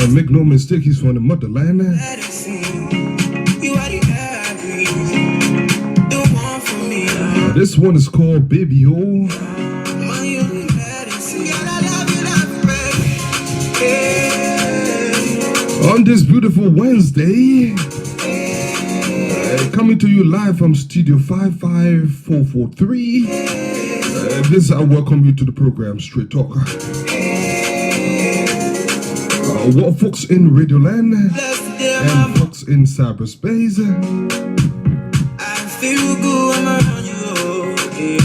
And make no mistake, he's from the motherland. This one is called Baby O. On this beautiful Wednesday, coming to you live from Studio 55443. This I welcome you to the program Straight Talk. What folks in Radioland and folks in cyberspace. I feel good when I'm around you.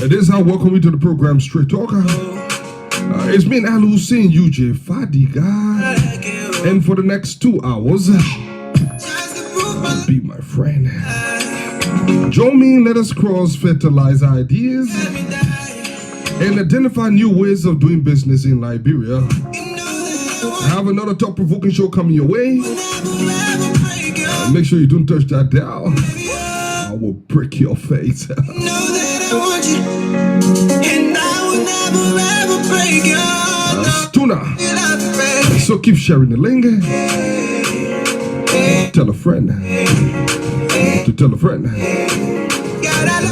This I welcome you to the program Straight Talk. It's me and Al Hussein UJ Fadiga, and for the next 2 hours, be my friend. Join me, let us cross-fertilize ideas and identify new ways of doing business in Liberia. I have another thought-provoking show coming your way. Make sure you don't touch that dial. I will break your face. Tuna. So keep sharing the link. Tell a friend to tell a friend.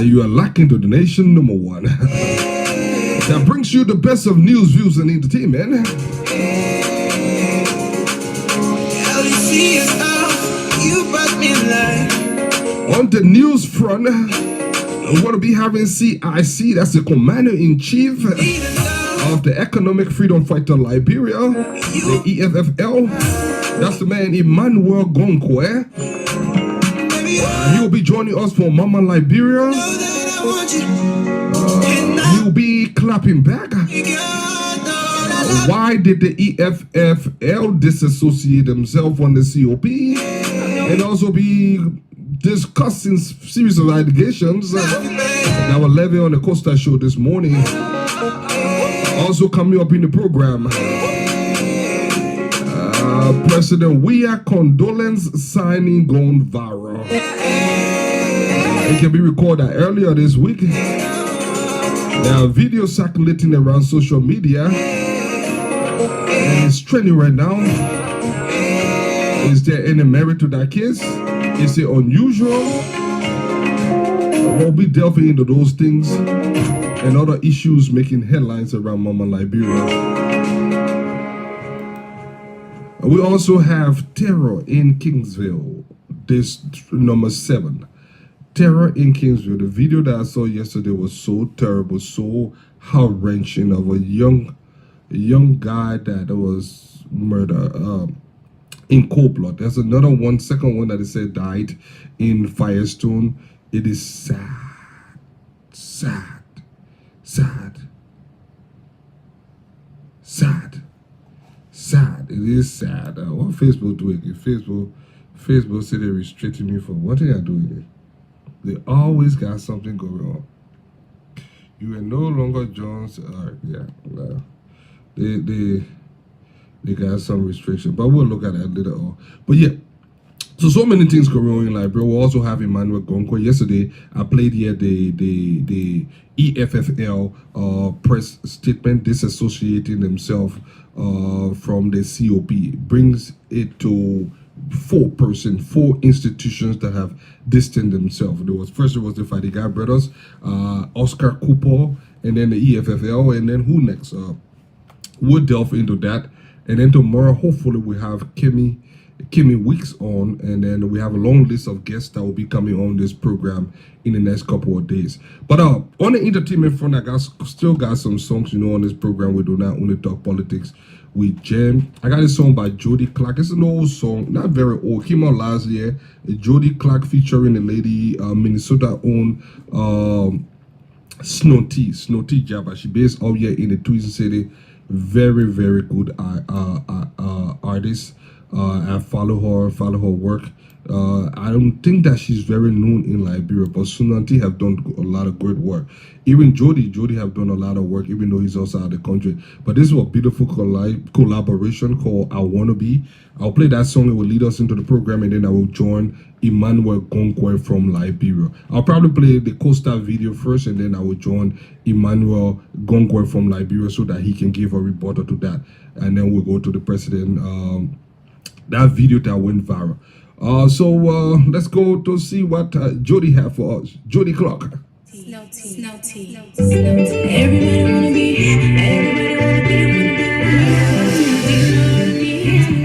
You are lacking to donation number 1. That brings you the best of news, views, and entertainment. On the news front, we want to be having CIC, that's the Commander-in-Chief of the Economic Freedom Fighter Liberia, the EFFL. That's the man Emmanuel Gonkwe. He will be joining us for Mama Liberia. He will be clapping back. Why did the EFFL disassociate themselves from the COP? And also be discussing series of allegations that were levied on the Costa Show this morning. Also coming up in the program, President Weah condolence signing gone viral. It can be recorded earlier this week. There are videos circulating around social media, and it's trending right now. Is there any merit to that case? Is it unusual? We'll be delving into those things and other issues making headlines around Mama Liberia. We also have terror in Kingsville. This number 7. Terror in Kingsville. The video that I saw yesterday was so terrible, so heart-wrenching, of a young guy that was murdered. In cold blood. There's another one, second one that they said died in Firestone. It is sad. Sad. Sad. Sad. Sad. It is sad. What Facebook doing? Facebook said they're restricting me from what they are doing. They always got something going on. You are no longer Jones. They got some restriction, but we'll look at that later on. But yeah, so many things going on in Liberia. We also have Emmanuel Gonkwe. Yesterday, I played here the EFFL press statement disassociating themselves from the COP. Brings it to 4 institutions that have distanced themselves. It was the Fadiga brothers, Oscar Cooper, and then the EFFL, and then who next? We'll delve into that. And then tomorrow, hopefully, we have Kimmy Weeks on, and then we have a long list of guests that will be coming on this program in the next couple of days. But on the entertainment front, still got some songs, on this program. We do not only talk politics. We jam. I got a song by Jody Clark. It's an old song, not very old. Came out last year. Jody Clark featuring a lady, Minnesota-owned Snotty Jabba. She based out here in the Twin City. Very, very good artist. I follow her work. I don't think that she's very known in Liberia, but Sunanti have done a lot of great work. Even Jody have done a lot of work, even though he's also out of the country. But this was a beautiful collaboration called I Wanna Be. I'll play that song. It will lead us into the program, and then I will join Emmanuel Gonkwe from Liberia. I'll probably play the Costa video first, and then I will join Emmanuel Gonkwe from Liberia so that he can give a rebuttal to that. And then we'll go to the president. That video that went viral. So let's go to see what Jody have for us. Jody Clark. Snow tea. Everybody wanna be.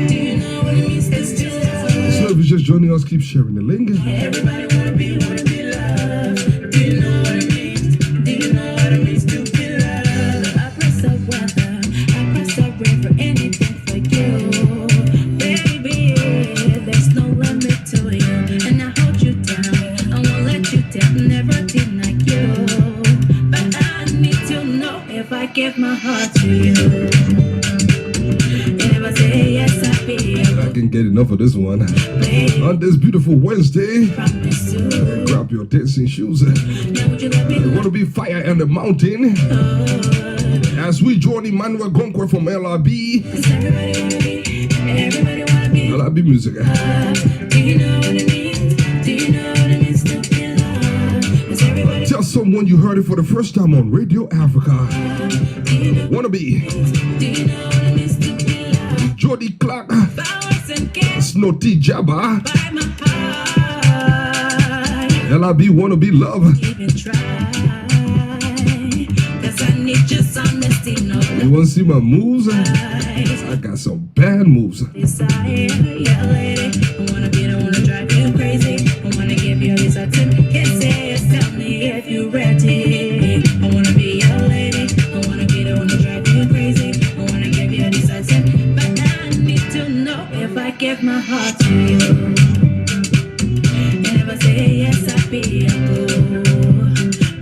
Do you know what it means to still love? So if you're just joining us, keep sharing the link. Everybody wanna be loved. Do you know what it means? Do you know what it means to be loved? I press up weather, I press up rain for anything for you, baby. There's no limit to you, and I hold you down. I won't let you down, never deny you. But I need to know if I give my heart to you. And if I say yes, I'll be I can get enough of this one. baby. On this beautiful Wednesday, Promise to. grab your dancing shoes. Now would you let me We're gonna be fire in the mountain as we join Emmanuel Gonkwe from LRB. everybody wanna be, everybody wanna be LRB music. loved. Do you know what it means? Do you know what it means to be loved? 'Cause everybody Tell someone you heard it for the first time on Radio Africa. do you know, Wanna be do you know what it means to be loved? Jody Clark, Flowers and gifts Snotty Jabba, by my heart. LRB Wanna Be Love. Even try, 'cause I need just honesty, no You wanna see my moves? lies. I got some bad moves. Desire, yeah, lady. I wanna be the one to drive you crazy. I wanna give you these ultimate kisses. Tell me if you're ready. I wanna be your lady. I wanna be the one to drive you crazy. I wanna give you these ultimate, but I need to know if I give my heart to you. And if I say yes, I'll be a fool.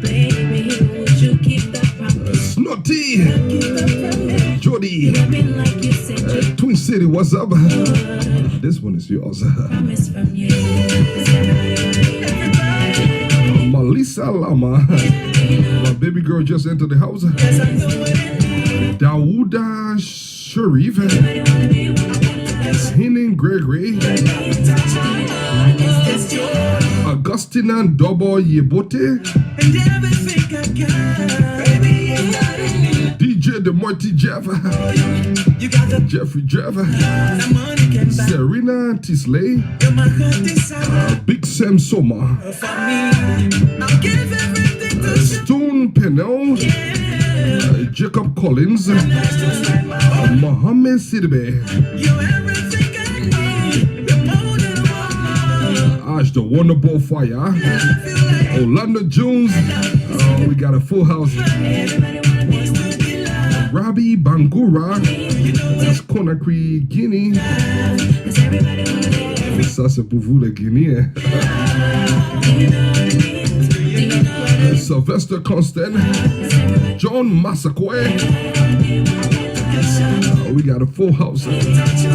Baby, would you keep the promise? Snotty, Keep the promise. Jody, Love me like you said you Twin City, what's up? would. This one is yours. Promise from you. 'Cause everybody, Melissa Lama, my baby girl just entered the house. cause I know what it means. Dawuda Sharif, Everybody wanna be one. Hinan Gregory, It's joy Augustina Dobo Yebote, and everything I got. Baby, you got it. DJ The Marty Jeff, You got the Jeffrey Jeff, money can buy. Serena Tisley, You're my heart desire. Big Sam Soma, For me, I'll give everything to you. Stone Pennell, Yeah. Jacob Collins, That's just like my heart. Mohammed Sidibe, You're everything I need. You're more than one. Ash the Wonderful Fire, I feel like Orlando Jones. We got a full house. everybody wants to be loved. Rabi Bangura, You know what? that's Conakry, Guinea. 'Cause everybody wanna be. Ça, c'est pour vous, les Guinéens. Do you know what it means? Do you know what it means? Sylvester Constant, John Masakwe. We got a full house.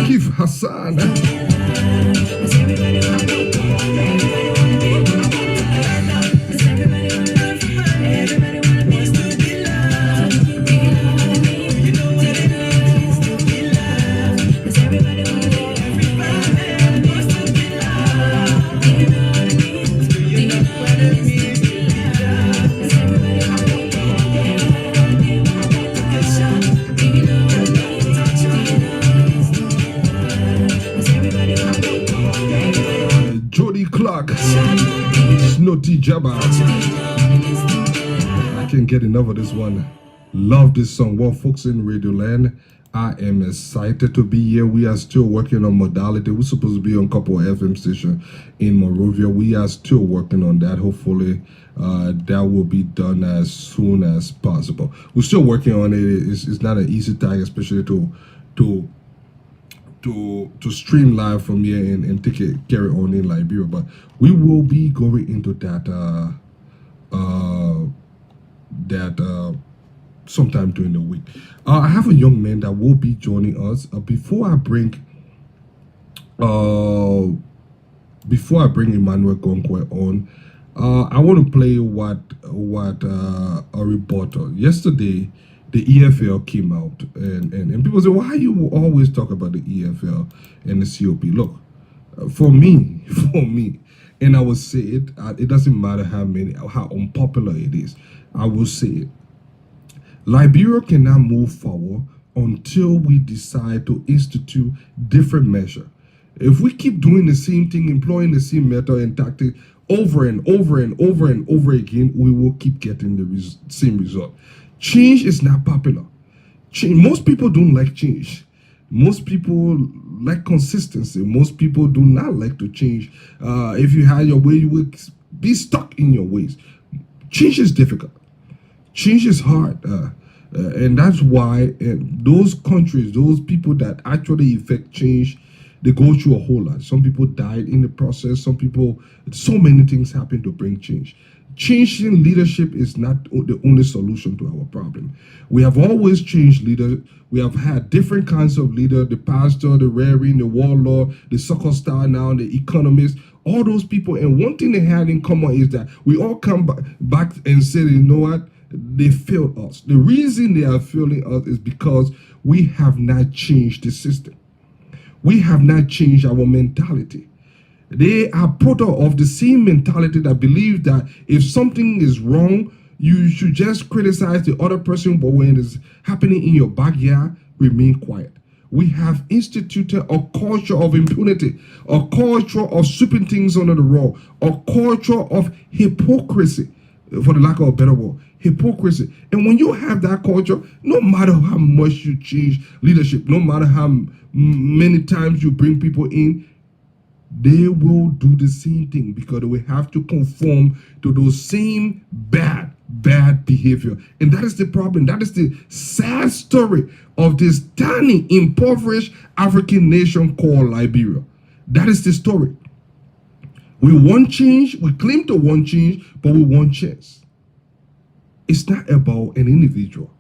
Keith Hassan, Cause everybody wanna be. Everybody wanna be. Cause everybody wanna be. Everybody wanna be. To be loved. Do you know what it means? Do you know what it means to be loved? Cause everybody wanna be. Everybody wants to be loved. Do you know what it means? Do you know what it means to be loved? Cause everybody wanna be. Everybody wanna be. Do you know what it means? Do you know what it means to be loved? Cause everybody wanna be. Jody Clark, Snotty Jabba. I can't get enough of this one. Love this song. Well, folks in Radio Land, I am excited to be here. We are still working on modality. We're supposed to be on a couple of FM stations in Monrovia. We are still working on that. Hopefully, that will be done as soon as possible. We're still working on it. It's not an easy task, especially to stream live from here and take it carry on in Liberia, but we will be going into that sometime during the week. I have a young man that will be joining us. Before I bring before I bring Emmanuel Gonkwe on, I want to play what a reporter yesterday. The EFL came out and people say, why you always talk about the EFL and the COP? Look, for me, and I will say it. It doesn't matter how unpopular it is. I will say it. Liberia cannot move forward until we decide to institute different measure. If we keep doing the same thing, employing the same method and tactic over and over and over and over again, we will keep getting the same result. Change is not popular. Most people don't like change. Most people like consistency. Most people do not like to change. If you had your way, you would be stuck in your ways. Change is difficult. Change is hard. And that's why those countries, those people that actually effect change, they go through a whole lot. Some people died in the process. Some people, so many things happen to bring change. Changing leadership is not the only solution to our problem. We have always changed leaders. We have had different kinds of leaders, the pastor, the reverend, the warlord, the soccer star now, the economist, all those people. And one thing they had in common is that we all come back and say, you know what? They failed us. The reason they are failing us is because we have not changed the system. We have not changed our mentality. They are product of the same mentality that believes that if something is wrong, you should just criticize the other person, but when it's happening in your backyard, remain quiet. We have instituted a culture of impunity, a culture of sweeping things under the rug, a culture of hypocrisy, for the lack of a better word, hypocrisy. And when you have that culture, no matter how much you change leadership, no matter how many times you bring people in, they will do the same thing because they will have to conform to those same bad behavior. And that is the problem. That is the sad story of this tiny, impoverished African nation called Liberia. That is the story. We want change. We claim to want change, but we want change. It's not about an individual.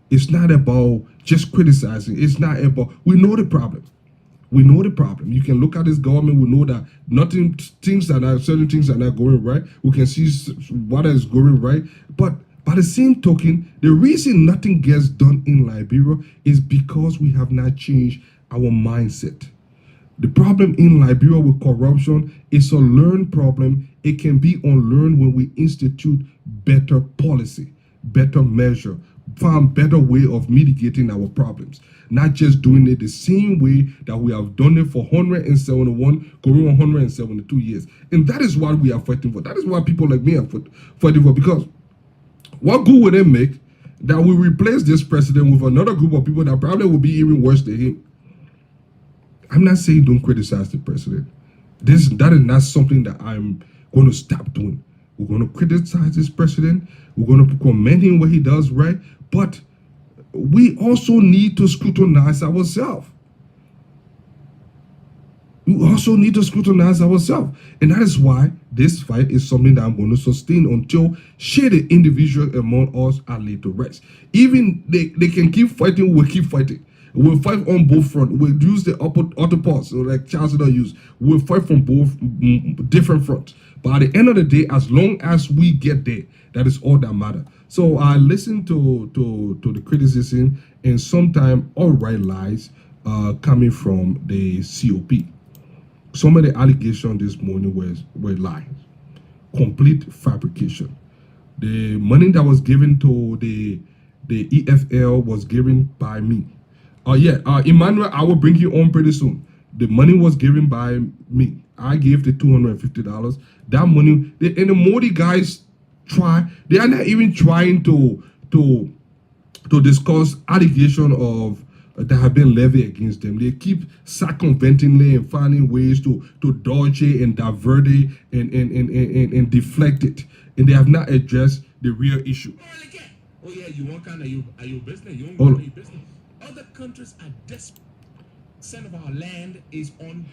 It's not about just criticizing. It's not about, we know the problem. We know the problem. You can look at this government. We know that certain things are not going right. We can see what is going right. But by the same token, the reason nothing gets done in Liberia is because we have not changed our mindset. The problem in Liberia with corruption is a learned problem. It can be unlearned when we institute better policy, better measure, find better way of mitigating our problems. Not just doing it the same way that we have done it for 171, going 172 years. And that is what we are fighting for. That is what people like me are fighting for. Because what good would it make that we replace this president with another group of people that probably will be even worse than him? I'm not saying don't criticize the president. That is not something that I'm going to stop doing. We're going to criticize this president. We're going to commend him what he does right. But we also need to scrutinize ourselves. We also need to scrutinize ourselves. And that is why this fight is something that I'm going to sustain until shady individuals among us are laid to rest. Even they can keep fighting, we'll keep fighting. We'll fight on both fronts. We'll use the other parts, so like Charles used. We'll fight from both different fronts. But at the end of the day, as long as we get there, that is all that matters. So I listened to the criticism and sometimes outright lies coming from the COP. Some of the allegations this morning were lies, complete fabrication. The money that was given to the EFL was given by me. Emmanuel, I will bring you on pretty soon. The money was given by me. I gave the $250. That money, and the Modi guys they are not even trying to discuss allegation of that have been levied against them. They keep circumventingly and finding ways to dodge it and divert it and deflect it. And they have not addressed the real issue. Oh yeah, you want kind of your business. You don't want your business. Other countries are desperate. Percent of our land is on.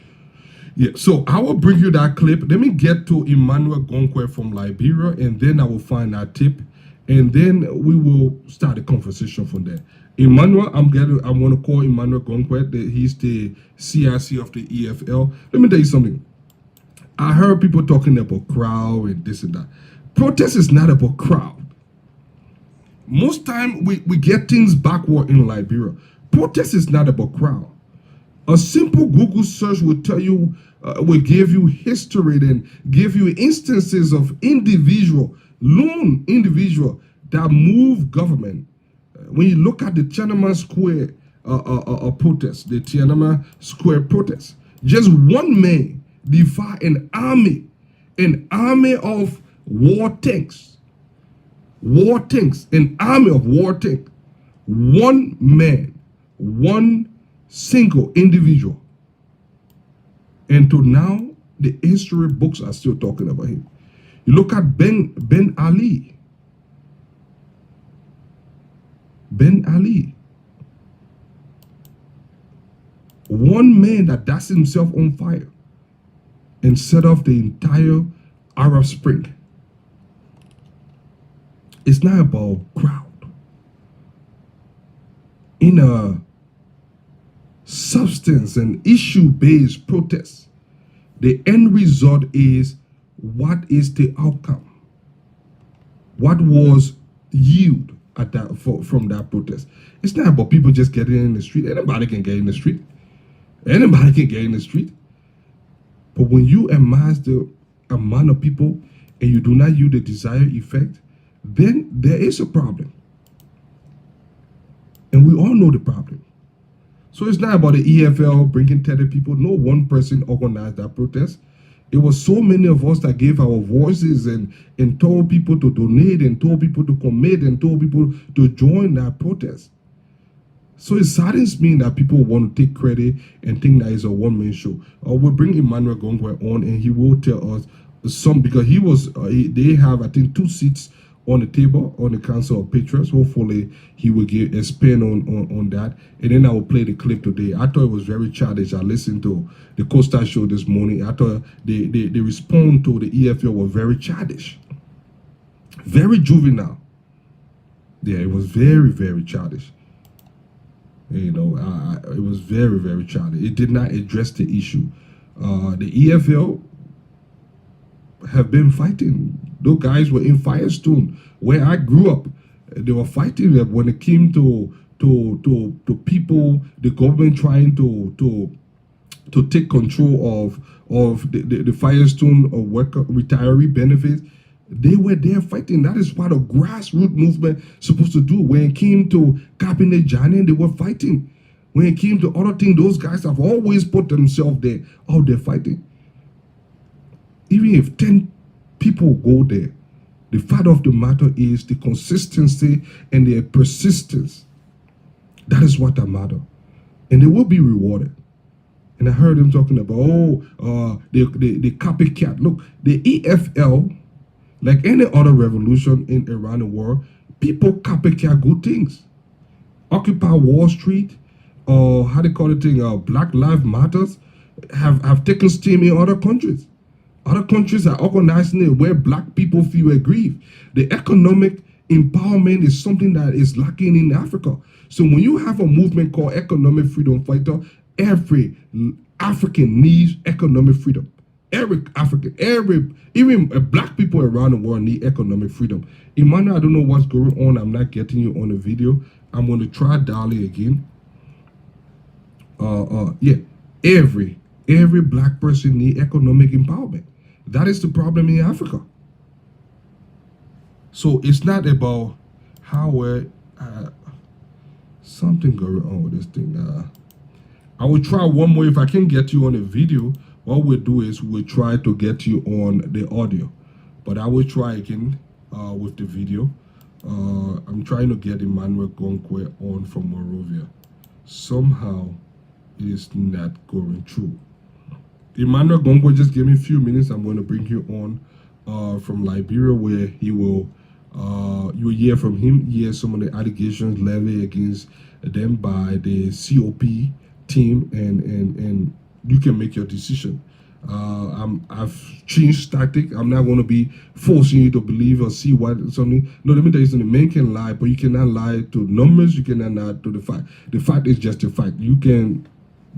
Yeah, so I will bring you that clip. Let me get to Emmanuel Gonkwe from Liberia, and then I will find that tip, and then we will start a conversation from there. Emmanuel, I'm going to call Emmanuel Gonkwe. He's the CIC of the EFL. Let me tell you something. I heard people talking about crowd and this and that. Protest is not about crowd. Most time we get things backward in Liberia. Protest is not about crowd. A simple Google search will tell you, will give you history and give you instances of lone individual that move government. When you look at the Tiananmen Square protest, the Tiananmen Square protest, just one man defied an army of war tanks, an army of war tanks. One man, one single individual. And to now, the history books are still talking about him. You look at Ben Ali. Ben Ali. One man that does himself on fire and set off the entire Arab Spring. It's not about crowd. In a substance and issue-based protest, the end result is what is the outcome? What was yield at that from that protest? It's not about people just getting in the street. Anybody can get in the street. Anybody can get in the street. But when you amass the amount of people and you do not yield the desired effect, then there is a problem. And we all know the problem. So it's not about the EFL bringing 30 people. No one person organized that protest. It was so many of us that gave our voices and told people to donate and told people to commit and told people to join that protest. So it saddens me that people want to take credit and think that it's a one-man show. We'll bring Emmanuel Gongwe on and he will tell us some, because he was, they have, I think, 2 seats on the table on the Council of Patriots. Hopefully he will expand on that. And then I will play the clip today. I thought it was very childish. I listened to the Costa show this morning. I thought the response to the EFL was very childish. Very juvenile. Yeah, it was very, very childish. You know, it was very, very childish. It did not address the issue. The EFL have been fighting. Those guys were in Firestone, where I grew up. They were fighting when it came to people, the government trying to take control of the Firestone worker retiree benefits. They were there fighting. That is what a grassroots movement supposed to do. When it came to Cabinet Janin, they were fighting. When it came to other things, those guys have always put themselves there, out there fighting. Even if 10 people go there, the fact of the matter is the consistency and the persistence. That is what matters. And they will be rewarded. And I heard them talking about, the copycat. Look, the EFL, like any other revolution around the world, people copycat good things. Occupy Wall Street, or how they call it thing, Black Lives Matters, have taken steam in other countries. Other countries are organizing it where black people feel aggrieved. The economic empowerment is something that is lacking in Africa. So when you have a movement called Economic Freedom Fighter, every African needs economic freedom. Every African, even black people around the world need economic freedom. Emmanuel, I don't know what's going on. I'm not getting you on the video. I'm going to try dialing again. Yeah, every black person need economic empowerment. That is the problem in Africa. So it's not about how we're something going on with this thing. I will try one more. If I can get you on a video, what we'll do is we'll try to get you on the audio. But I will try again with the video. I'm trying to get Emmanuel Gongwe on from Monrovia. Somehow it is not going through. Emmanuel Gongwe, just give me a few minutes. I'm going to bring you on from Liberia, where he will, you will hear from him, hear some of the allegations levied against them by the COP team, and you can make your decision. I've changed tactic. I'm not going to be forcing you to believe or see what something. No, let me tell you something. Men can lie, but you cannot lie to numbers. You cannot lie to the fact. The fact is just a fact. You can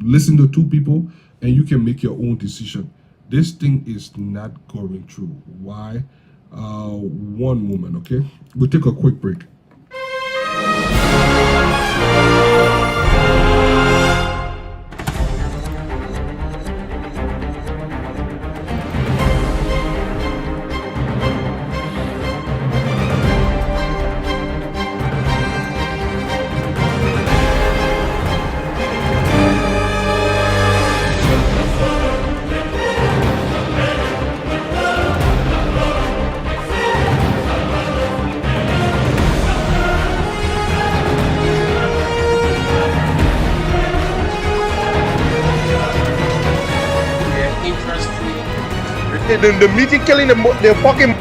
listen to 2 people, and you can make your own decision. This thing is not going through. Why? One moment, okay? We'll take a quick break. Interest free. The meeting killing the fucking.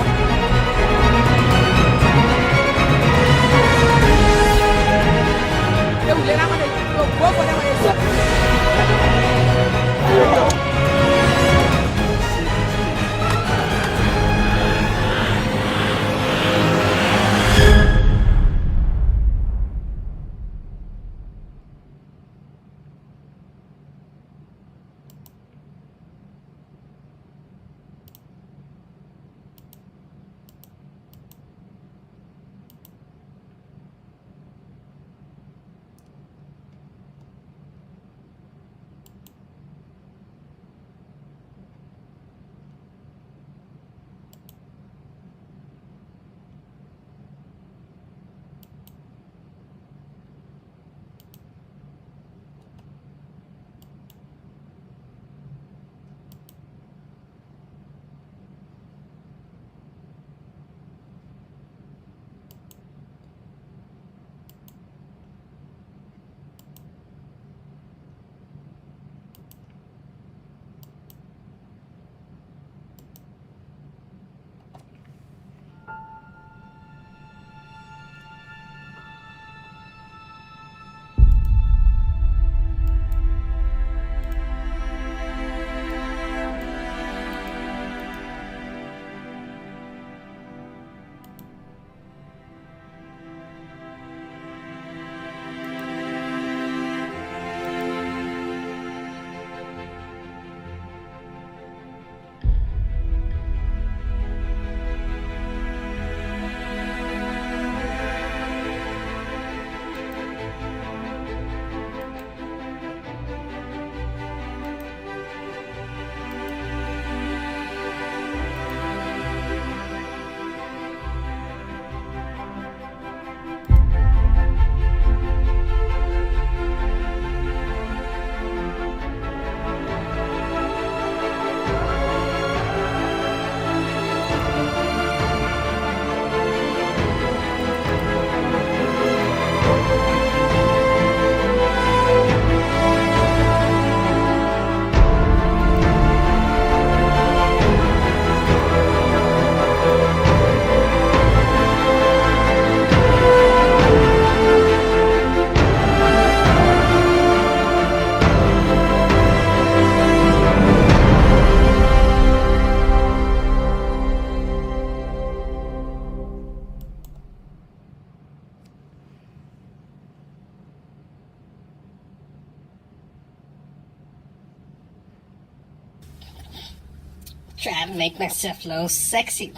Try to make myself look sexy.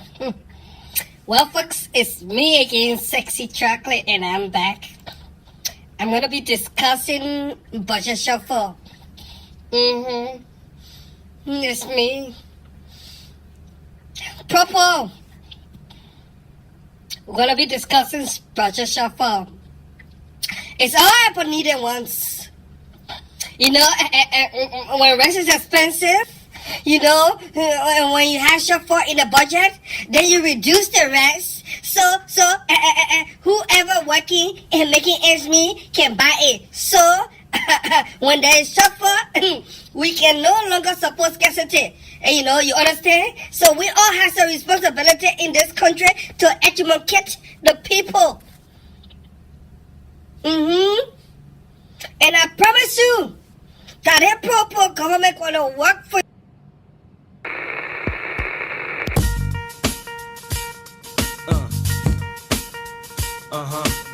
Well, folks, it's me again, Sexy Chocolate, and I'm back. I'm gonna be discussing budget shuffle. It's me. Propo. We're gonna be discussing budget shuffle. It's all I ever needed once. You know, when rent is expensive, you know, when you have shortfall in the budget, then you reduce the rest. So, whoever working and making ends meet can buy it. So, when there is shortfall, we can no longer support scarcity. And you know, you understand? So we all have a responsibility in this country to educate the people. And I promise you that the proper government gonna work for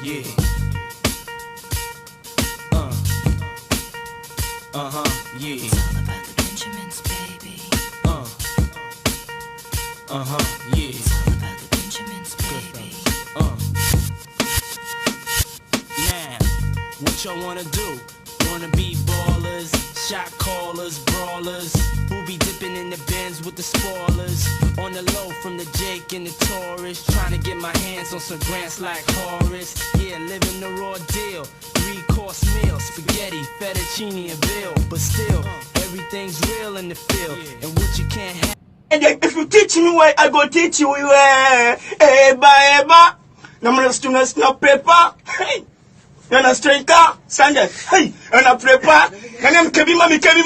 Yeah. Yeah. It's all about the Benjamins, baby. Yeah. Now, what y'all wanna do? Wanna be ballers, shot callers, brawlers, who be dipping in the bins with the spoilers. On the low from the Jake and the Taurus, trying to get my hands on some grants like Horace. Yeah, living the raw deal, 3-course meal, spaghetti, fettuccine and veal. But still, everything's real in the field, and what you can't have. And if you teach me where I go teach you where. Eba. Number students no paper. Hey. And a straight car, Sunday. Hey, and a prepare. And I'm Kevin Mammy. Nanny,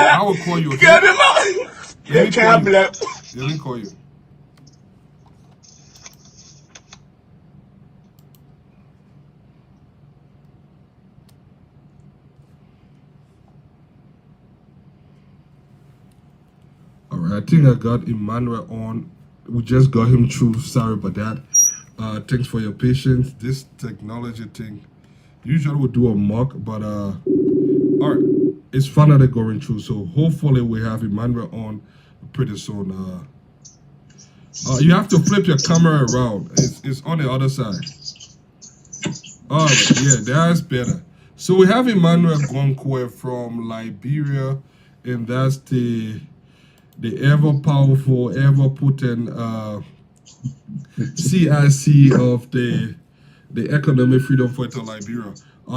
I will call you. Okay? Let me call you. Alright, I think I got Emmanuel on. We just got him through. Sorry about that. Thanks for your patience. This technology thing, usually we do a mock, but alright, it's finally going through. So hopefully we have Emmanuel on pretty soon. You have to flip your camera around. It's on the other side. Alright, yeah, that's better. So we have Emmanuel Gonkwe from Liberia, and that's the ever powerful, ever potent CIC of the Economic Freedom Fighter Liberia.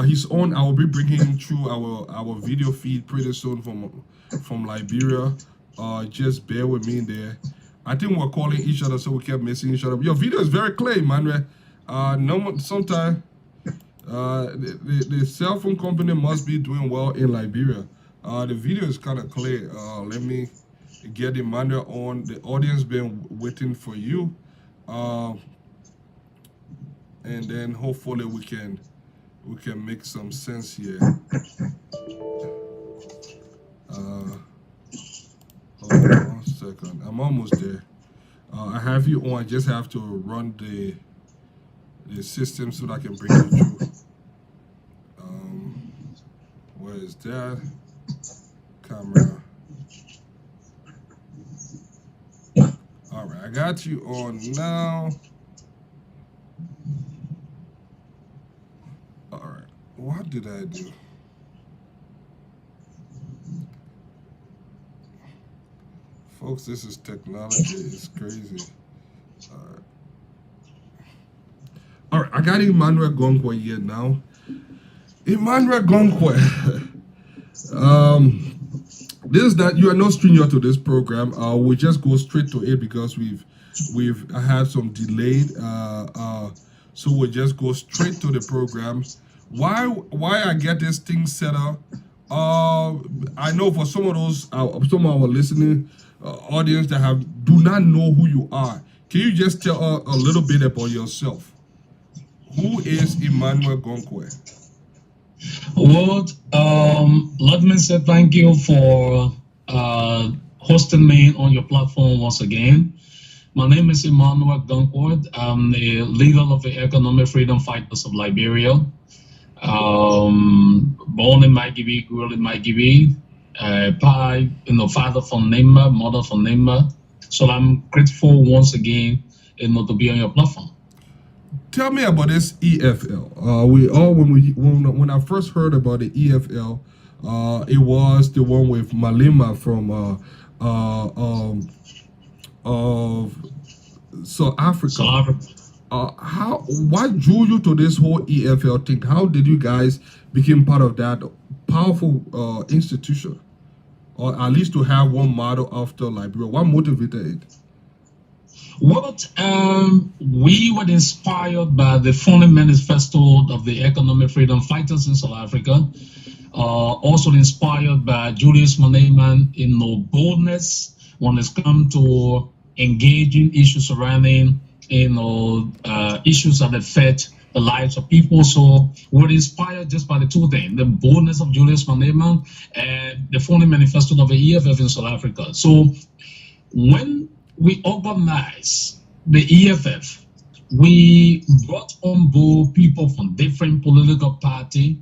He's on. I will be bringing him through our video feed pretty soon from Liberia. Just bear with me there. I think we're calling each other, so we kept missing each other. Your video is very clear, Emmanuel. Sometimes the cell phone company must be doing well in Liberia. The video is kind of clear. Let me get Emmanuel on. The audience been waiting for you, and then hopefully we can make some sense here. Hold on 1 second. I'm almost there. I have you on. I just have to run the system so that I can bring you through. Where is that? Camera. All right, I got you on now. All right, what did I do? Folks, this is technology. It's crazy. All right, I got Emmanuel Gonkwe here now. Emmanuel Gonkwe. This is that you are no stranger to this program. We just go straight to it because we've had some delayed. So we'll just go straight to the program. Why I get this thing set up? I know for some of our listening audience that do not know who you are. Can you just tell a little bit about yourself? Who is Emmanuel Gonkwe? Well, let me say thank you for hosting me on your platform once again. My name is Emmanuel Gonkwe. I'm the leader of the Economic Freedom Fighters of Liberia. Born in Maigibi, grew up in Maigibi. Father from Nema, mother from Nema. So I'm grateful once again, to be on your platform. Tell me about this EFL. When I first heard about the EFL, it was the one with Malema from of South Africa. What drew you to this whole EFL thing? How did you guys become part of that powerful institution, or at least to have one model after Liberia? What motivated it? Well, we were inspired by the founding manifesto of the Economic Freedom Fighters in South Africa. Also inspired by Julius Malema in boldness when it's come to engaging issues surrounding, issues that affect the lives of people. So we're inspired just by the two things: the boldness of Julius Malema and the founding manifesto of the EFF in South Africa. So when we organize the EFF, we brought on board people from different political parties,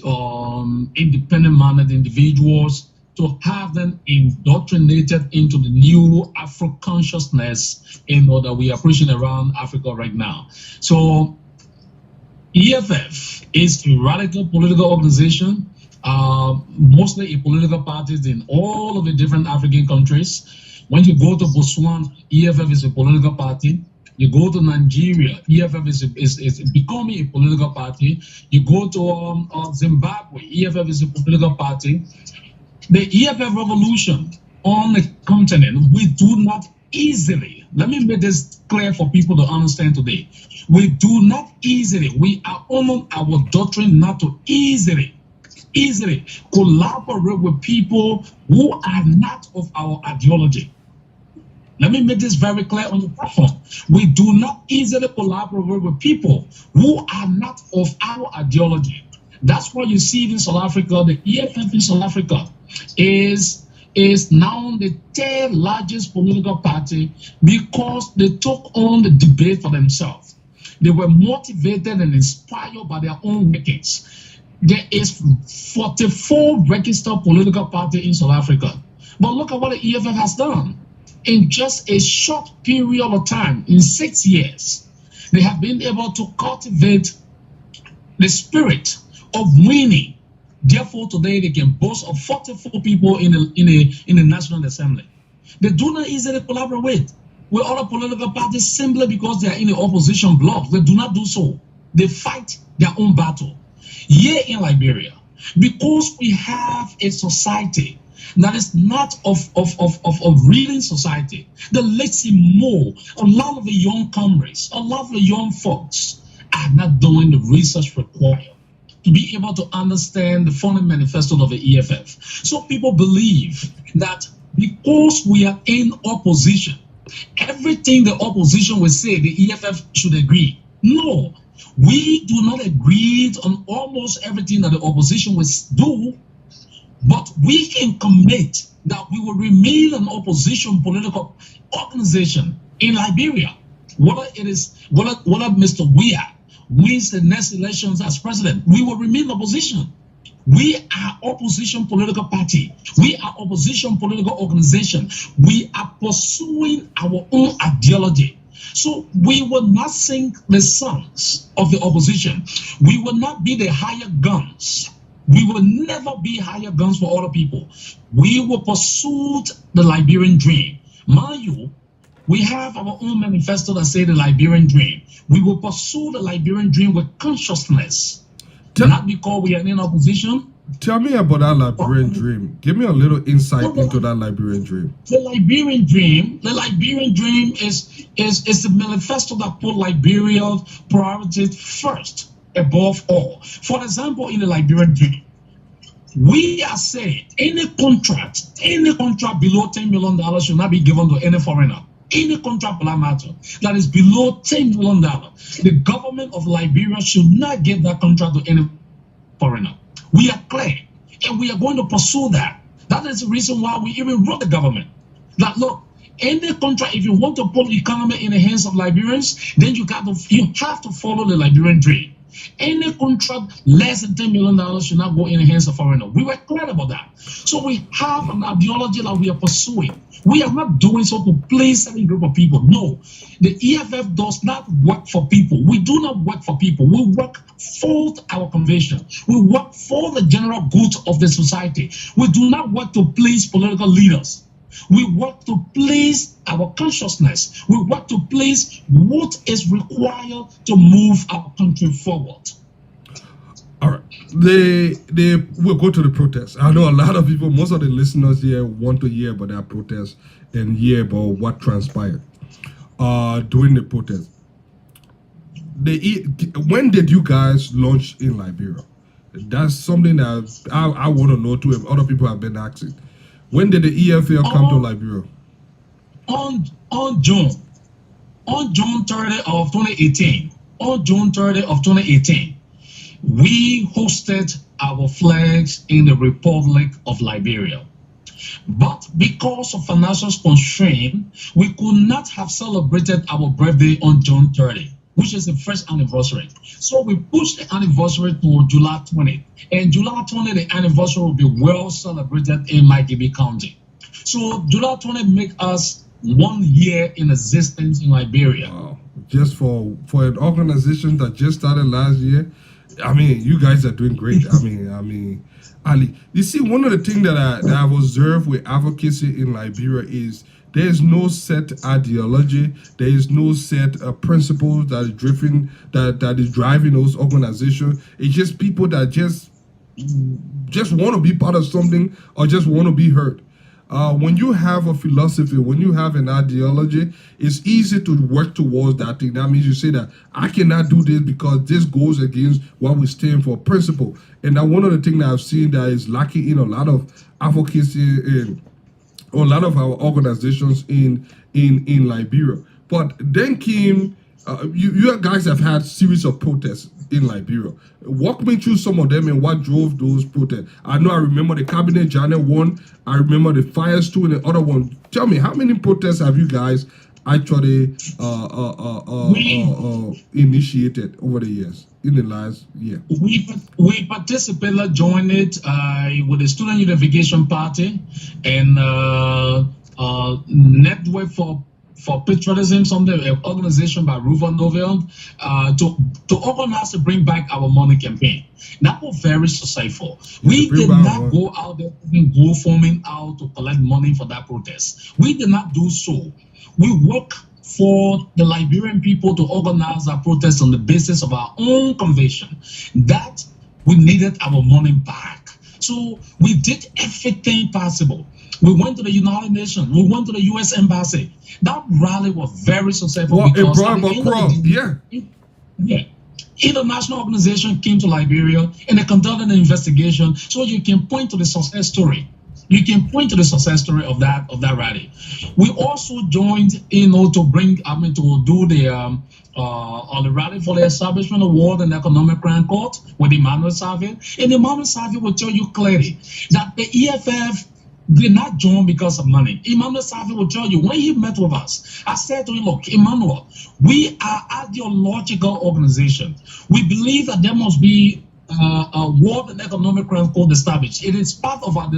independent-minded individuals, to have them indoctrinated into the new Afro consciousness that we are pushing around Africa right now. So EFF is a radical political organization, mostly a political parties in all of the different African countries. When you go to Botswana, EFF is a political party. You go to Nigeria, EFF is becoming a political party. You go to Zimbabwe, EFF is a political party. The EFF revolution on the continent, we do not easily, let me make this clear for people to understand today. We do not easily, we are on our doctrine not to easily collaborate with people who are not of our ideology. Let me make this very clear on the platform. We do not easily collaborate with people who are not of our ideology. That's why you see in South Africa, the EFF in South Africa is now the third largest political party because they took on the debate for themselves. They were motivated and inspired by their own workings. There is 44 registered political parties in South Africa. But look at what the EFF has done. In just a short period of time, in 6 years, they have been able to cultivate the spirit of winning. Therefore, today they can boast of 44 people in the National Assembly. They do not easily collaborate with other political parties simply because they are in the opposition bloc. They do not do so. They fight their own battle. Here in Liberia, because we have a society that is not of reading society, the lazy more, a lot of the young comrades, a lot of the young folks are not doing the research required to be able to understand the founding manifesto of the EFF. So people believe that because we are in opposition, everything the opposition will say, the EFF should agree. No, we do not agree on almost everything that the opposition will do, but we can commit that we will remain an opposition political organization in Liberia. Whether Mr. Weah wins the next elections as president, we will remain opposition. We are opposition political party. We are opposition political organization. We are pursuing our own ideology. So we will not sing the songs of the opposition. We will not be the higher guns. We will never be higher guns for other people. We will pursue the Liberian dream. Mind you, we have our own manifesto that says the Liberian dream. We will pursue the Liberian dream with consciousness, not because we are in opposition. Tell me about that Liberian dream. Give me a little insight into that Liberian dream. The Liberian dream is the manifesto that put Liberia's priorities first, above all. For example, in the Liberian dream, we are saying any contract below $10 million should not be given to any foreigner. Any contract for that matter that is below $10 million, the government of Liberia should not give that contract to any foreigner. We are clear, and we are going to pursue that. That is the reason why we even wrote the government that, look, any contract, if you want to put the economy in the hands of Liberians, then you have to follow the Liberian dream. Any contract less than $10 million should not go in the hands of foreigners. We were clear about that. So we have an ideology that we are pursuing. We are not doing so to please certain group of people. No, the EFF does not work for people. We do not work for people. We work for our convention. We work for the general good of the society. We do not work to please political leaders. We work to place our consciousness. We work to place what is required to move our country forward. All right. We'll go to the protests. I know a lot of people, most of the listeners here want to hear about that protest and hear about what transpired during the protest. When did you guys launch in Liberia? That's something that I want to know too, if other people have been asking. When did the EFL come to Liberia? On June 30 of 2018. On June 30 of 2018, we hosted our flags in the Republic of Liberia. But because of financial constraint, we could not have celebrated our birthday on June 30, which is the first anniversary. So we pushed the anniversary to July 20th. And July 20th, the anniversary will be well celebrated in Maghebe County. So July 20th make us 1 year in existence in Liberia. Wow. Just for an organization that just started last year, I mean, you guys are doing great. I mean, Ali, you see, one of the things that I've observed with advocacy in Liberia is there is no set ideology. There is no set principles that is driving those organizations. It's just people that just want to be part of something or just want to be heard. When you have a philosophy, when you have an ideology, it's easy to work towards that thing. That means you say that I cannot do this because this goes against what we stand for, principle. And that one of the things that I've seen that is lacking in a lot of advocacy in a lot of our organizations in Liberia. But then came, you guys have had series of protests in Liberia. Walk me through some of them and what drove those protests. I remember the Cabinet Janet one. I remember the Firestone and the other one. Tell me, how many protests have you guys actually initiated over the years, in the last year? We participated, joined it with the Student Unification Party and Network for Patriotism, an organization by Ruva Novel, to organize to bring back our money campaign. That was very successful. We did not go out there and go forming out to collect money for that protest. We did not do so. We work for the Liberian people to organize our protest on the basis of our own conviction that we needed our money back. So we did everything possible. We went to the United Nations. We went to the U.S. Embassy. That rally was very successful because international organization came to Liberia and they conducted an investigation. So you can point to the success story. You can point to the success story of that rally. We also joined, to bring, to do the on the rally for the establishment of World and Economic Crime Court with Emmanuel Saville. And Emmanuel Saville will tell you clearly that the EFF did not join because of money. Emmanuel Saville will tell you, when he met with us, I said to him, look, Emmanuel, we are ideological organization. We believe that there must be a World and Economic Crime Code established. It is part of our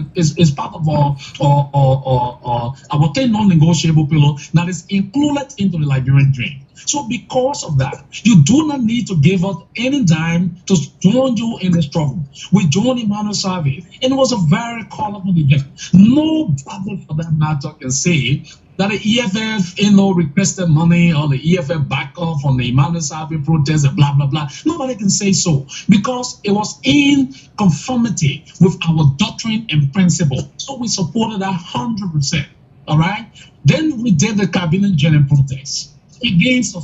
non-negotiable pillar that is included into the Liberian dream. So because of that, you do not need to give up any dime to join you in the struggle. We joined Emmanuel Saville, and it was a very colorful event. Nobody for that matter can say that the EFF, requested money or the EFF back off on the Emmanuel Saville protest and blah, blah, blah. Nobody can say so because it was in conformity with our doctrine and principle. So we supported that 100%. All right. Then we did the Cabinet General protest against the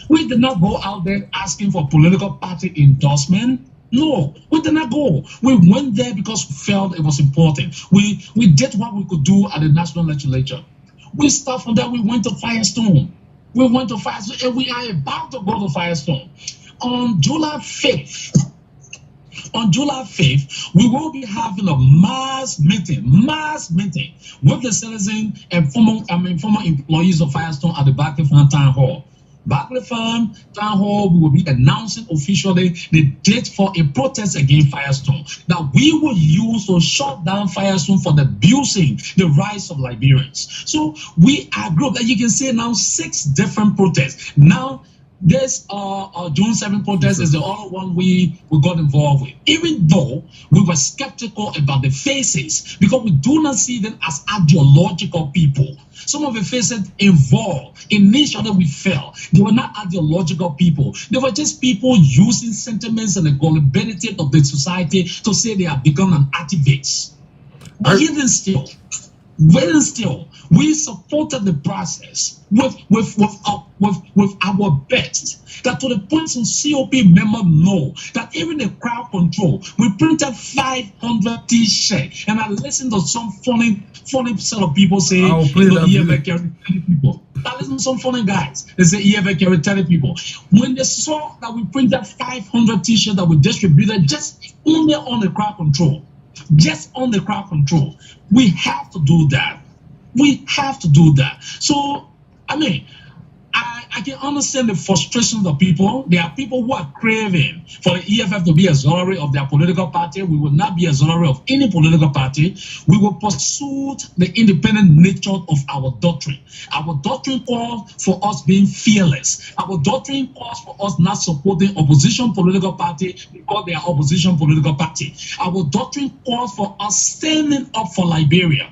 We did not go out there asking for political party endorsement. No, we did not go. We went there because we felt it was important. We did what we could do at the National Legislature. We started from there. We went to Firestone. And we are about to go to Firestone. On July 5th, we will be having a mass meeting with the citizens and former employees of Firestone at the Barclay Farm Town Hall. Barclay Farm Town Hall, we will be announcing officially the date for a protest against Firestone that we will use to shut down Firestone for abusing the rights of Liberians. So we are group that you can see now 6 different protests. Now, this June 7th protest is the other one we got involved with, even though we were skeptical about the faces because we do not see them as ideological people. Some of the faces involved, initially we felt they were not ideological people. They were just people using sentiments and the gullibility of the society to say they have become an activist. But even still, we supported the process with our best. That to the point some COP members know that even the crowd control, we printed 500 T-shirts, and I listened to some funny set of people say, EFF carry 30 people. I listened to some funny guys. They say EFF carry 30 people. When they saw that we printed 500 T-shirts that we distributed just only on the crowd control, just on the crowd control. We have to do that. We have to do that. So, I mean, I can understand the frustrations of people. There are people who are craving for the EFF to be auxiliary of their political party. We will not be auxiliary of any political party. We will pursue the independent nature of our doctrine. Our doctrine calls for us being fearless. Our doctrine calls for us not supporting opposition political party because they are opposition political party. Our doctrine calls for us standing up for Liberia.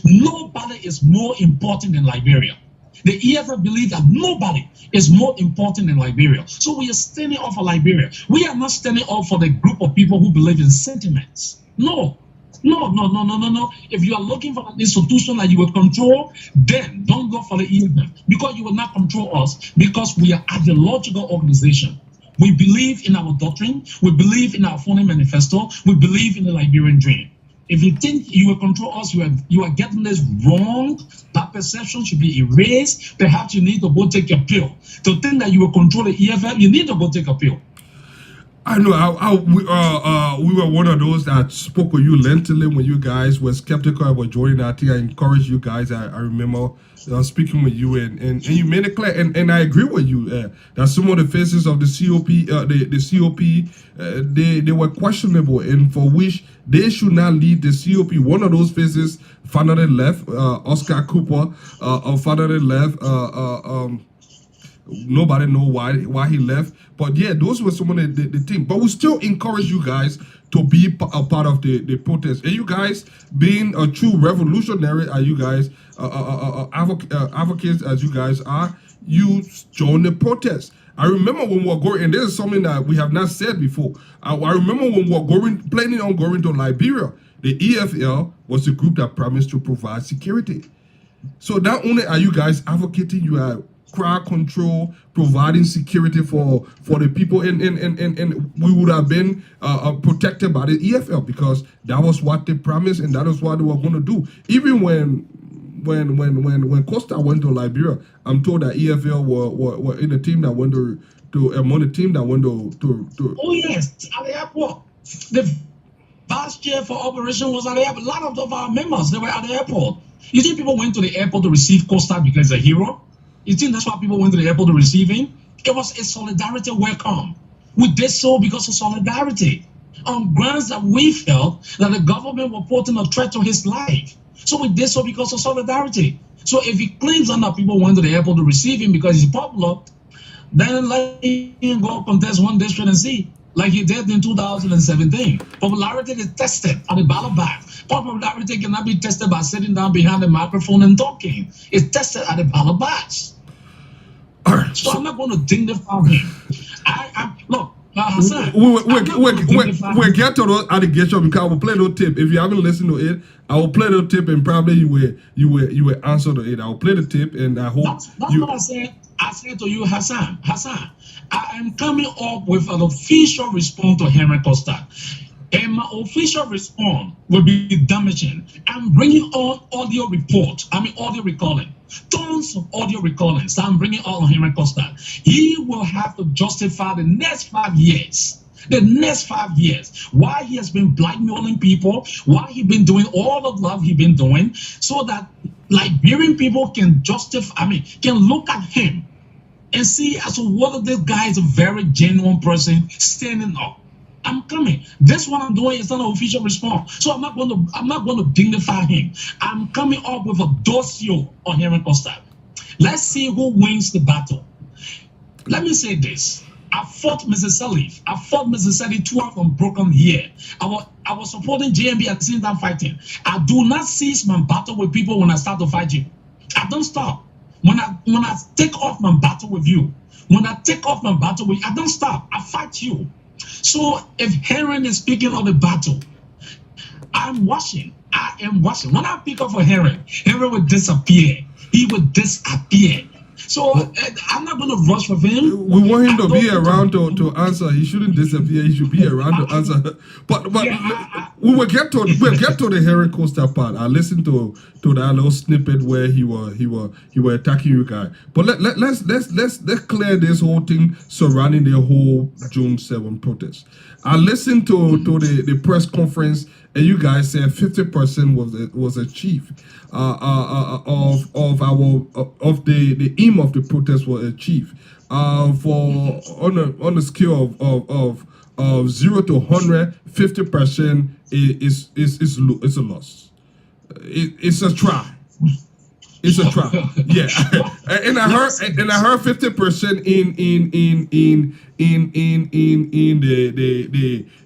Nobody is more important than Liberia. The EFF believe that nobody is more important than Liberia. So we are standing up for Liberia. We are not standing up for the group of people who believe in sentiments. No. If you are looking for an institution that you will control, then don't go for the EFF, because you will not control us, because we are ideological organization. We believe in our doctrine. We believe in our founding manifesto. We believe in the Liberian dream. If you think you will control us, you are getting this wrong. That perception should be erased. Perhaps you need to go take a pill. To think that you will control the EFF, you need to go take a pill. I know we were one of those that spoke with you lengthily when you guys were skeptical about joining our team. I encouraged you guys. I remember speaking with you, and you made it clear, and I agree with you that some of the faces of the COP, they were questionable, and for which they should not lead the COP. One of those faces finally left, Oscar Cooper, finally left. Nobody know why he left, but yeah, those were some of the things. But we still encourage you guys to be a part of the protest. And you guys, being a true revolutionary, are you guys advocates as you guys are, you join the protest. I remember when we were going, and this is something that we have not said before. I remember when we were planning on going to Liberia, the EFL was the group that promised to provide security. So not only are you guys advocating, you are crowd control, providing security for the people, and we would have been protected by the EFL, because that was what they promised and that is what they were going to do. Even when Costa went to Liberia, I'm told that EFL were in the team that went to among the team that went to Oh yes, at the airport. The vice chair for operation was at the airport. A lot of our members, they were at the airport. You think people went to the airport to receive Costa because he's a hero? You think that's why people went to the airport to receive him? It was a solidarity welcome. We did so because of solidarity, on grounds that we felt that the government was putting a threat to his life. So we did so because of solidarity. So if he claims that people went to the airport to receive him because he's popular, then let him go contest one district and see, like he did in 2017. Popularity is tested at the ballot box. Popularity cannot be tested by sitting down behind the microphone and talking. It's tested at the ballot box. All right, so I'm not going to dignify him. Look, Hassan, we'll get to those allegations, because I will play those tip. If you haven't listened to it, I will play the tip, and probably you will answer to it. I will play the tip, and I hope that's what I said. I said to you, Hassan, I am coming up with an official response to Henry Costa. And my official response will be damaging. I'm bringing on audio recording. Tons of audio recordings. I'm bringing on Henry Costa. He will have to justify the next 5 years. The next 5 years. Why he has been blackmailing people. Why he been doing all the love he been doing. So that Liberian people can can look at him and see as to whether this guy is a very genuine person standing up. I'm coming. This one I'm doing is not an official response. So I'm not going to dignify him. I'm coming up with a dossier on Henry Costa. Let's see who wins the battle. Let me say this. I fought Mrs. Salif. I fought Mrs. Salif 12 unbroken year. I was supporting JMB at the same time fighting. I do not cease my battle with people when I start to fight you. I don't stop. When I take off my battle with you, I don't stop. I fight you. So if Henry is speaking of the battle, I am watching. When I pick up for Henry will disappear. He will disappear. So I'm not going to rush with him. We want him to be around to answer. He shouldn't disappear. He should be around to answer. But we will get to the Henry Costa part. I listened to that little snippet where he were attacking you guys. But let's clear this whole thing surrounding the whole June 7 protest. I listened to the press conference and you guys said 50% was achieved. Of the aim of the protest was achieved. For on a scale of 0 to 100, 50% is a loss. It's a try. It's a try. Yeah, and I heard 50% in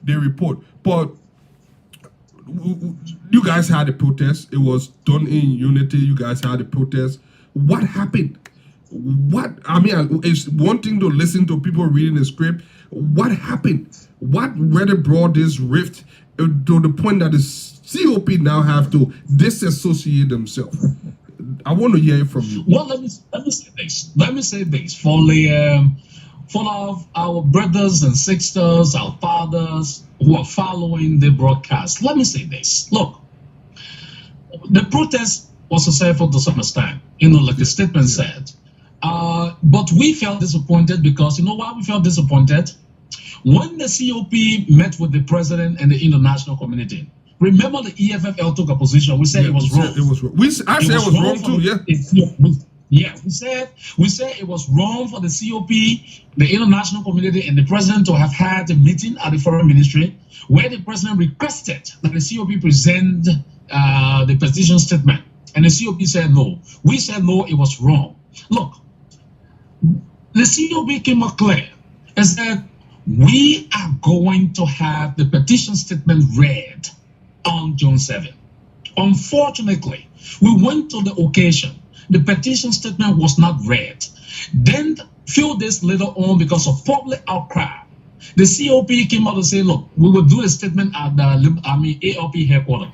the report, but you guys had a protest. It was done in unity. You guys had a protest. What happened? What, I mean, it's one thing to listen to people reading the script. What happened? What really brought this rift to the point that the COP now have to disassociate themselves? I want to hear it from you. Well, let me say this. Let me say this for our brothers and sisters, our fathers who are following the broadcast. Let me say this. Look, the protest was successful to some extent, like the statement said. But we felt disappointed because, you know why we felt disappointed? When the COP met with the president and the international community, remember the EFFL took a position. We said it was wrong. It was wrong. I said it was wrong too. Yeah. We said it was wrong for the COP, the international community, and the president to have had a meeting at the foreign ministry where the president requested that the COP present the petition statement, and the COP said no. We said no, it was wrong. Look, the COP came out clear and said we are going to have the petition statement read on June 7th. Unfortunately, we went to the occasion. The petition statement was not read. Then, few days later on, because of public outcry, the COP came out and said, look, we will do a statement at the ALP headquarters.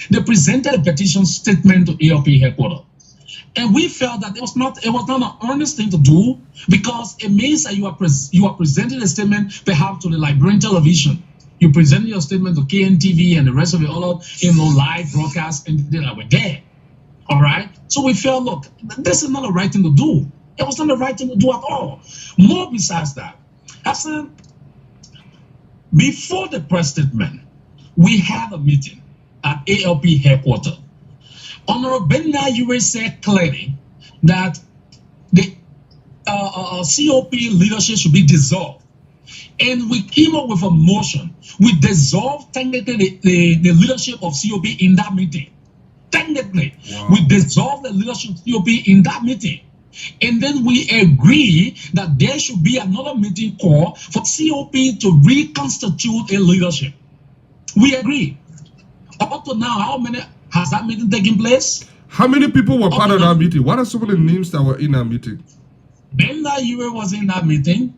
They presented a petition statement to ALP headquarters. And we felt that it was not an honest thing to do, because it means that you are presenting a statement perhaps to the Liberian television. You presented your statement to KNTV and the rest of the other, live broadcasts, and they were there. All right. So we felt, look, this is not the right thing to do. It was not the right thing to do at all. More besides that, I said, before the press statement, we had a meeting at ALP headquarters. Honorable Bena Yure said clearly that the COP leadership should be dissolved. And we came up with a motion. We dissolved technically the leadership of COP in that meeting. Technically, we dissolved the leadership of COP in that meeting. And then we agree that there should be another meeting called for COP to reconstitute a leadership. We agree. Up to now, how many has that meeting taken place? How many people were part of that meeting? What are some of the names that were in that meeting? Benda Yure was in that meeting.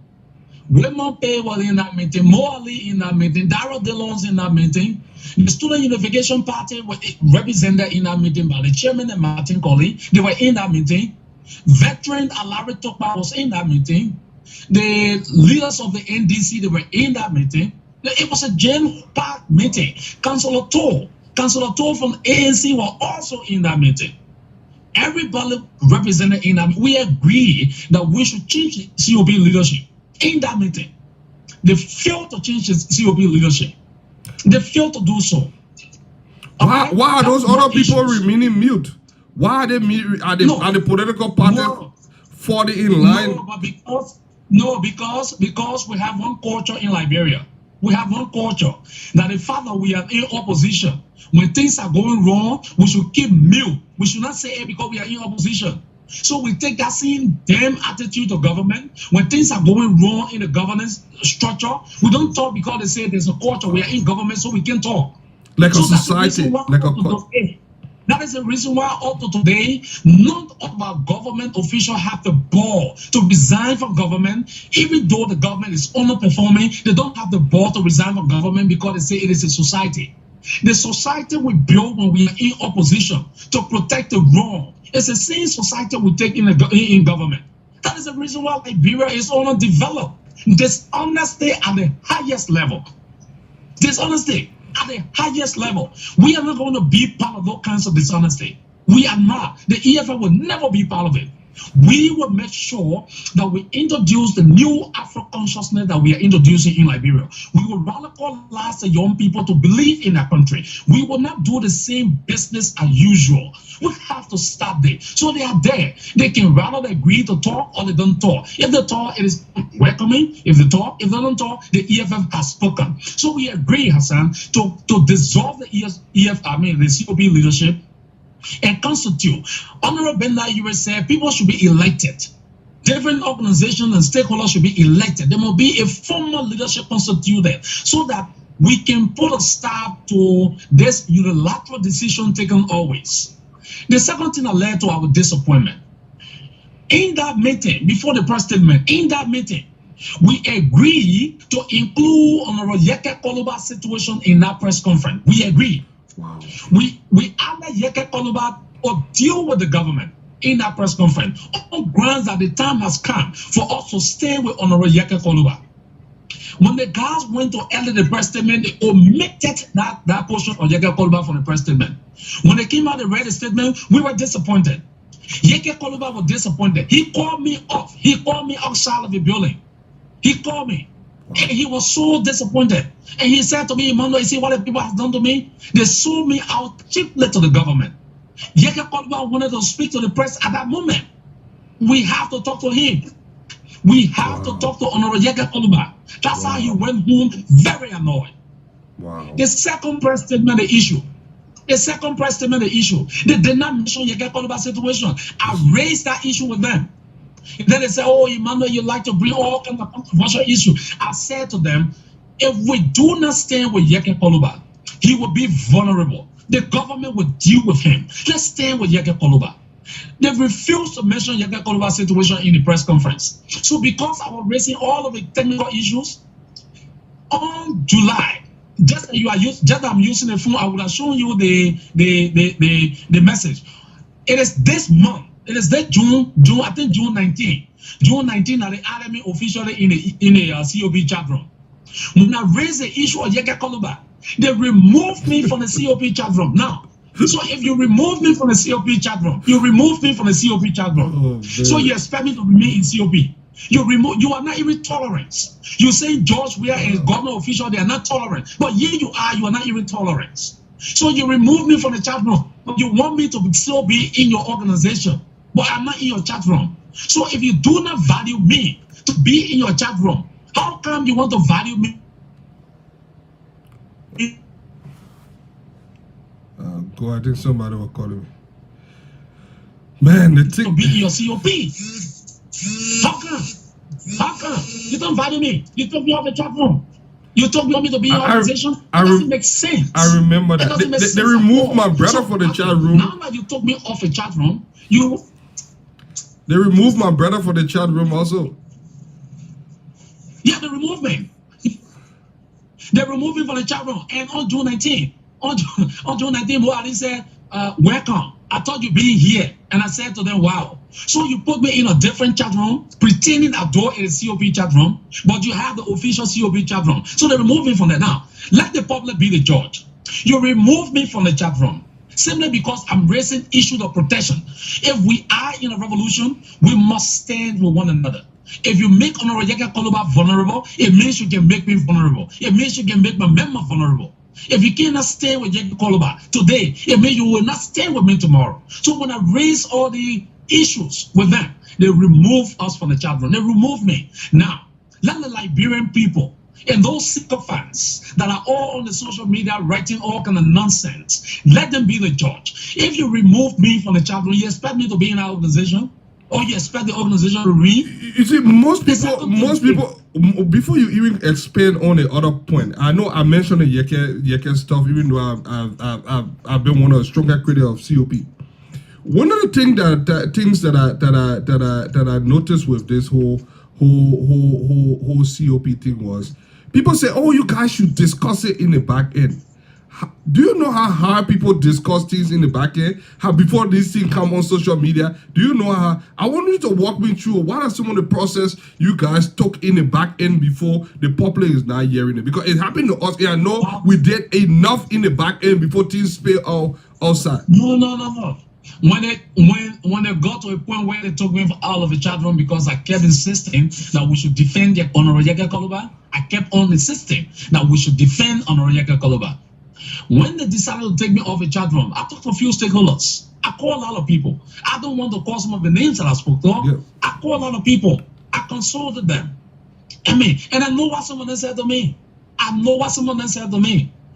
Raymond Pay was in that meeting. Mo Ali in that meeting. Darrell Dillon's in that meeting. The Student Unification Party was represented in that meeting by the chairman and Martin Colley. They were in that meeting. Veteran Alari Tokpa was in that meeting. The leaders of the NDC, they were in that meeting. It was a jam-packed meeting. Councillor Toll from ANC were also in that meeting. Everybody represented in that. We agree that we should change the COP leadership in that meeting. They failed to change the COP leadership. They failed to do so. Why are those other people remaining mute? Why are they mute? Are the political parties falling in line? Because we have one culture in Liberia. We have one culture that the fact that we are in opposition, when things are going wrong, we should keep mute. We should not say, hey, because we are in opposition. So we take that same damn attitude to government. When things are going wrong in the governance structure, we don't talk because they say there's a culture, we are in government, so we can talk. Like a society, like a culture. That is the reason why up to today, none of our government officials have the ball to resign from government. Even though the government is underperforming, they don't have the ball to resign from government because they say it is a society. The society we build when we are in opposition to protect the wrong. It's the same society we take in government. That is the reason why Liberia is underdeveloped. Dishonesty at the highest level. Dishonesty at the highest level. We are not going to be part of those kinds of dishonesty. We are not. The EFF will never be part of it. We will make sure that we introduce the new Afro consciousness that we are introducing in Liberia. We will radicalize the young people to believe in our country. We will not do the same business as usual. We have to start there. So they are there. They can rather agree to talk or they don't talk. If they talk, it is welcoming. If they talk, if they don't talk, the EFF has spoken. So we agree, Hassan, to dissolve the the COP leadership and constitute. Honorable Benda, you were saying people should be elected. Different organizations and stakeholders should be elected. There must be a formal leadership constituted so that we can put a stop to this unilateral decision taken always. The second thing that led to our disappointment, in that meeting, before the press statement, in that meeting, we agreed to include Honorable Yeke Koluba's situation in that press conference. We agreed. Wow. We asked Yeke Koluba to deal with the government in that press conference on grounds that the time has come for us to stay with Honorable Yeke Koluba. When the guys went to edit the press statement, they omitted that portion of Yeke Koluba from the press statement. When they came out and read the statement, we were disappointed. Yeke Koluba was disappointed. He called me off. He called me outside of the building. He called me. And he was so disappointed. And he said to me, Emmanuel, you see what the people have done to me? They sold me out cheaply to the government. Yeke Koluba wanted to speak to the press at that moment. We have to talk to him. We have to talk to Honorable Yeke Koluba. That's how he went home very annoyed. Wow. The second press statement, the issue. The second press statement, the issue. They did not mention Yeke Koluba's situation. I raised that issue with them. And then they say, oh, Emmanuel, you like to bring all kinds of controversial issues. I said to them, if we do not stand with Yeke Koluba, he will be vulnerable. The government will deal with him. Let's stand with Yeke Koluba. They refused to mention Yeke Koluba's situation in the press conference. So because I was raising all of the technical issues, on July, just I'm using the phone, I would have shown you the message. It is this month. It is that June, I think June 19. June 19 that they added me officially in a COP chat room. When I raised the issue of Yeke Koluba, they removed me from the COP chat room. Now, so if you remove me from the COP chat room, you remove me from the COP chat room. So you expect me to remain in COP. You are not even tolerant. You say George Weah and government official, they are not tolerant. But here you are not even tolerant. So you remove me from the chat room. You want me to still be in your organization, but I'm not in your chat room. So if you do not value me to be in your chat room, how come you want to value me? Go, I think somebody was calling me. Man, the thing to be in your COP. How come? How come? You don't value me. You took me off the chat room. You told me to be in your organization. It doesn't make sense. I remember that. They removed my brother from the chat room. Now that you took me off the chat room, they removed my brother from the chat room also. Yeah, they removed me. They removed me from the chat room. And on June 19, on June 19, Buhari said, welcome. I thought you'd be here. And I said to them, wow. So you put me in a different chat room, pretending I do in a COP chat room, but you have the official COP chat room. So they remove me from that. Now, let the public be the judge. You remove me from the chat room simply because I'm raising issues of protection. If we are in a revolution, we must stand with one another. If you make Honorable Yeke Koluba vulnerable, it means you can make me vulnerable. It means you can make my member vulnerable. If you cannot stay with Yeke Koluba today, it means you will not stay with me tomorrow. So when I raise all the issues with them, they remove us from the chat room. They remove me. Now, let the Liberian people and those sycophants that are all on the social media writing all kind of nonsense, let them be the judge. If you remove me from the chat room, you expect me to be in our organization? Or you expect the organization to read? You see, most people, before you even expand on the other point, I know I mentioned the Yeke stuff, even though I've been one of the stronger critics of COP. One of the things that I noticed with this whole COP thing was people say, oh, you guys should discuss it in the back end. Do you know how hard people discuss things in the back end? How before this thing come on social media? Do you know how? I want you to walk me through what are some of the process you guys took in the back end before the public is not hearing it? Because it happened to us. I know we did enough in the back end before things spill outside. No. When they got to a point where they took me out of the chat room because I kept insisting that we should defend the Honorable Yeka Kaloba, I kept on insisting that we should defend Honorable Yeka Kaloba. When they decided to take me off the chat room, I talked to a few stakeholders. I called a lot of people. I don't want to call some of the names that I spoke to. Yeah. I called a lot of people. I consulted them. And I know what someone said to me.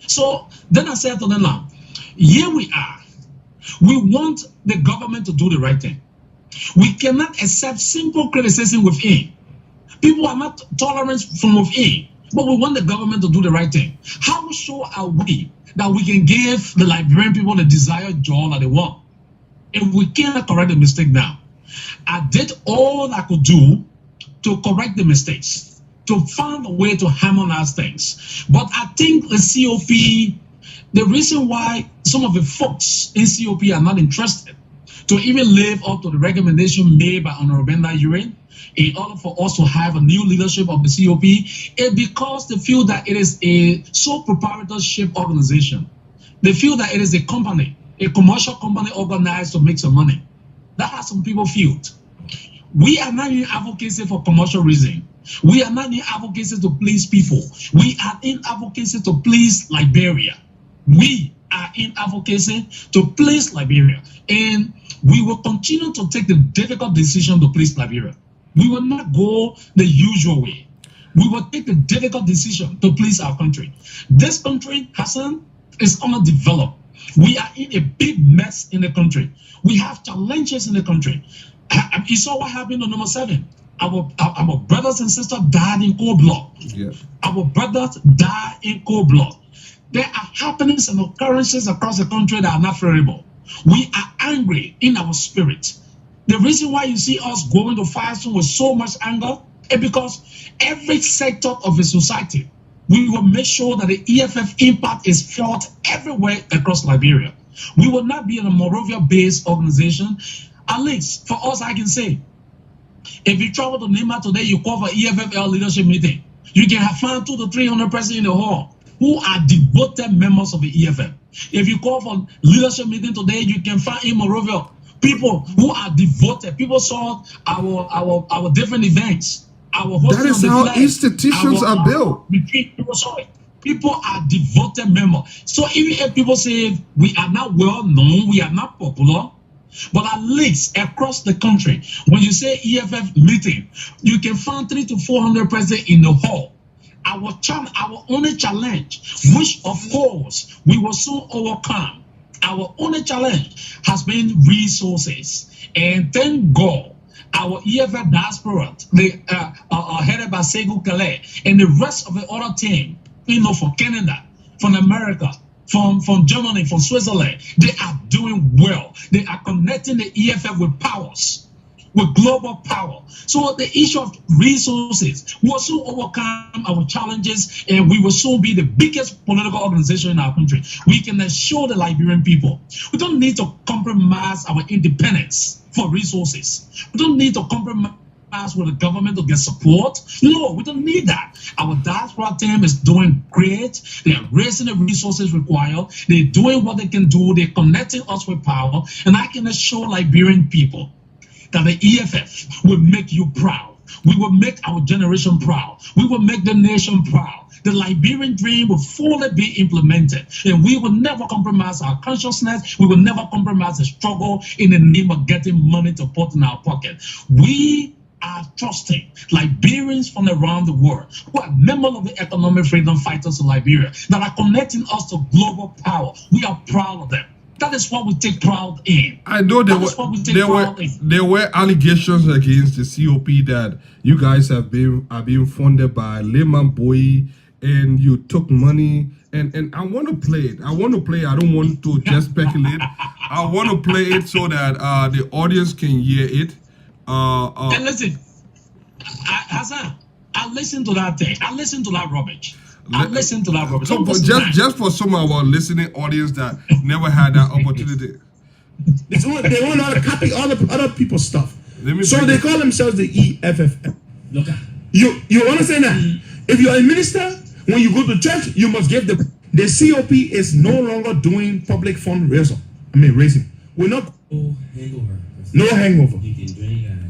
So then I said to them, now, here we are. We want the government to do the right thing. We cannot accept simple criticism within. People are not tolerant from within, but we want the government to do the right thing. How sure are we that we can give the Liberian people the desired joy that they want? If we cannot correct the mistake now, I did all I could do to correct the mistakes, to find a way to harmonize things. But I think the COP, the reason why some of the folks in COP are not interested to even live up to the recommendation made by Honorable Benda Urin in order for us to have a new leadership of the COP is because they feel that it is a sole proprietorship organization. They feel that it is a company, a commercial company organized to make some money. That's how some people feel. We are not in advocacy for commercial reason. We are not in advocacy to please people. We are in advocacy to please Liberia. We are in advocacy to please Liberia. And we will continue to take the difficult decision to please Liberia. We will not go the usual way. We will take the difficult decision to please our country. This country, Hassan, is underdeveloped. We are in a big mess in the country. We have challenges in the country. You saw what happened on number 7. Our brothers and sisters died in cold blood. Yeah. Our brothers died in cold blood. There are happenings and occurrences across the country that are not favorable. We are angry in our spirit. The reason why you see us going to Firestone with so much anger is because every sector of the society, we will make sure that the EFF impact is felt everywhere across Liberia. We will not be in a Monrovia-based organization. At least for us, I can say, if you travel to Nema today, you call for EFFL leadership meeting. You can have found 200 to 300 persons in the hall who are devoted members of the EFF. If you call for leadership meeting today, you can find in Monrovia people who are devoted. People saw our different events. That is how institutions are built. People are devoted members. So even if people say we are not well known, we are not popular, but at least across the country, when you say EFF meeting, you can find 300 to 400 persons in the hall. Our only challenge, which of course we will soon overcome, our only challenge has been resources. And thank God, our EFF diaspora, headed by Segu Kale, and the rest of the other team, from Canada, from America, from Germany, from Switzerland, they are doing well. They are connecting the EFF with powers, with global power. So the issue of resources will soon overcome our challenges, and we will soon be the biggest political organization in our country. We can assure the Liberian people, we don't need to compromise our independence for resources. We don't need to compromise with the government to get support. No, we don't need that. Our diaspora team is doing great. They are raising the resources required. They're doing what they can do. They're connecting us with power. And I can assure Liberian people that the EFF will make you proud. We will make our generation proud. We will make the nation proud. The Liberian dream will fully be implemented. And we will never compromise our consciousness. We will never compromise the struggle in the name of getting money to put in our pocket. We are trusting Liberians from around the world who are members of the Economic Freedom Fighters in Liberia that are connecting us to global power. We are proud of them. That is what we take pride in. I know there were allegations against the COP that you guys are being funded by Lehman Boy and you took money. And I want to play it. I don't want to just speculate. I want to play it so that the audience can hear it. And listen, Hassan, I listened to that thing. I listened to that rubbish. So just for some of our listening audience that never had that opportunity. They want to copy all the other people's stuff. So they call themselves the EFF. Look, you understand that? If you're a minister, when you go to church, you must give the COP is no longer doing public fund raising. We're not No hangover.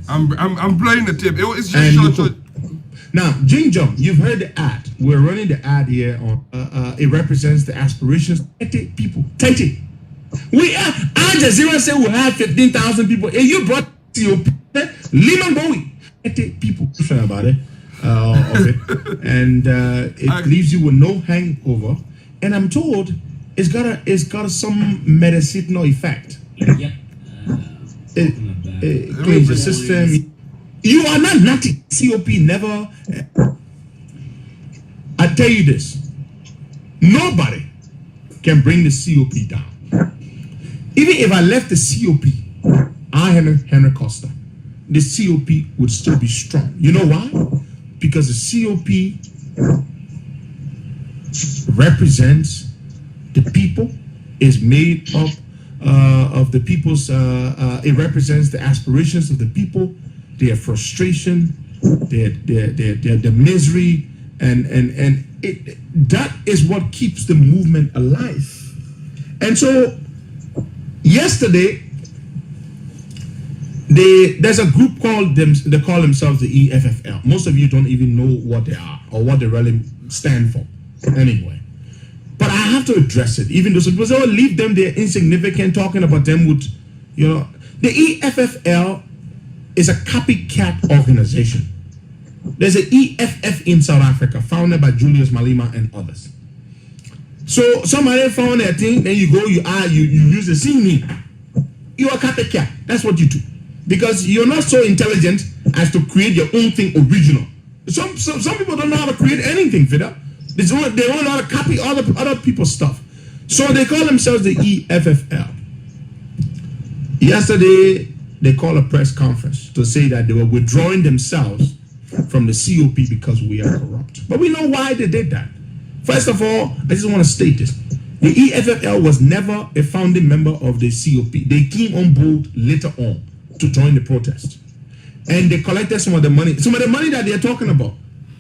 I'm playing the tip. It's just And short. you cook. Now, Jing Jong, you've heard the ad. We're running the ad here on. It represents the aspirations of 30 people. 30. We are. Al Jazeera said we have 15,000 people. And you brought COP. Lehman Bowie. 30 people. About it. Of it. And it leaves you with no hangover. And I'm told it's got some medicinal effect. It cleans the system. You are not nutty. COP never. I tell you this. Nobody can bring the COP down. Even if I left the COP, Henry Costa, the COP would still be strong. You know why? Because the COP represents the people, is made up of the people's, it represents the aspirations of the people, their frustration, their misery, and that is what keeps the movement alive. And so yesterday, there's a group called they call themselves the EFFL. Most of you don't even know what they are or what they really stand for anyway. But I have to address it, even though some people say, oh, leave them, they're insignificant, talking about them would, the EFFL is a copycat organization. There's an EFF in South Africa, founded by Julius Malema and others. So somebody found that thing, then you go, you use the same name. You're a copycat. That's what you do. Because you're not so intelligent as to create your own thing original. Some people don't know how to create anything, Fida. They don't know how to copy other people's stuff. So they call themselves the EFFL. Yesterday, they called a press conference to say that they were withdrawing themselves from the COP because we are corrupt. But we know why they did that. First of all, I just want to state this. The EFFL was never a founding member of the COP. They came on board later on to join the protest. And they collected some of the money that they're talking about.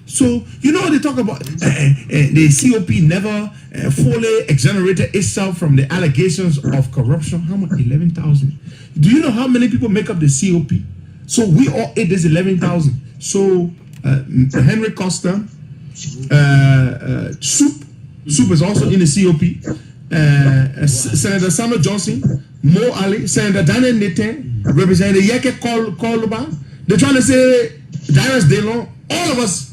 So, they talk about the COP never fully exonerated itself from the allegations of corruption. How much? 11,000. Do you know how many people make up the COP? So we all ate this 11,000. So Henry Costa, Soup is also in the COP. Senator Samuel Johnson, Mo Ali, Senator Daniel Nathan, Representative Yeke Koluba. They're trying to say Darius Delon, all of us,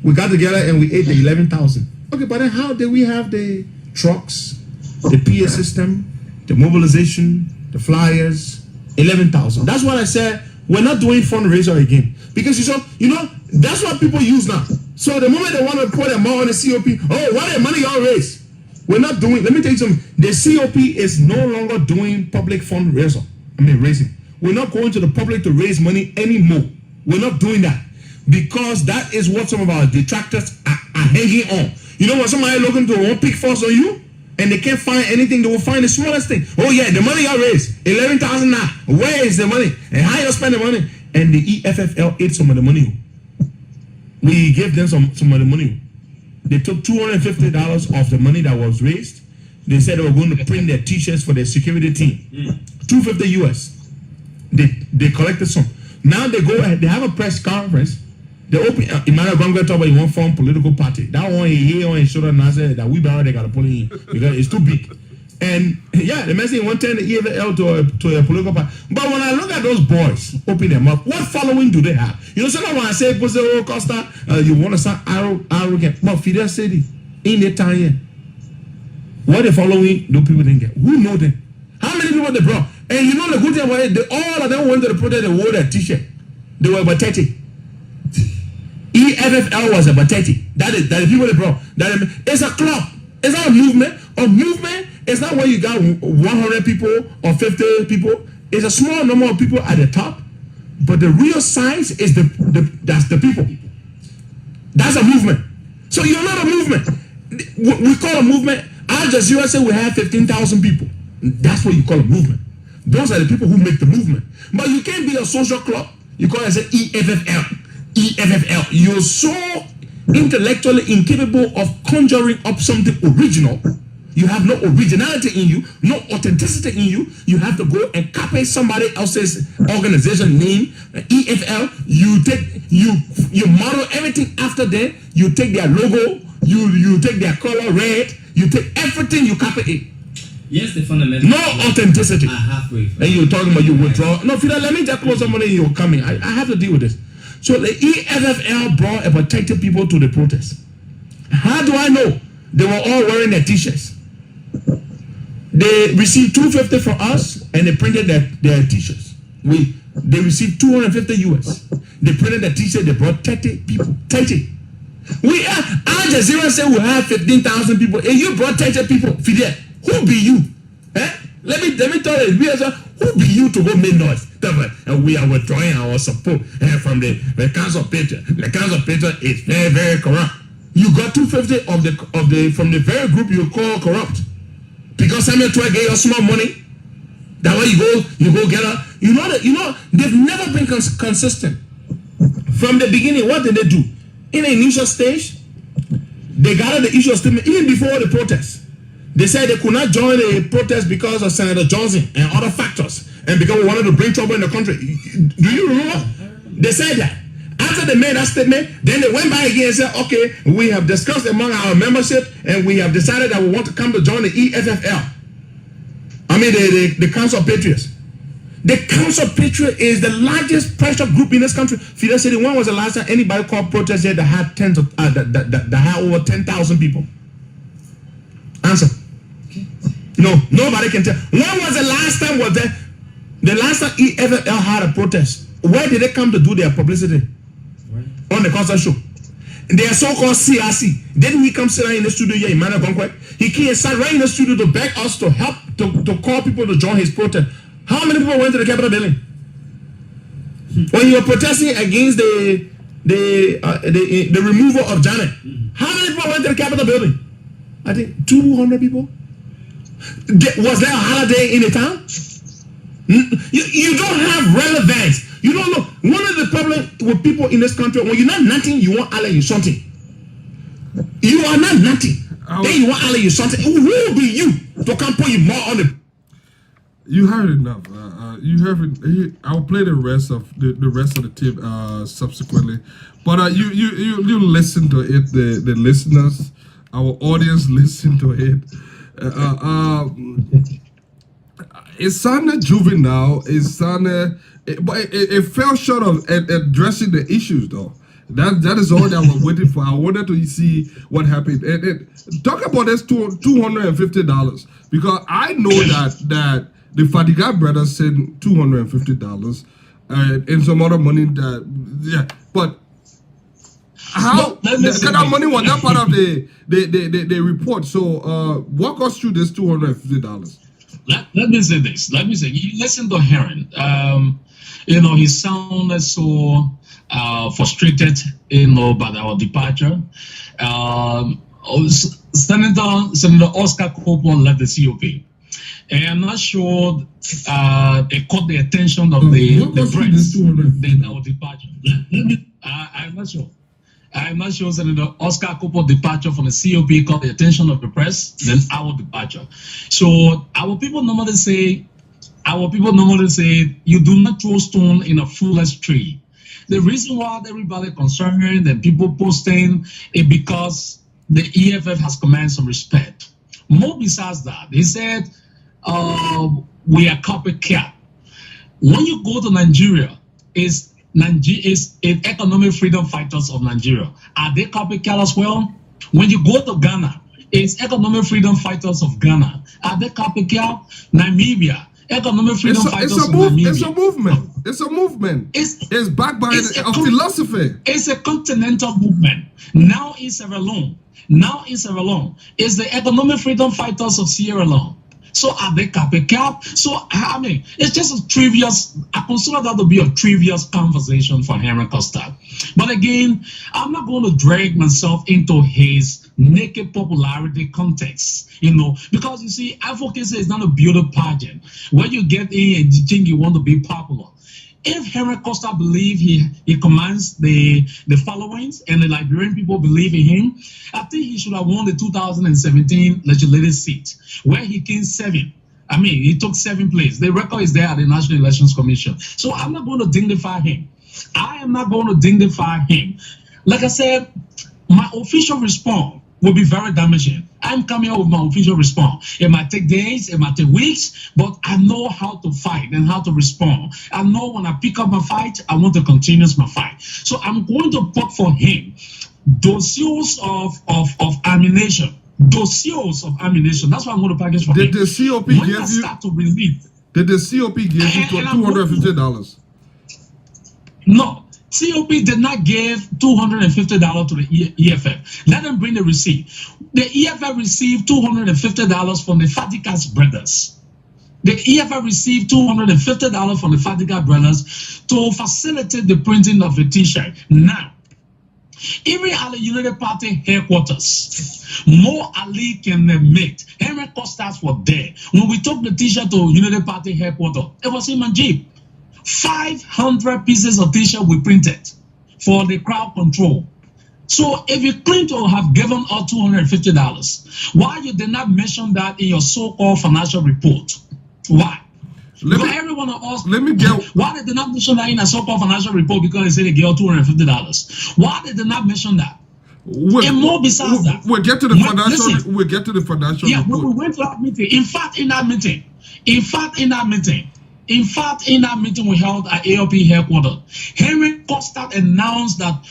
we got together and we ate the 11,000. Okay, but then how did we have the trucks, the PA system, the mobilization, the flyers, 11,000? That's what I said. We're not doing fundraiser again. Because that's what people use now. So the moment they want to put them more on the COP, oh, what the money y'all raise? We're not doing, let me tell you something. The COP is no longer doing public fundraiser. Raising. We're not going to the public to raise money anymore. We're not doing that. Because that is what some of our detractors are hanging on. When somebody looking to one pick force on you and they can't find anything, they will find the smallest thing. Oh yeah, the money I raised, 11,000 now. Where is the money? And how you spend the money? And the EFFL ate some of the money. We gave them some of the money. They took $250 off the money that was raised. They said they were going to print their t-shirts for their security team. $250 US. They collected some. Now they go ahead, they have a press conference. They open Emmanuel Gongwe talk about he won't form political party. That one he on his shoulder and said that we better they gotta pull in because it's too big. And yeah, the message won't turn the EFL to a political party. But when I look at those boys open them up, what following do they have? Sometimes when I say Costa, you want to sound arrogant. But Fidel said it in the time here. What they following, those people didn't get. Who know them? How many people they brought? And the good thing about it, all of them went to the protest, they wore their t-shirt. They were about 30. EFFL was about 30. That is the people they brought. It's a club. It's not a movement. A movement is not where you got 100 people or 50 people. It's a small number of people at the top. But the real size is that's the people. That's a movement. So you're not a movement. We call a movement. Al Jazeera said we have 15,000 people. That's what you call a movement. Those are the people who make the movement. But you can't be a social club. You call it EFFL. EFFL. You're so intellectually incapable of conjuring up something original You have no originality in you, no authenticity in you. You have to go and copy somebody else's organization name, EFL. You model everything after them. You take their logo. You take their color red. You take everything. You copy it. Yes, the fundamental. No authenticity. Halfway. And you're talking about you withdraw. No, Fidel, let me just close somebody. You're coming. I have to deal with this. So the EFFL brought and protected people to the protest. How do I know? They were all wearing their t-shirts. They received $250 from us, and they printed their t-shirts. They received $250 US. They printed the t-shirt. They brought 30 people. 30. Al Jazeera said we have 15,000 people, and you brought 30 people. Fidel, who be you? Let me tell you. Who be you to go make noise? And we are withdrawing our support from the Council of Patriots. The Council of Patriots is very, very corrupt. You got $250 from the very group you call corrupt. Because Samuel Twe gave you small money. That way you go get her. You know they've never been consistent. From the beginning, what did they do? In the initial stage, they gathered the initial statement even before the protest. They said they could not join the protest because of Senator Johnson and other factors, and because we wanted to bring trouble in the country. Do you remember? They said that. After they made that statement, then they went back again and said, okay, we have discussed among our membership and we have decided that we want to come to join the EFFL. I mean the Council of Patriots. The Council of Patriots is the largest pressure group in this country. Fidel City, when was the last time anybody called protest here that had that had over 10,000 people? Answer. No, nobody can tell. When was the last time the last time EFFL had a protest? Where did they come to do their publicity? On the concert show. Their so-called CRC. Didn't he come sit down in the studio here, Emmanuel Gonkwe? He came and sat right in the studio to beg us to help, to call people to join his protest. How many people went to the Capitol building? When you were protesting against the removal of Janet, how many people went to the Capitol building? I think 200 people. Was there a holiday in the town? You don't have relevance. You don't know. One of the problems with people in this country, when you're not nothing, you want Allah, you something. You are not nothing. Then you want Allah, you something. Who will be you to come put you more on the... You heard enough. You haven't. I'll play the rest of the tape subsequently. But you listen to it. The listeners, our audience, listen to it. It sounded juvenile. It sounded, but it fell short of addressing the issues, though. That is all that we're waiting for. I wanted to see what happened. Talk about this $250 because I know that the Fadiga brothers sent $250 and some other money but how that money was not part of the report. So walk us through this $250. Let me say this. You listen to Heron. He sounded so frustrated, by our departure. Senator Oscar Copeland left the COP. And I'm not sure it caught the attention of the press. Then our departure. I'm not sure Senator Oscar Copeland's departure from the COP caught the attention of the press. Then our departure. So our people normally say, you do not throw stone in a foolish tree. The reason why everybody concerned and people posting is because the EFF has commanded some respect. More besides that, they said we are copycat. When you go to Nigeria, is economic freedom fighters of Nigeria. Are they copycat as well? When you go to Ghana, it's economic freedom fighters of Ghana. Are they copycat? Namibia, economic freedom fighters of Namibia. It's a movement. It's backed by a philosophy. It's a continental movement. Now in Sierra Leone. It's the economic freedom fighters of Sierra Leone. So are they copycat? So, I mean, it's just a trivial, I consider that to be a trivial conversation for Henry Costa. But again, I'm not going to drag myself into his naked popularity context, because you see, advocacy is not a beauty pageant where you get in and you think you want to be popular. if Henry Costa believe he commands the followings and the Liberian people believe in him, I think he should have won the 2017 legislative seat where he came 7. I mean, he took 7th place. The record is there at the National Elections Commission. So I'm not going to dignify him. I am not going to dignify him. Like I said, my official response will be very damaging. I'm coming out with my official response. It might take days, it might take weeks, but I know how to fight and how to respond. I know when I pick up my fight, I want to continue my fight. So I'm going to put for him dossiers of ammunition. Dossiers of ammunition. That's what I'm going to package for him. Did the COP when give I you? start to release, Did the COP give you $250? no. COP did not give $250 to the EFF. Let them bring the receipt. The EFF received $250 from the Fatikas brothers. The EFF received $250 from the Fatika brothers to facilitate the printing of the T-shirt. Now, even at the Unity Party headquarters, Mo Ali can admit Henry Costas was there. When we took the T-shirt to Unity Party headquarters, it was him and Jeep. 500 pieces of T-shirt we printed for the crowd control. So if you claim to have given out $250, why you did not mention that in your so-called financial report? Why? Every one of us. Let me get. Why they did not mention that in a so-called financial report? Because they said they gave out $250. Why they did not mention that? And more besides that. We'll get to the financial. Listen, we'll get to the financial. Yeah, report. when we went to that meeting. In fact, in that meeting we held at ALP headquarters, Henry Costa announced that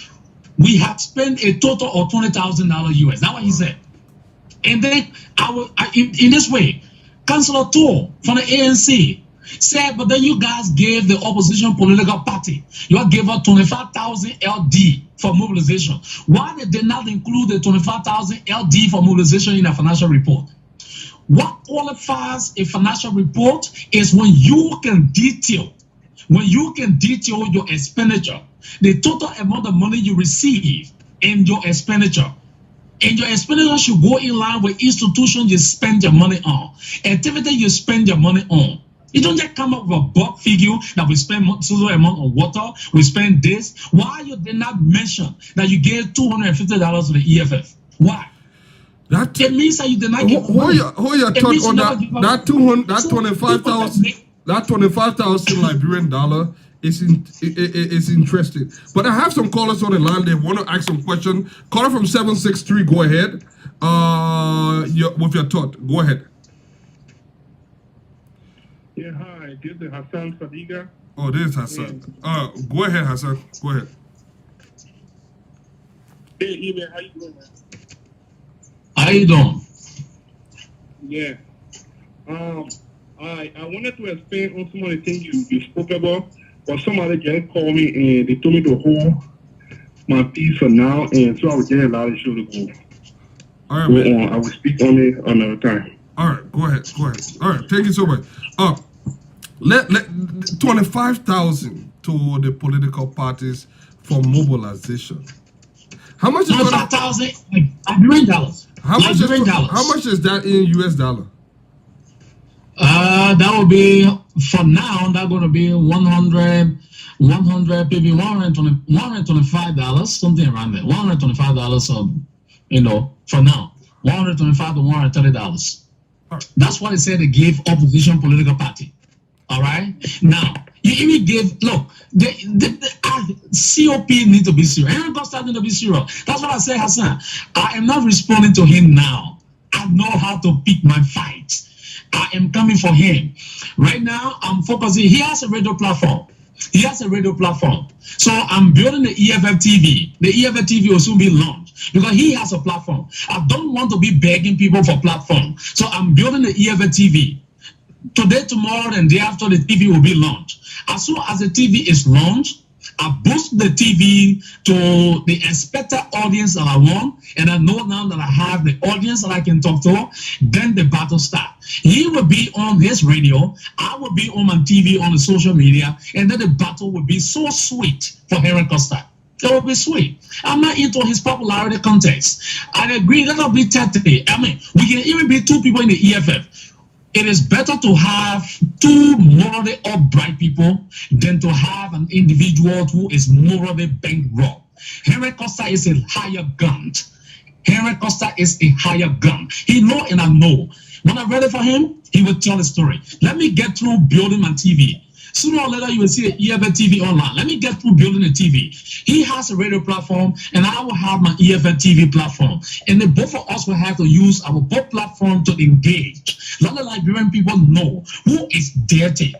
we had spent a total of $20,000 US. That's what he said. And then in this way, Councillor Tour from the ANC said, but then you guys gave the opposition political party, you all gave out 25,000 LD for mobilization. Why they did not include the 25,000 LD for mobilization in a financial report? What qualifies a financial report is when you can detail your expenditure, the total amount of money you receive and your expenditure. And your expenditure should go in line with institutions you spend your money on, activity you spend your money on. You don't just come up with a bulk figure that we spend so amount on water, we spend this. Why you did not mention that you gave $250 to the EFF? Why? It means that you did not give money. Hold your thought on that 25,000 that 25,000 Liberian dollar is interesting. But I have some callers on the line. They want to ask some questions. Caller from 763, go ahead. With your thought, go ahead. Yeah, hi. This is Hassan Sadiga. Oh, this is Hassan. Go ahead, Hassan. Go ahead. Hey, Eben, how you doing, man? How you doing? Yeah. I wanted to expand on some of the things you spoke about, but somebody just called me and they told me to hold my piece for now, and so I was getting a lot of show to go. All right, man. I will speak on it another time. All right, go ahead. All right, thank you so much. Let 25,000 to the political parties for mobilization. How much is 25,000 Liberian dollars? How much is that in US dollar? That will be, for now, that's going to be 100, maybe $125, something around there. $125, for now. $125 to $130. Right. That's what they said they gave opposition political party. All right? Now, you even give, look, the COP need to be serious. Henry Costa need to be serious. That's what I say, Hassan. I am not responding to him now. I know how to pick my fight. I am coming for him. Right now, I'm focusing. He has a radio platform. So I'm building the EFF TV. The EFF TV will soon be launched because he has a platform. I don't want to be begging people for platform. So I'm building the EFF TV. Today, tomorrow, and day after, the TV will be launched. As soon as the TV is launched, I boost the TV to the expected audience that I want, and I know now that I have the audience that I can talk to, then the battle starts. He will be on his radio, I will be on my TV, on the social media, and then the battle will be so sweet for Henry Costa. It will be sweet. I'm not into his popularity contest. I agree, that'll be 30. I mean, we can even be 2 people in the EFF. it is better to have two morally upright people than to have an individual who is morally bankrupt. Henry Costa is a higher gun. Henry Costa is a higher gun. He know and I know. When I'm ready for him, he will tell a story. Let me get through building my TV. Sooner or later, you will see the EFL TV online. Let me get through building the TV. He has a radio platform, and I will have my EFL TV platform. And then both of us will have to use our both platform to engage. Let the Liberian people know who is dirty.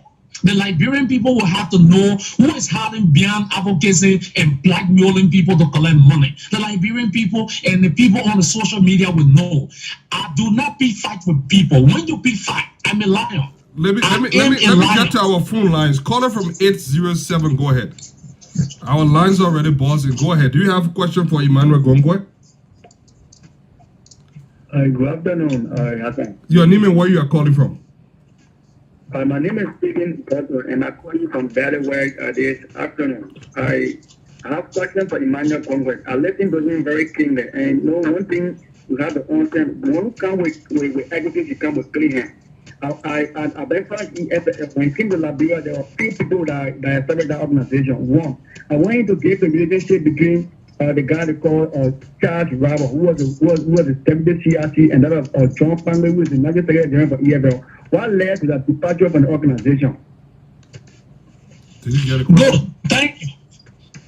The Liberian people will have to know who is hiding behind advocacy and blackmailing people to collect money. The Liberian people and the people on the social media will know. I do not pick fight with people. When you pick fight, I'm a lion. Let me get to our phone lines. Caller from 807, go ahead. Our lines are already buzzing. Go ahead. Do you have a question for Emmanuel Gongwe? Good afternoon, Hassan. Your name and where you are calling from? My name is Stephen Cotton, and I call you from Delaware this afternoon. I have a question for Emmanuel Gongwe. I listened to him very keenly, and one thing you have to understand: when you come with equity, you come with clean hands. I identified EFF. When it came to Liberia, there were few people that started that organization. One, I wanted to give the relationship between the guy they call Charles Robert, who was the deputy CRC, and that of John Pangley, who is the National Secretary General for EFL. What led to that departure from the organization? Did you get a question? Good, thank you.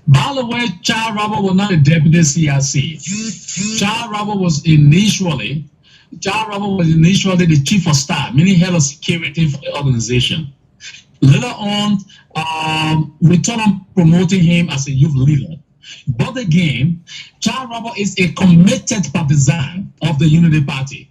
By the way, Charles Robert was not a deputy CRC. Charles Robert was initially the chief of staff, meaning head of security for the organization. Later on, we turned on promoting him as a youth leader. But again, Charles Robert is a committed partisan of the Unity Party.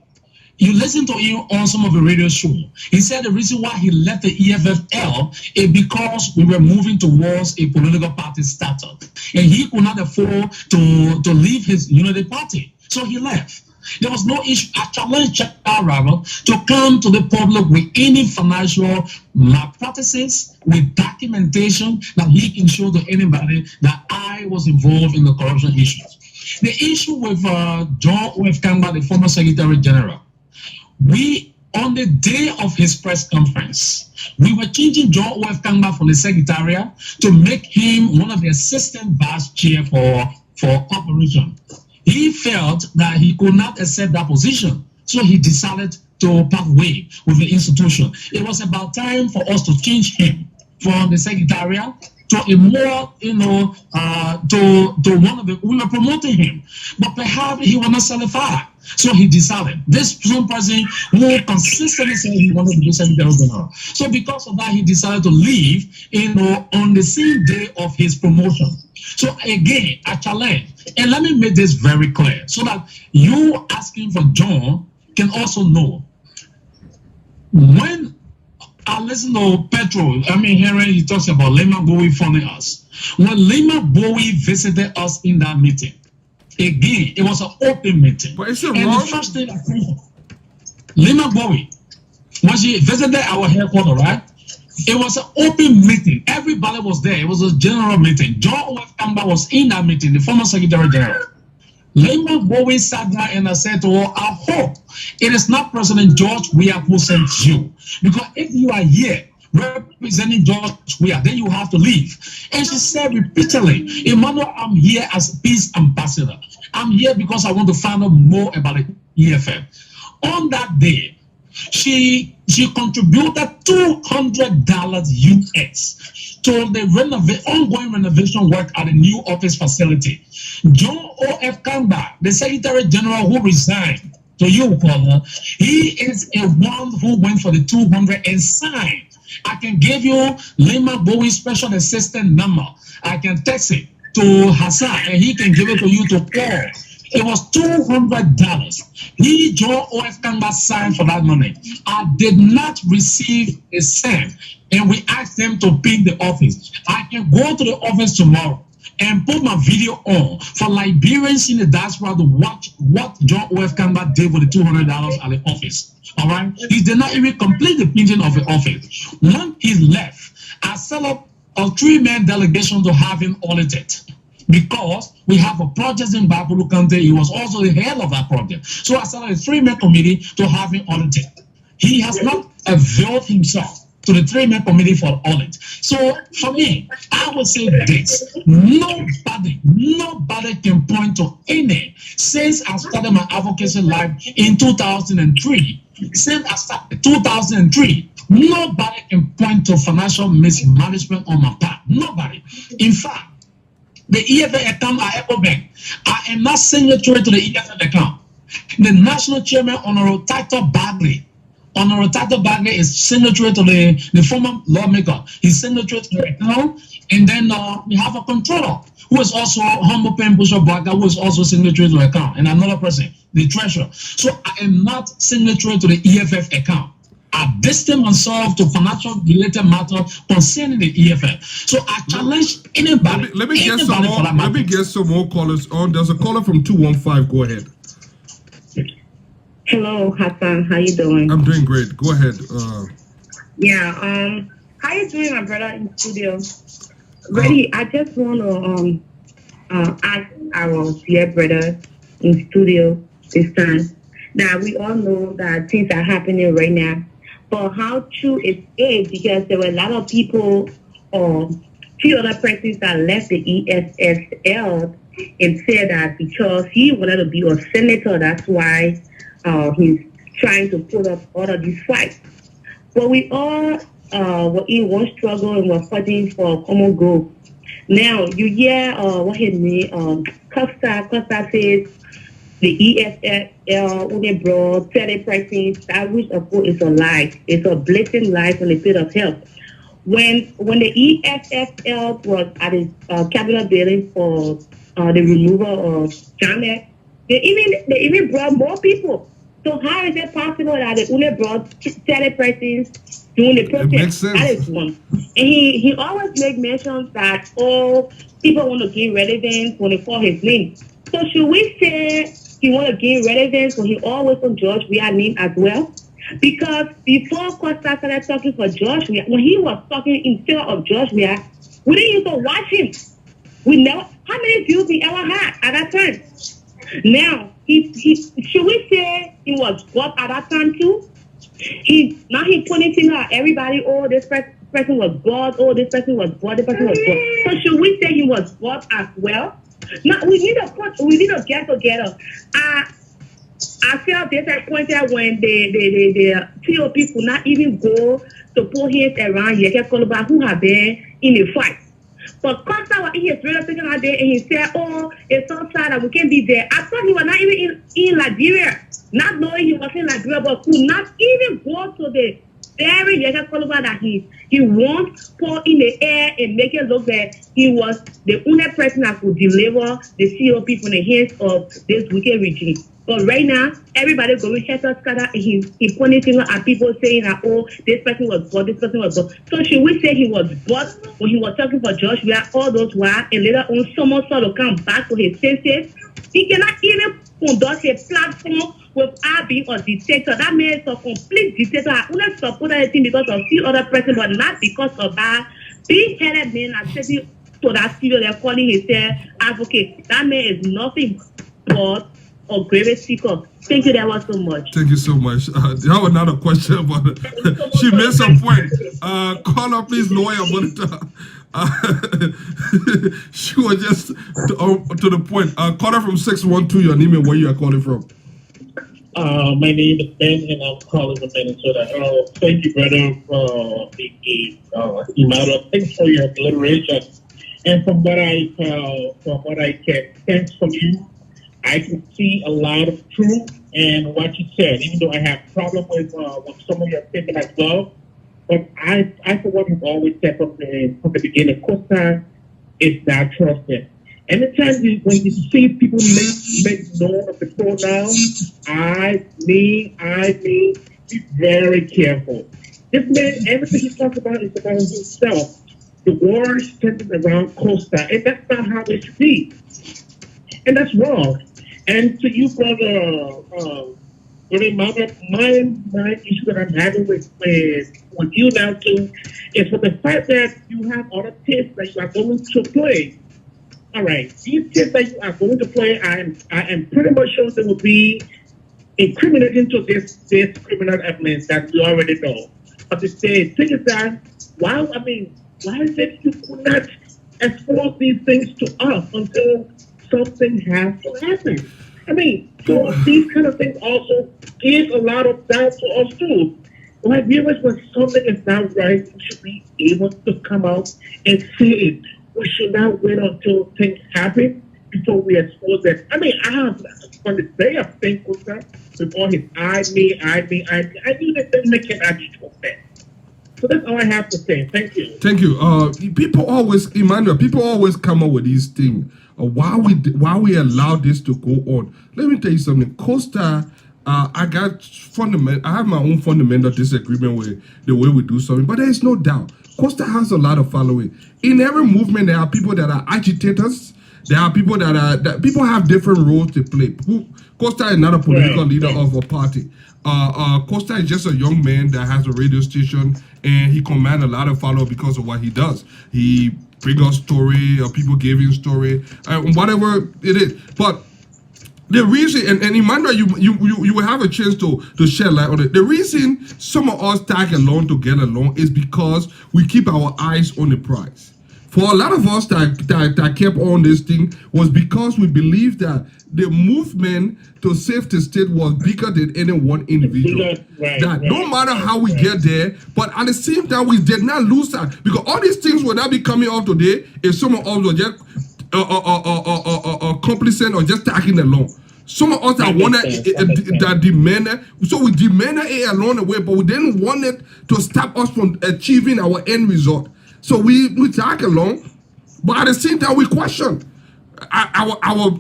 You listen to him on some of the radio shows. He said the reason why he left the EFFL is because we were moving towards a political party startup. And he could not afford to leave his Unity Party. So he left. There was no issue. I challenged Charles Robert to come to the public with any financial malpractices, with documentation that he can show to anybody that I was involved in the corruption issues. The issue with John O.F. Kamba, the former Secretary General, on the day of his press conference, we were changing John O.F. Kamba from the Secretariat to make him one of the assistant vice chair for corporation. He felt that he could not accept that position, so he decided to part way with the institution. It was about time for us to change him from the Secretariat to a more, to one of the, we were promoting him, but perhaps he was not satisfied. So he decided, this person who consistently said he wanted to be Secretary General. So because of that, he decided to leave, on the same day of his promotion. So again, I challenge, and let me make this very clear, so that you asking for John can also know. When I listen to Petro, hearing he talks about Lema Bowie funding us. When Lema Bowie visited us in that meeting, again, it was an open meeting. But is it and wrong? the first thing I think, Lema Bowie, when she visited our headquarters, right? It was an open meeting. Everybody was there. It was a general meeting. John O.F. Kamba was in that meeting, the former Secretary General. Lema Bowie sat down and I said to her, I hope it is not President George Weah who sent you. Because if you are here representing George Weah, then you have to leave. And she said repeatedly, Emmanuel, I'm here as peace ambassador. I'm here because I want to find out more about the EFF. On that day, she contributed $200 US to the ongoing renovation work at the new office facility. John O.F. Kamba, the Secretary General who resigned, to you, caller, he is a one who went for the 200 and signed. I can give you Lema Bowie's special assistant number. I can text it to Hassan and he can give it to you to Paul. It was $200. He, John O.F. Kamba, signed for that money. I did not receive a cent, and we asked them to pick the office. I can go to the office tomorrow and put my video on for Liberians in the diaspora to watch what John O.F. Kamba did with the $200 at the office. All right? He did not even complete the painting of the office. When he left, I set up a 3-man delegation to have him audited. Because we have a project in Babulu Kante, he was also the head of that project. So I started a 3-man committee to have him audited. he has not availed himself to the 3-man committee for audit. So for me, I would say this: nobody can point to any, since I started my advocacy life in 2003. Since I started 2003, nobody can point to financial mismanagement on my part. Nobody. In fact, the EFF account at EcoBank, I am not signatory to the EFF account. The national chairman, Honorable Title Bagley, is signatory to the former lawmaker. He's signatory to the account. And then we have a controller who is also Humble Pen Bishop Baga, who is also signatory to the account. And another person, the treasurer. So I am not signatory to the EFF account. I distance myself to financial related matters concerning the EFF. So I challenge anybody. Let me get some more callers on. There's a caller from 215. Go ahead. Hello, Hassan. How you doing? I'm doing great. Go ahead. How you doing, my brother in studio? Really, I just want to ask our dear brother in studio this time that we all know that things are happening right now, but how true is it? Because there were a lot of people or few other persons that left the ESSL and said that because he wanted to be a senator, that's why he's trying to put up all of these fights. But we all were in one struggle and were fighting for a common goal. Now, you hear what his name, Costa says the ESSL, when they brought 30 persons, that which of course is a lie. It's a blatant lie from the pit of hell. When the ESSL was at the Capitol building for the removal of Janet, they even brought more people. So how is it possible that they only brought 30 persons during the protest? That is one. And he always make mentions that people want to gain relevance when they call his name. So should we say he want to gain relevance when he always on George Weah name as well? Because before Costa started talking for George Weah, when he was talking in favor of George Weah, we didn't used to watch him. We never. How many views he ever had at that time? Now, should we say he was bought at that time too? He pointing finger at everybody. Oh, this person was bought. Oh, this person was bought. This person was bought. So should we say he was bought as well? Now we need to get together. I felt disappointed when the TOP could not even go to put hands around Yeke Koloba, who have been in the fight. But Costa was in his radio station out there and he said, oh, it's so sad that we can't be there. I thought he was not even in Liberia, not knowing he was in Liberia, but could not even go to the very Yeke Koloba that he wants put in the air and make it look like he was the only person that could deliver the COP from the hands of this wicked regime. But right now, everybody going scatter and he pointing finger at people saying that, oh, this person was bought, this person was bought. So should we say he was bought when he was talking for Josh Weah all those while, and later on someone sort of come back to his senses? He cannot even conduct a platform without being a dictator. That man is a complete dictator. I only support anything because of few other person, but not because of that big headed man that sitting to that studio they're calling himself advocate. That man is nothing but a grave speaker. Thank you that was so much. Thank you so much. I have another question, but she made some point. Caller, please lower your monitor. She was just to the point. Caller from 612, your name and where you are calling from. My name is Ben and I'm calling from Minnesota. Thank you, brother, for the matter. Thanks for your deliberation. And from what I can sense from you, I can see a lot of truth in what you said, even though I have problems with some of your statement as well. But I for one, have always said from the beginning, Costa is not trusted. Anytime when you see people make known of the pronouns, I mean, be very careful. This man, everything he talks about is about himself. The war is centered around Costa, and that's not how it should be. And that's wrong. And to you, brother, my issue that I'm having with you now too is for the fact that you have other tips that you are going to play. All right, these tips that you are going to play, I am pretty much sure there will be incriminating to this criminal evidence that we already know. But the thing is that why is it you could not expose these things to us until something has to happen? I mean, so these kind of things also give a lot of doubt to us too. Liberians, when something is not right, we should be able to come out and say it. We should not wait until things happen before we expose it. I mean, I have, from the day of Costa, before he eyed me, I knew that they make an actual thing. So that's all I have to say. Thank you. Thank you. People always, Emmanuel, people always come up with these things. Why we allow this to go on? Let me tell you something. Costa, I have my own fundamental disagreement with the way we do something, but there is no doubt Costa has a lot of following. In every movement, there are people that are agitators. There are people that people have different roles to play. Costa is not a political leader of a party. Costa is just a young man that has a radio station, and he commands a lot of followers because of what he does. He brings us story, or people give him story, whatever it is. But the reason, and Emmanuel, you will have a chance to shed light on it. The reason some of us tag along to get along is because we keep our eyes on the prize. For a lot of us that kept on this thing was because we believed that the movement to save the state was bigger than any one individual. No matter how we get there, but at the same time, we did not lose that, because all these things will not be coming out today if some of us were just complacent or just tagging along. Some of us that wanted that demanded, so we demanded it along the way, but we didn't want it to stop us from achieving our end result. So we tag along, but at the same time we question. I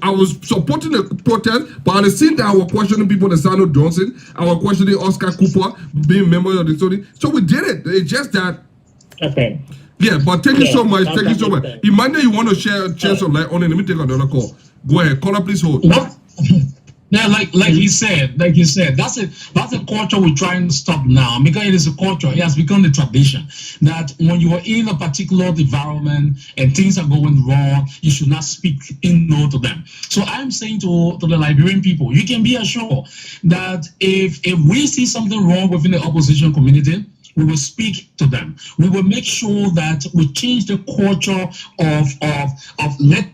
was supporting the protest, but at the same time I was questioning people like Sano Johnson. I was questioning Oscar Cooper being member of the Sony. So we did it. It's just that. Okay. Yeah, but thank you so much. Thank you so much. Emmanuel, you want to share some light on it? Let me take another call. Go ahead. Caller, please hold. Yeah, like you said, that's a culture we're trying to stop now, because it is a culture. It has become the tradition that when you are in a particular environment and things are going wrong, you should not speak in no to them. So I'm saying to the Liberian people, you can be assured that if we see something wrong within the opposition community, we will speak to them. We will make sure that we change the culture of let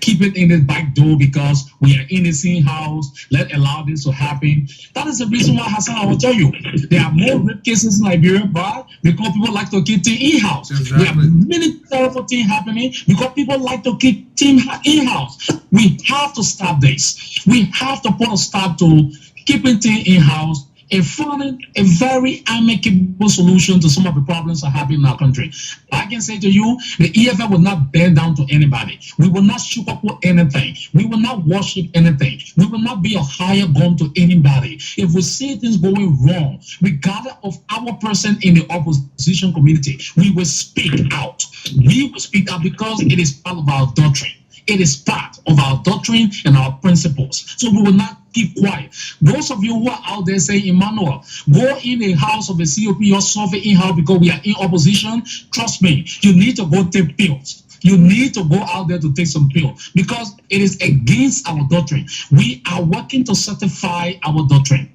keep it in the back door because we are in the same house. Let's allow this to happen. That is the reason why, Hassan, I will tell you, there are more rape cases in Liberia, but because people like to keep things in-house. Exactly. There are many terrible things happening because people like to keep things in-house. We have to stop this. We have to put a stop to keeping things in-house and finding a very amicable solution to some of the problems that happen in our country. I can say to you, the EFF will not bend down to anybody. We will not sugarcoat anything. We will not worship anything. We will not be a higher gun to anybody. If we see things going wrong, regardless of our person in the opposition community, we will speak out. We will speak out because it is part of our doctrine. It is part of our doctrine and our principles. So we will not keep quiet. Those of you who are out there saying, Emmanuel, go in the house of the COP or solve it in-house because we are in opposition, trust me, you need to go take pills. You need to go out there to take some pills because it is against our doctrine. We are working to certify our doctrine.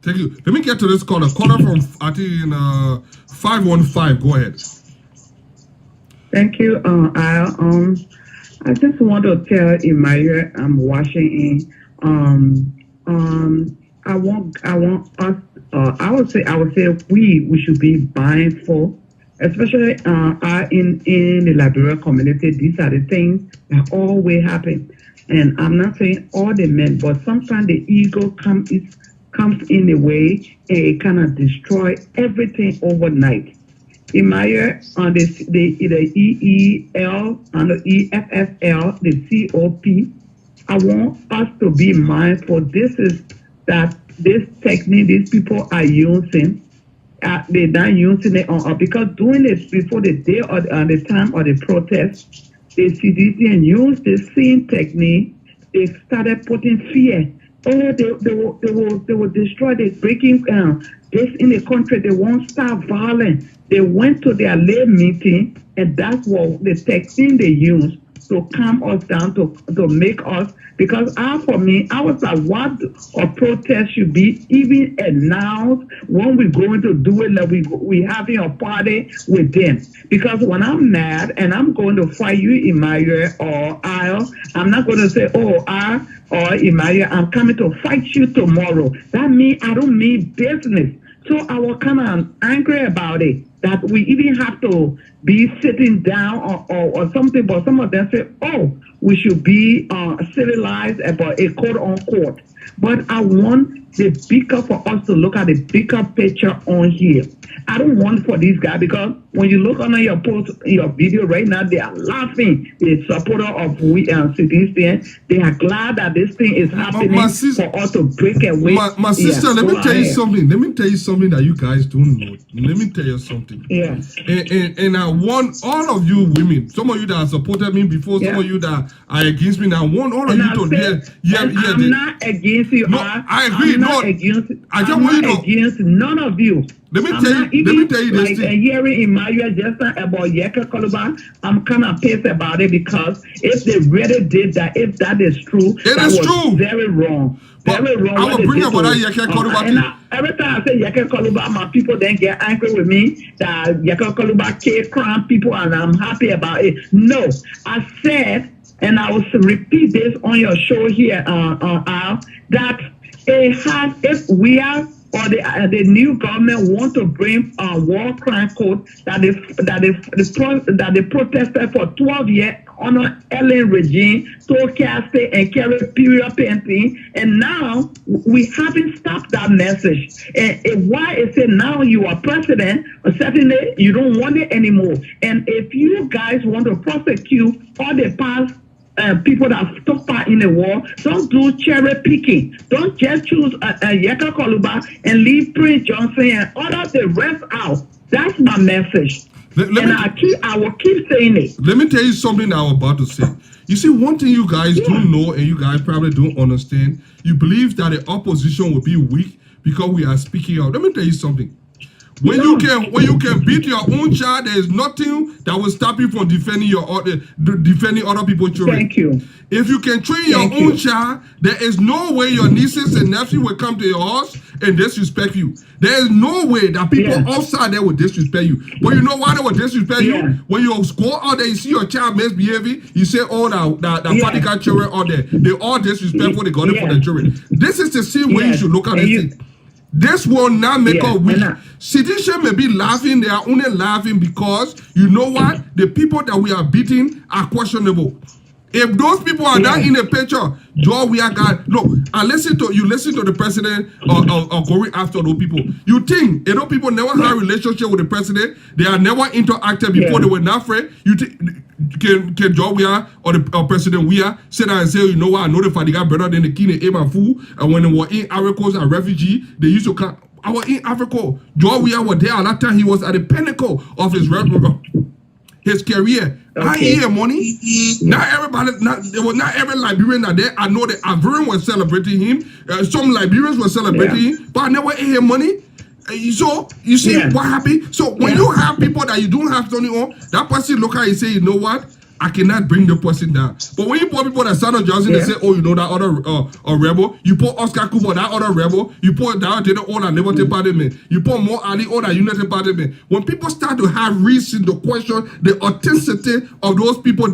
Thank you. Let me get to this caller. Caller from, I think, 515. Go ahead. Thank you. I just want to tell Emmanuel I'm watching in. I would say we should be mindful, especially in the Liberia community. These are the things that always happen. And I'm not saying all the men, but sometimes the ego comes in the way and it kind of destroy everything overnight. Emmanuel on the EEL, on the EFFL, the COP, I want us to be mindful. This technique these people are using, they're not using it because doing it before the day or the time of the protest, the CDC used the same technique. They started putting fear. Oh, they will destroy the breaking this in the country. They won't stop violence. They went to their lay meeting, and that's what the technique they used to calm us down, to make us, because for me, I was like, what a protest should be even announced when we're going to do it, like we having a party with them. Because when I'm mad and I'm going to fight you, Emmanuel, or I'm not going to say, or Emmanuel, I'm coming to fight you tomorrow. That means I don't mean business. So I was kind of angry about it, that we even have to be sitting down or something, but some of them say, we should be civilized about a quote unquote. But I want the bigger for us to look at the bigger picture on here. I don't want for these guys, because when you look on your post, your video right now, they are laughing. The supporter of CDC, they are glad that this thing is happening for us to break away. My sister, let me tell you something. Let me tell you something that you guys don't know. Let me tell you something. Yeah. And I want all of you women, some of you that have supported me before, some of you that are against me, and I want all of you to I'm not against you. No, I agree. I'm not against. I just I'm want you not against none of you. Let me tell you this thing. Hearing Emmanuel just about Yeka Koluba, I'm kind of pissed about it, because if they really did that, if that is true, that was true. Very wrong. Very wrong. I will bring up that Yeka Koluba thing. Every time I say Yeka Koluba, my people then get angry with me that Yeka Koluba killed crime people, and I'm happy about it. No, I said, and I will repeat this on your show here, Al, that if we are, or the new government want to bring a war crime code that they protested for 12 years under Ellen regime, Torquay State and carry period painting, and now we haven't stopped that message. And why is it now you are president, certainly you don't want it anymore. And if you guys want to prosecute all the past people that took part in the war, don't do cherry picking. Don't just choose Yeka Koluba and leave Prince Johnson and order the rest out. That's my message. I will keep saying it. Let me tell you something I was about to say. You see, one thing you guys do know, and you guys probably don't understand, you believe that the opposition will be weak because we are speaking out. Let me tell you something. When you can beat your own child, there is nothing that will stop you from defending other people's children. Thank you. If you can train your own child, there is no way your nieces and nephews will come to your house and disrespect you. There is no way that people outside there will disrespect you. But you know why they will disrespect you? When you go out there, you see your child misbehaving, you say, the particular children out there, they all disrespectful, they got it for their children. This is the same way you should look at it. This will not make us weak. Citizens may be laughing, they are only laughing because, you know what? The people that we are beating are questionable. If those people are not in the picture, Joe, we are God. Look, I listen to the president of going after those people. You think those people never had a relationship with the president? They are never interacted before. They were not friends. You think can Joe Weah or the President Weah sit down and say, you know what? I know the Fadiga better than the King and Ema Fu. And when they were in Africa as a refugee, they used to come. I was in Africa. Joe Weah was there at that time. He was at the pinnacle of his career. I hear money. Not everybody, there was not every Liberian that there. I know that Ivorian was celebrating him. Some Liberians were celebrating him, but I never hear money. So you see what happened? So when you have people that you don't have money on, that person look at you and say, you know what? I cannot bring the person down. But when you put people that Sandra Johnson, they say, oh, you know that other rebel. You put Oscar Cooper, that other rebel. You put that other Liberty Party man. You put Mo Ali, other Unity Party man. When people start to have reason to question the authenticity of those people,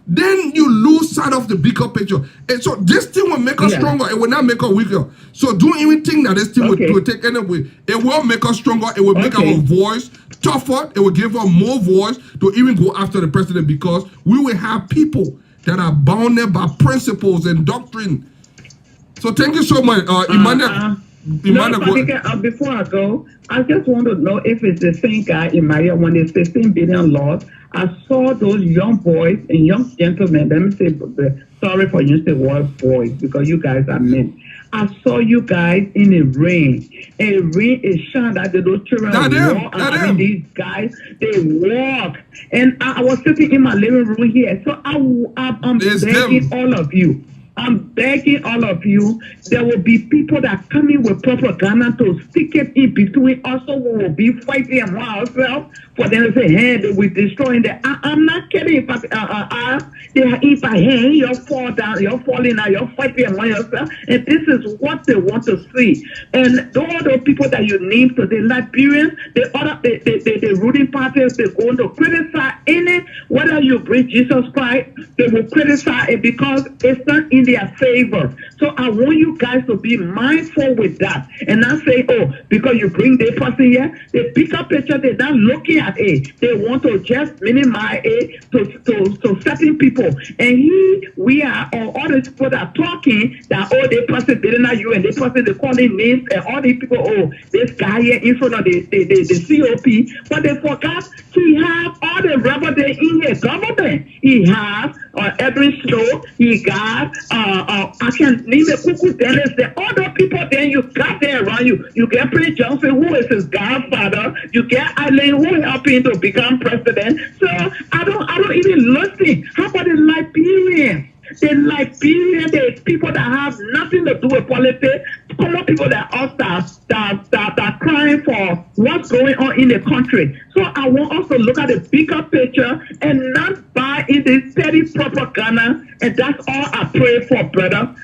then you lose sight of the bigger picture. And so this thing will make us stronger. It will not make us weaker. So don't even think that this thing will take anyway. It will make us stronger. It will make our voice tougher. It will give us more voice to even go after the president, because we will have people that are bounded by principles and doctrine. So thank you so much, Emmanuel. Before I go, I just want to know if it's the same guy, Emmanuel, when it's 16 billion lost. I saw those young boys and young gentlemen. Let me say, sorry for using the word boys, because you guys are men. I saw you guys in a ring. A ring is shine that those children walk. I mean, these guys, they walk. And I was sitting in my living room here. So I'm begging all of you. I'm begging all of you, there will be people that come in with propaganda to stick it in between us, so we will be fighting among ourselves for them to say, hey, they will destroy them. I'm not kidding. If I hear you're fall down, you're falling out, you're fighting among yourself, and this is what they want to see. And all the people that you name today, Liberians, the ruling parties, they're going to criticize any, whether you bring Jesus Christ, they will criticize it because it's not in their favor. So I want you guys to be mindful with that and not say, oh, because you bring the person here, they pick up picture, they're not looking at it. They want to just minimize it to certain people. And we are, all these people that are talking that, oh, they person didn't know you, and they person they calling names, and all these people, oh, this guy here in front of the COP, but they forgot he have all the rubber there in his government. He has Edwin Snow, he got I can name a Cuckoo Dennis, the other people then you got there around you. You get Prince Johnson, who is his godfather, you get Eileen, who helped him to become president. So I don't even listen. How about the Liberians? The Liberian, there's people that have nothing to do with politics, common people that are crying for what's going on in the country. So I want us to look at the bigger picture and not buy in this petty propaganda. And that's all I pray for, brother.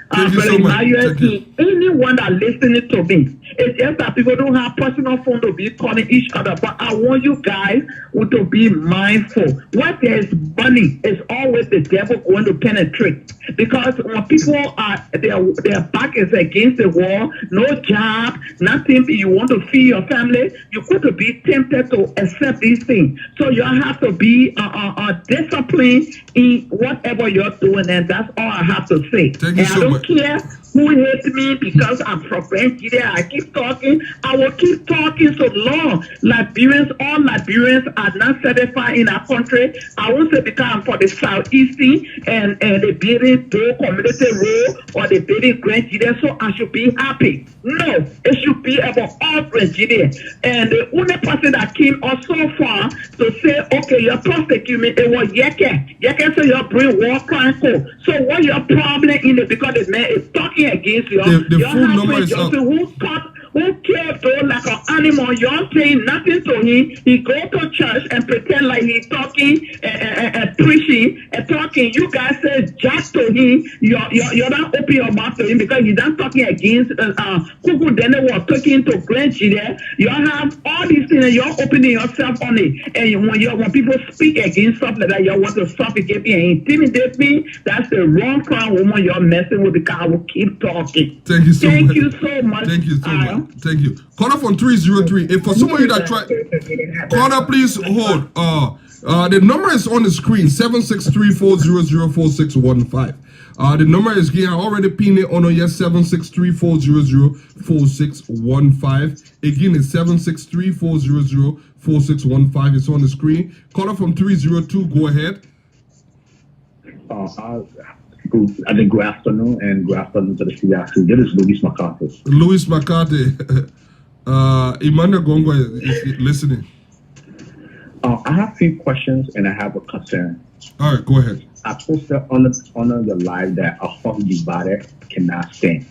Anyone that listening to me, it's just that people don't have personal phone to be calling each other. But I want you guys to be mindful. What there is money is always the devil going to penetrate. Because when people are their back is against the wall, no job, nothing, you want to feed your family, you're going to be tempted to accept these things. So you have to be disciplined in whatever you're doing, and that's all I have to say. And I don't care who hates me because I'm from Nigeria. I keep talking. I will keep talking so long. All Liberians are not satisfied in our country. I won't say because I'm from the southeastern and the building do community road or the building Grand Nigeria, so I should be happy. No, it should be about all Nigeria. And the only person that came us so far to say, okay, you're prosecuting me, it was Yeke. Yeke said you're bring war crime code. So what your problem in it? Because the man is talking against you. The phone number is up. Who cares though like an animal? You're saying nothing to him. He go to church and pretend like he's talking and preaching and talking. You guys say just to him. You're not open your mouth to him because he's not talking against Cuckoo Dennis was talking to Grand Nigeria. You have all these things and you're opening yourself on it. And when people speak against stuff like that, you want to suffocate me and intimidate me. That's the wrong kind of woman you're messing with because I will keep talking. Thank you so much. Thank you so much. Thank you so much. Thank you. Caller from 303. If for somebody that try, caller, please hold. The number is on the screen: 763-400-4615. The number is here. I already pinned it on your 763-400-4615. Again, it's 763-400-4615. It's on the screen. Caller from 302. Go ahead. I think good afternoon and good afternoon to the CRC. This is Louis McCarthy. Louis McCarthy. Emmanuel Gongo is listening. I have a few questions and I have a concern. All right, go ahead. I posted on the live that a house divided cannot stand.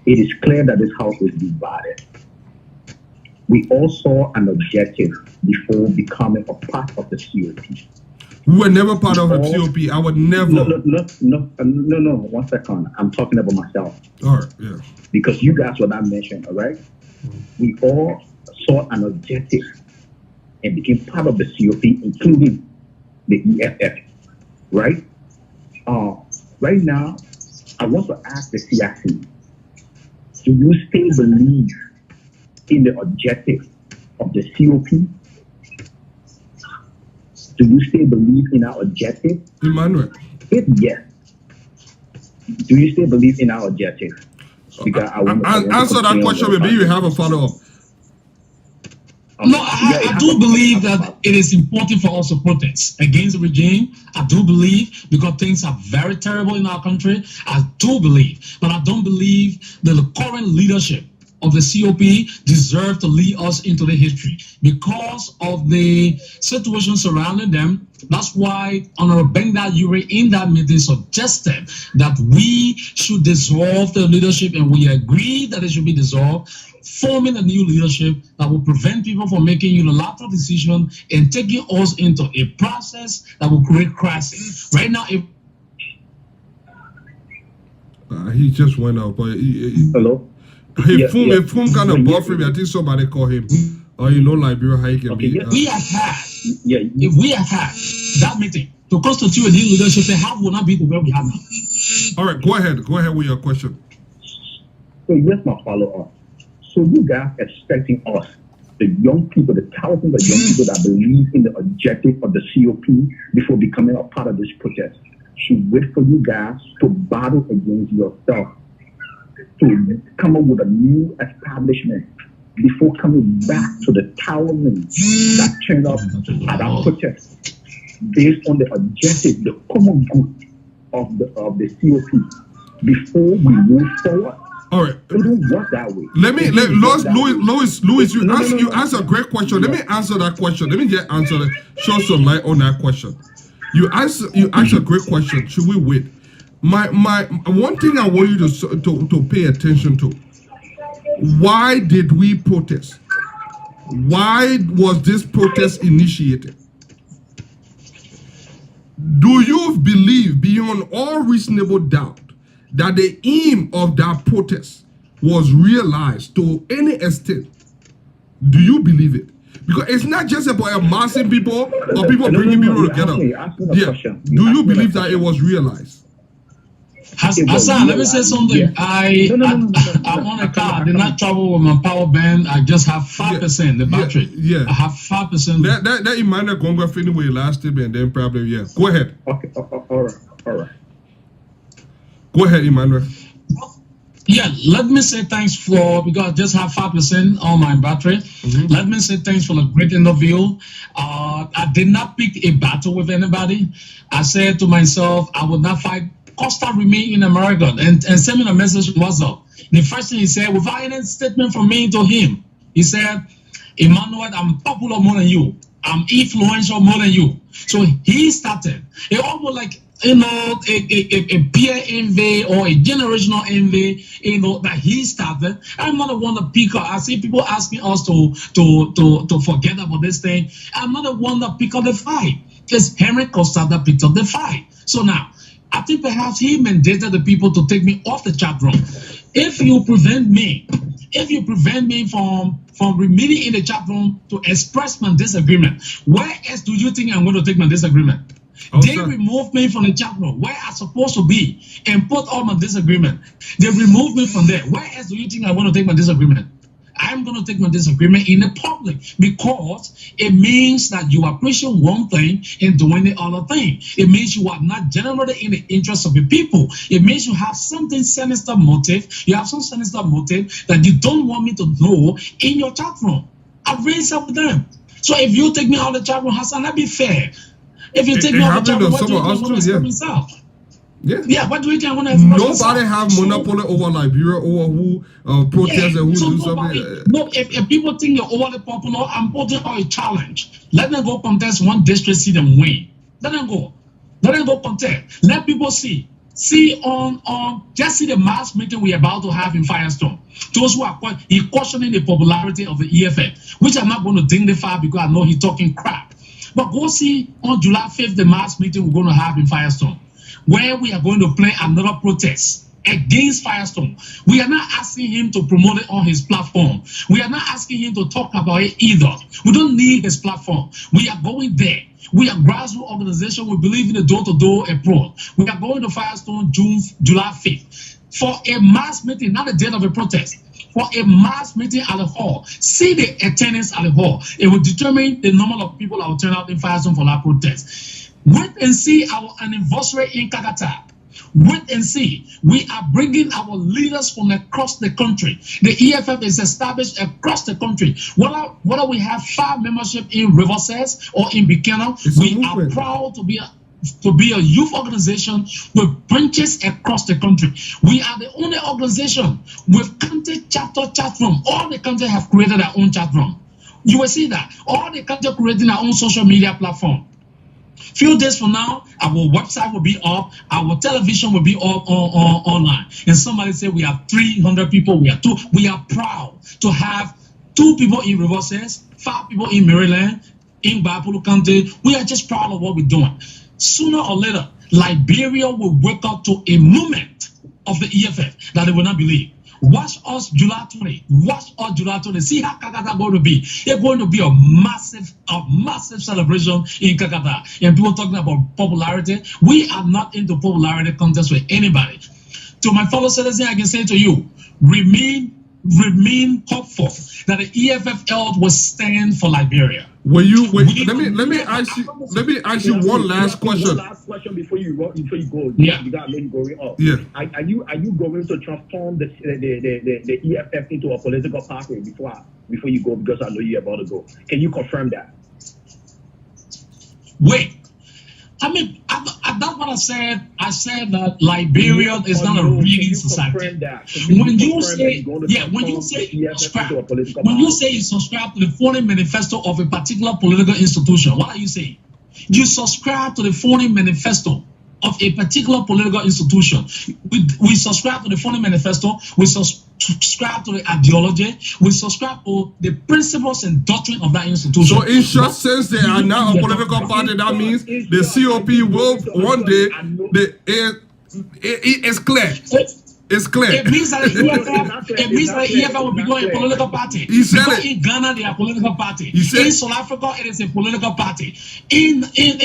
It is clear that this house is divided. We all saw an objective before becoming a part of the COP. We were never part of the COP. I would never. No. 1 second. I'm talking about myself. All right, yeah. Because you guys were not mentioned, all right? We all saw an objective and became part of the COP, including the EFF, right? Right now, I want to ask the CRC, do you still believe in the objective of the COP? Do you still believe in our objective? Emmanuel. If yes, do you still believe in our objective? Because answer that question, maybe you have a follow-up. No, I do believe that it is important for us to protest against the regime. I do believe because things are very terrible in our country. I do believe, but I don't believe that the current leadership of the COP deserve to lead us into the history because of the situation surrounding them. That's why Honorable Benga Yuri in that meeting suggested that we should dissolve the leadership, and we agree that it should be dissolved, forming a new leadership that will prevent people from making unilateral decisions and taking us into a process that will create crisis. Right now, if he just went out, but hello. If phone kind of buffering, I think somebody call him. Or Liberia, how he can be. We have had, if we have had that meeting to constitute a new leadership, then how will not be the way we have now? All right, go ahead with your question. So here's my follow-up. So you guys expecting us, the young people, the thousands of young people that believe in the objective of the COP before becoming a part of this protest, should wait for you guys to battle against yourself, to come up with a new establishment before coming back to the thousands that turned up at our protest based on the objective, the common good of the COP before we move forward. All right. It don't work that way. Louis, you answer a great question. Let me answer that question. Let me just show some light on that question. You ask a great question. Should we wait? My one thing I want you to pay attention to. Why did we protest? Why was this protest initiated? Do you believe beyond all reasonable doubt that the aim of that protest was realized to any extent? Do you believe it? Because it's not just about amassing people or people bringing people together. Do you believe that it was realized? Hassan, let me say something. I'm on a car. I did not travel with my power bank. I just have 5% the battery. Yeah. I have 5%. That Emmanuel Gonga feeling will last him, and then probably Go ahead. Okay. All right. Go ahead, Emmanuel. Yeah, let me say thanks because I just have 5% on my battery. Let me say thanks for the great interview. I did not pick a battle with anybody. I said to myself, I would not fight. Costa remain in America and send me a message on WhatsApp. The first thing he said, without any statement from me to him, he said, Emmanuel, I'm popular more than you. I'm influential more than you. So he started. It almost like, a peer envy or a generational envy, that he started. I'm not the one to pick up. I see people asking us to forget about this thing. I'm not the one that pick up the fight. It's Henry Costa that picked up the fight. So now, I think perhaps he mandated the people to take me off the chat room. If you prevent me from remaining in the chat room to express my disagreement, where else do you think I'm going to take my disagreement? They removed me from the chat room where I'm supposed to be and put all my disagreement. They removed me from there. Where else do you think I want to take my disagreement? I'm going to take my disagreement in the public because it means that you are preaching one thing and doing the other thing. It means you are not generally in the interest of the people. It means you have something sinister motive. You have some sinister motive that you don't want me to know in your chat room. I've raised up with them. So if you take me out of the chat room, Hassan, that'd be fair. If you take me out of the chat room, what do you think I'm going to express myself? Yeah, what do you think I'm going to express myself? Nobody have monopoly over Liberia, over who protests and who do something. No, if people think you're overly popular, I'm putting out a challenge. Let them go contest one district seat and win. Let them go. Let them go contest. Let people see. Just see the mass meeting we're about to have in Firestone. Those who are questioning the popularity of the EFF, which I'm not going to dignify because I know he's talking crap. But go see on July 5th the mass meeting we're going to have in Firestone, where we are going to play another protest against Firestone. We are not asking him to promote it on his platform. We are not asking him to talk about it either. We don't need his platform. We are going there. We are a grassroots organization. We believe in the door-to-door approach. We are going to Firestone July 5th for a mass meeting, not a date of a protest. For a mass meeting at the hall. See the attendance at the hall. It will determine the number of people that will turn out in Firestone for that protest. Wait and see our anniversary in Kakata. Wait and see. We are bringing our leaders from across the country. The EFF is established across the country. Whether we have 5 membership in Riverside or in Buchanan, we are proud to be to be a youth organization with branches across the country. We are the only organization with county chapter chat room. All the countries have created their own chat room. You will see that. All the countries creating their own social media platform. Few days from now, our website will be up, our television will be up online. And somebody say we have 300 people, we are proud to have 2 people in Reverses, 5 people in Maryland, in Bapulu County. We are just proud of what we're doing. Sooner or later, Liberia will wake up to a movement of the EFF that they will not believe. Watch us July 20. Watch us July 20. See how Kakata going to be. It's going to be a massive celebration in Kakata. And people talking about popularity. We are not into popularity contest with anybody. To my fellow citizens, I can say to you, remain hopeful that the EFF will stand for Liberia. Let me ask you one last question. One last question before you go. Yeah. You got me going off. Yeah. Are you going to transform the EFF into a political party before you go? Because I know you're about to go. Can you confirm that? Wait. I mean, that's what I said. I said that Liberia is not a reading society. When you say you subscribe to the foreign manifesto of a particular political institution, what are you saying? You subscribe to the foreign manifesto of a particular political institution. We subscribe to the foreign manifesto. We subscribe to the ideology. We subscribe to the principles and doctrine of that institution. So in short sense, they are now a political party. That means the COP will one day. It's clear. It's clear. It means that the EFF will become a political party. He said it. In Ghana, they are a political party. He said in South Africa, it is a political party. In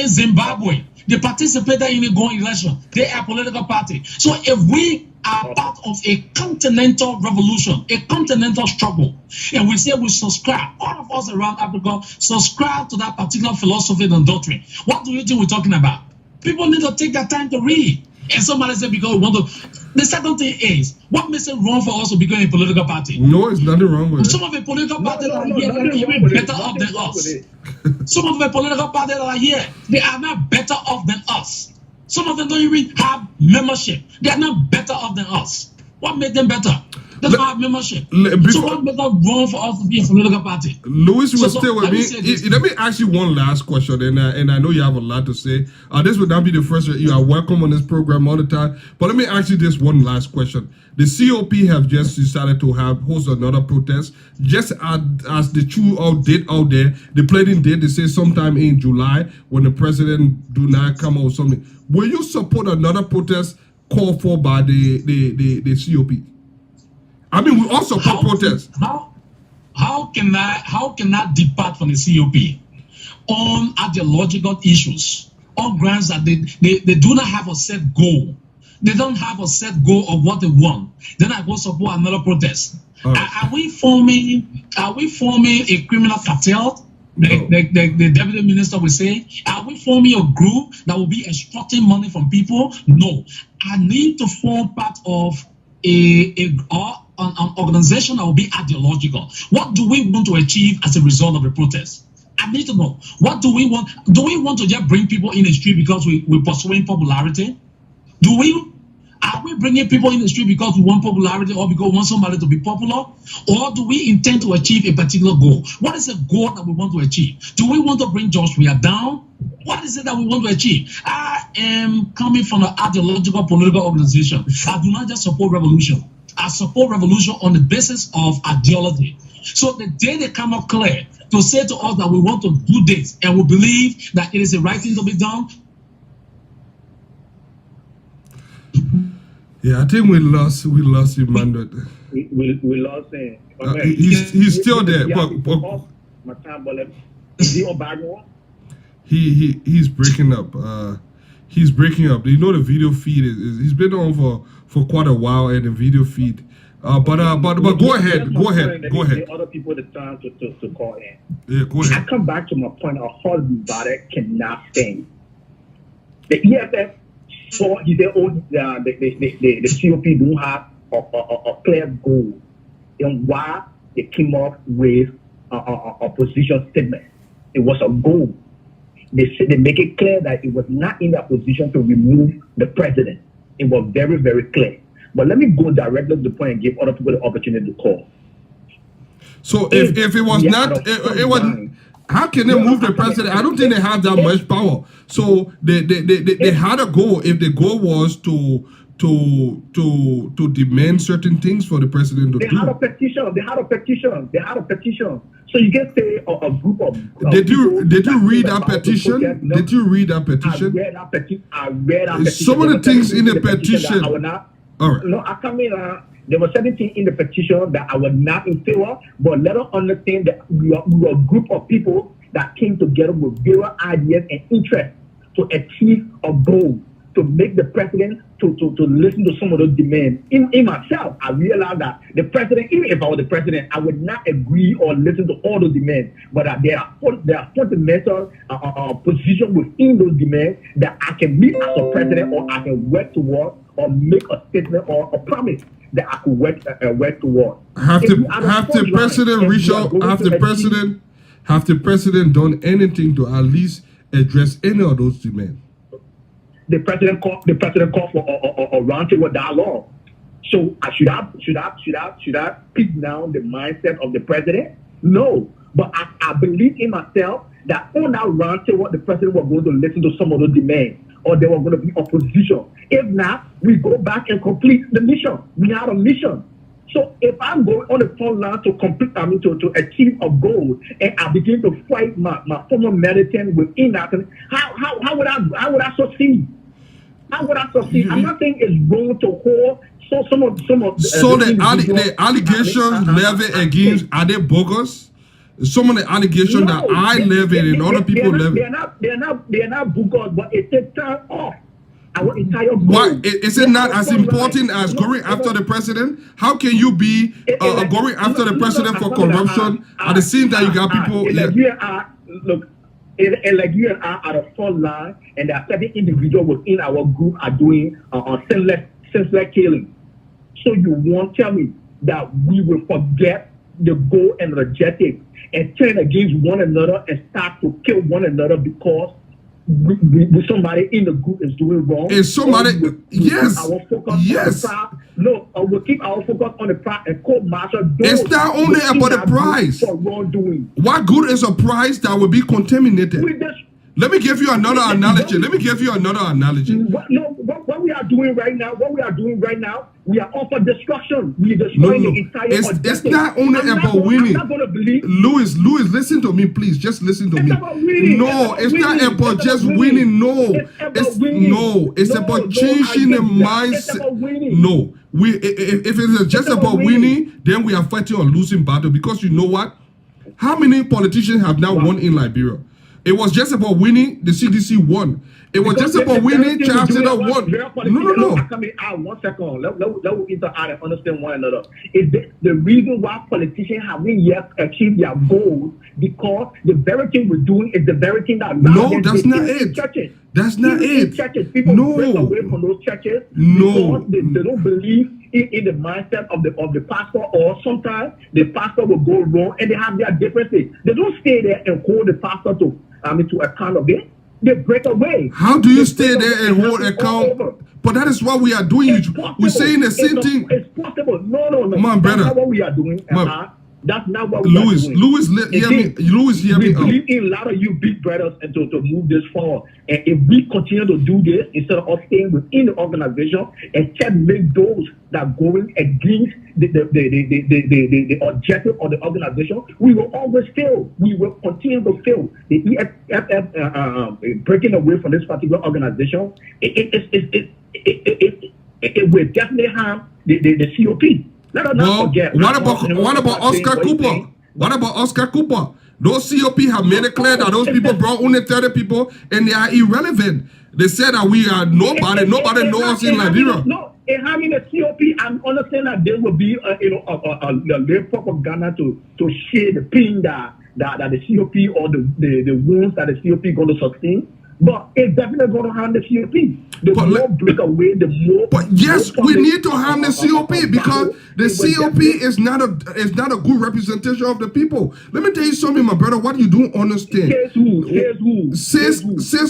Zimbabwe, they participated in the going election. They are a political party. So if we are part of a continental revolution, a continental struggle, and we say we subscribe, all of us around Africa subscribe to that particular philosophy and doctrine, what do you think we're talking about? People need to take their time to read. And somebody said because we want to. The second thing is, what makes it wrong for us to become a political party? No, it's nothing wrong with it. Some of the political parties that are here are even better off than us. Some of the political parties that are here, they are not better off than us. Some of them don't even have membership. They are not better off than us. What made them better? They don't have membership. So what made them wrong for us to be a political party? Louis, you will stay with me. Let me ask you one last question, and I know you have a lot to say. This would not be the first. You are welcome on this program all the time. But let me ask you this one last question. The COP have just decided to host another protest, just as the true date out there. The planning date, they say sometime in July when the president do not come out with something. Will you support another protest called for by the COP? I mean, we all support protests. How can I depart from the COP on ideological issues, on grounds that they do not have a set goal? They don't have a set goal of what they want. Then I go support another protest. Are we forming a criminal cartel? The deputy minister will say, are we forming a group that will be extracting money from people? No. I need to form part of an organization that will be ideological. What do we want to achieve as a result of the protest? I need to know. What do we want? Do we want to just bring people in the street because we're pursuing popularity? Are we bringing people in the street because we want popularity or because we want somebody to be popular? Or do we intend to achieve a particular goal? What is the goal that we want to achieve? Do we want to bring George Weah down? What is it that we want to achieve? I am coming from an ideological political organization. I do not just support revolution. I support revolution on the basis of ideology. So the day they come up clear to say to us that we want to do this and we believe that it is the right thing to be done. Yeah, I think we lost Emmanuel. We lost him. He's still there. Is he on background? He's breaking up. He's breaking up. You know the video feed is he's been on for quite a while, and the video feed. But go ahead. The other people the time to call in. Yeah, go ahead. I come back to my point. A Husband cannot stand. The EFF saw their own. The COP don't have a clear goal, and why they came up with a position statement. It was a goal. they make it clear that it was not in their position to remove the president. It was very, very clear. But let me go directly to the point and give other people the opportunity to call. So if it was not, it was. How can they move the president? I don't think they have that much power. So they had a goal. If the goal was to demand certain things for the president to do. They had a petition. So you can say a group of. Did you read that petition? Did you read that petition? I read that petition. Some of the things in the petition. All right. No, I come in. There were certain things in the petition that I was not in favor, but let us understand that we are a group of people that came together with various ideas and interests to achieve a goal, to make the president to listen to some of those demands. In myself, I realized that the president, even if I was the president, I would not agree or listen to all those demands, but there are fundamental positions within those demands that I can meet as a president, or I can work toward, or make a statement or a promise that I could work toward. Have the president reach out? Have the president done anything to at least address any of those demands? The president called for a roundtable dialogue. So should I pick down the mindset of the president? No, but I believe in myself that on that roundtable the president was going to listen to some of those demands, or there was going to be opposition. If not, we go back and complete the mission. We have a mission. So if I'm going on the front line to achieve a goal, and I begin to fight my former militant within that, how would I succeed? How would I succeed? I'm not saying it's wrong to hold. So the allegations levied against, are they bogus? Some of the allegations that I levied and other people levied. They're not bogus, but it takes time off our entire goal. Why is it not as important as going after the president? How can you be going after the president for corruption at the same time you got people? Like you and I are the front line, and there are certain individuals within our group are doing senseless killing. So you won't tell me that we will forget the goal and the objective and turn against one another and start to kill one another because somebody in the group is doing wrong? Is somebody? Yes. We'll keep our focus on the prize and court martial. It's not only about the prize. For wrongdoing. What good is a prize that will be contaminated? Let me give you another analogy. What we are doing right now, we are all for destruction. We are destroying the entire It's not only about winning. I'm not going to believe. Louis, listen to me, please. Just listen to me. No, it's not about just winning. No, it's about changing the mindset. No, if it's just about winning, then we are fighting a losing battle. Because you know what? How many politicians have now won in Liberia? It was just about winning. The CDC won. It was just about winning. Charles Taylor won. No. I come in. 1 second. Let me interact and understand one another. Is the reason why politicians haven't yet achieved their goals because the very thing we're doing is the very thing that that's not it. Churches. That's not it. Churches. People break away from those churches because they don't believe in the mindset of the pastor, or sometimes the pastor will go wrong and they have their differences. They don't stay there and hold the pastor to account of it. They break away. How do you stay there and hold account? But that is what we are doing. We're saying the same thing. It's possible. No. Come on, brother. That's not what we are doing. That's not what we are doing. Louis, hear me. We believe in a lot of you big brothers and to move this forward. And if we continue to do this instead of us staying within the organization and checkmate those that are going against the objective of the organization, we will always fail. We will continue to fail. The EFF breaking away from this particular organization, it will definitely harm the COP. What about Oscar Cooper? What about Oscar Cooper? Those COP have made it clear that those people brought only 30 people and they are irrelevant. They said that we are nobody knows us in Liberia. No, in having a COP, I understand that there will be a propaganda to share the pain that the COP or the wounds that the COP going to sustain. But it's definitely going to harm the COP. The more break away, the more. But yes, we need to harm the COP because the COP is not a good representation of the people. Let me tell you something, my brother. What you don't understand? Here's who. Says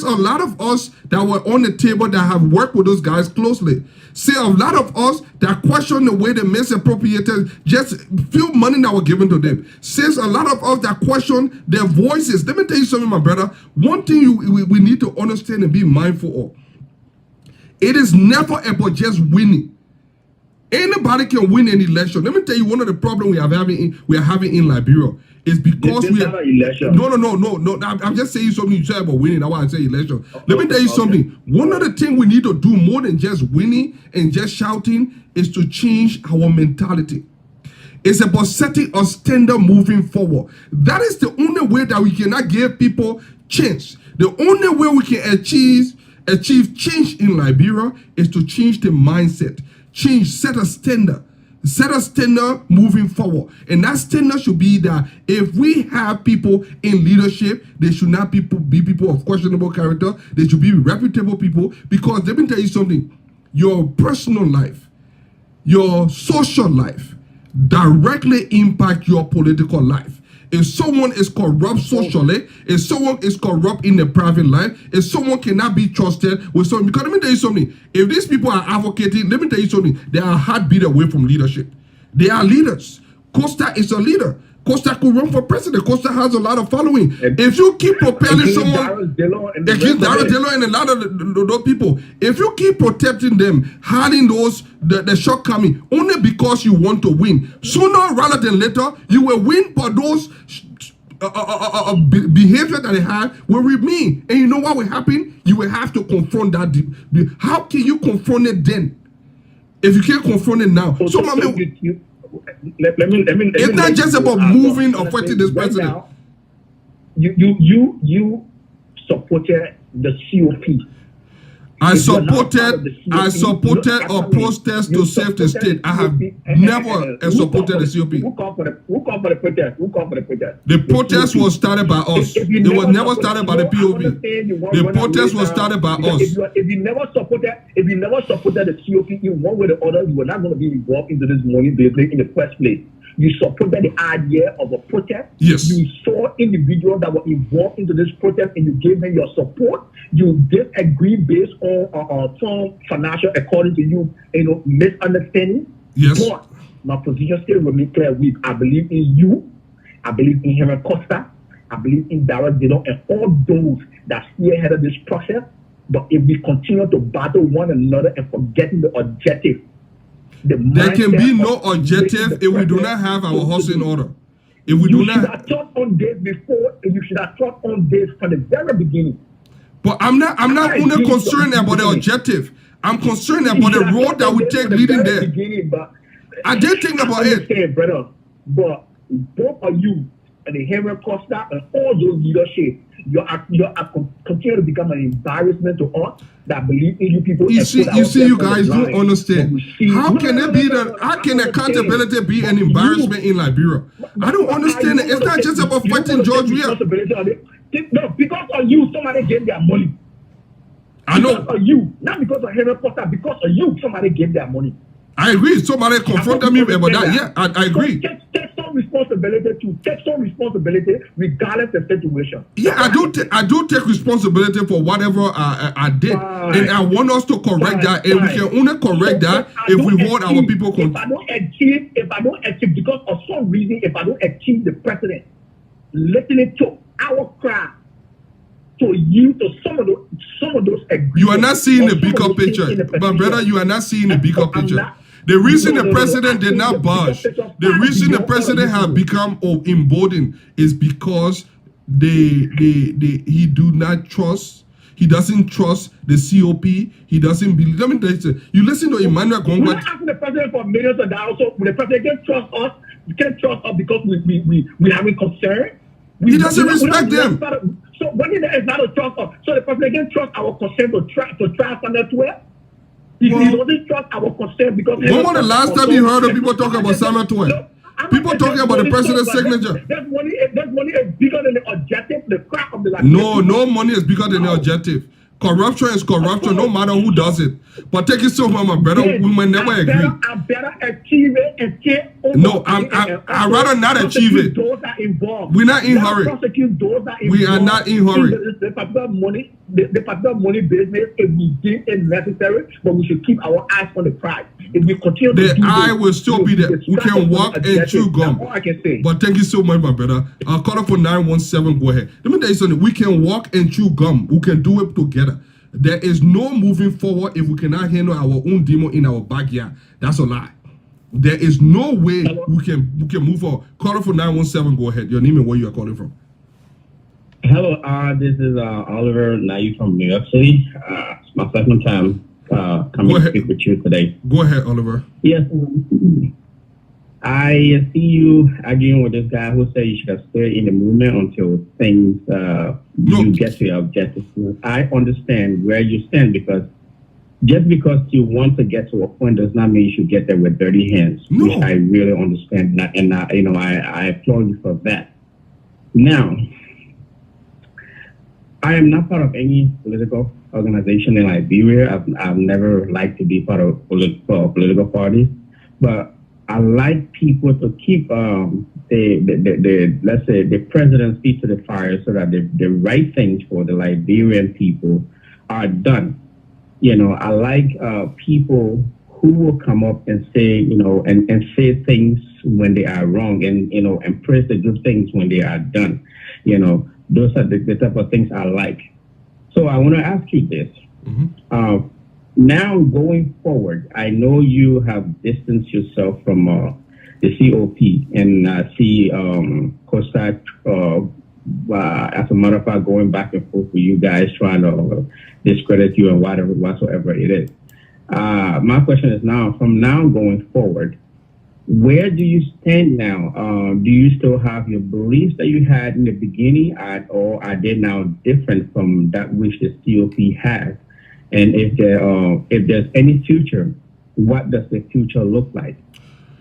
a lot of us that were on the table that have worked with those guys closely. Say a lot of us that question the way they misappropriated just few money that were given to them. Says a lot of us that question their voices. Let me tell you something, my brother. One thing we need to understand and be mindful of. It is never about just winning. Anybody can win an election. Let me tell you, one of the problems we are having in Liberia is because we are no. I'm just saying something you said about winning. That's why I say election. Let me tell you something. One of the things we need to do more than just winning and just shouting is to change our mentality. It's about setting a standard moving forward. That is the only way that we cannot give people change. The only way we can achieve change in Liberia is to change the mindset. Set a standard moving forward. And that standard should be that if we have people in leadership, they should not be people of questionable character. They should be reputable people. Because let me tell you something, your personal life, your social life directly impact your political life. If someone is corrupt socially, if someone is corrupt in their private life, if someone cannot be trusted with someone, because let me tell you something, if these people are advocating, let me tell you something, they are a heartbeat away from leadership. They are leaders. Costa is a leader. Costa could run for president. Costa has a lot of following. If you keep propelling someone against Darrell Dillon and a lot of those people, if you keep protecting them, hiding the shortcoming, only because you want to win, sooner rather than later, you will win, but those behavior that they have will remain. And you know what will happen? You will have to confront that. How can you confront it then? If you can't confront it now. So, let me it's not just about moving or fighting this president. Now, you supported the COP. I supported a protest to save the state. I have never supported the COP. Who called for the protest? The protest was started by us. It was never started by the POV. The protest was started by us. If you never supported the COP in one way or the other, you were not going to be involved into this money business in the first place. You supported the idea of a protest. Yes. You saw individuals that were involved into this protest and you gave them your support. You disagree based on some financial, according to you, misunderstanding. Yes. But my position still remains clear. I believe in you. I believe in Henry Costa. I believe in Darrell Dillon and all those that spearheaded this process. But if we continue to battle one another and forgetting the objective, there can be no objective if we do not have our house in order. If we do not, you should have thought on this before. You should have thought on this from the very beginning. But I'm not only concerned about the objective. I'm concerned about the road that we take leading there. I did think about it, brother. But both of you and the Henry Costa and all those leadership, you are continue to become an embarrassment to us that believe in you people. You see, you guys don't understand. How can accountability be an embarrassment in Liberia? I don't understand it. It's not just about fighting George Weah. No, because of you, somebody gave their money. I know. Because of you, not because of Henry Costa, because of you, somebody gave their money. I agree. Somebody confronted me about that. Yeah, I agree. Take some responsibility too. Take some responsibility regardless of the situation. Yeah, I do take responsibility for whatever I did, and I want us to correct that. And we can only correct that if we hold our people. If I don't achieve because of some reason, if I don't achieve the president, listening to our cry, to yield to some of those agreements. You are not seeing the bigger picture, but brother, you are not seeing the bigger picture. The reason the president did not budge, the reason the president have become emboldened is because he do not trust. He doesn't trust the COP. He doesn't believe. Let me tell you, you listen to Emmanuel Gongwa. We're not asking the president for millions of dollars. So the president can't trust us. You can't trust us because we having concern. He doesn't respect them. So when it's not a trust us, so the president can't trust our concern to try something to it. He doesn't trust our concern because. When was the last time you heard of people talking about Samuel Twell? People talking about the president's signature. That money is bigger than the objective, the crack of the life. No money is bigger than the objective. Corruption is corruption, no matter who does it. But take it so much, my brother. We may never agree. I better achieve it and take over. No, I'd rather not achieve it. Those are involved. We're not in hurry. Prosecute those that are We are not in hurry. The particular money, the particular money business, if we deem it necessary, but we should keep our eyes on the prize. If we continue to the eye will still be there. We can walk and chew gum. All I can say. But thank you so much, my brother. I'll call up for 917. Go ahead. Let me tell you something. We can walk and chew gum. We can do it together. There is no moving forward if we cannot handle our own demon in our backyard. That's a lie. There is no way we can move forward. Call up for 917. Go ahead. Your name and where you are calling from. Hello, this is Oliver Naive from New York City. It's my second time coming to speak with you today. Go ahead, Oliver. Yes, I see you arguing with this guy who said you should stay in the movement until things you get to your objectives. I understand where you stand, because just because you want to get to a point does not mean you should get there with dirty hands. No. Which I really understand, and I applaud you for that. Now, I am not part of any political organization in Liberia. I've never liked to be part of political parties, but I like people to keep the let's say the president's feet to the fire, so that the right things for the Liberian people are done. I like people who will come up and say, and say things when they are wrong, and praise the good things when they are done. Those are the type of things I like. So I want to ask you this. Mm-hmm. Now going forward, I know you have distanced yourself from the COP and see Costa, as a matter of fact, going back and forth with you guys, trying to discredit you and whatsoever it is. My question is now, from now going forward, where do you stand now? Do you still have your beliefs that you had in the beginning, or are they now different from that which the COP has? And if there's any future, what does the future look like?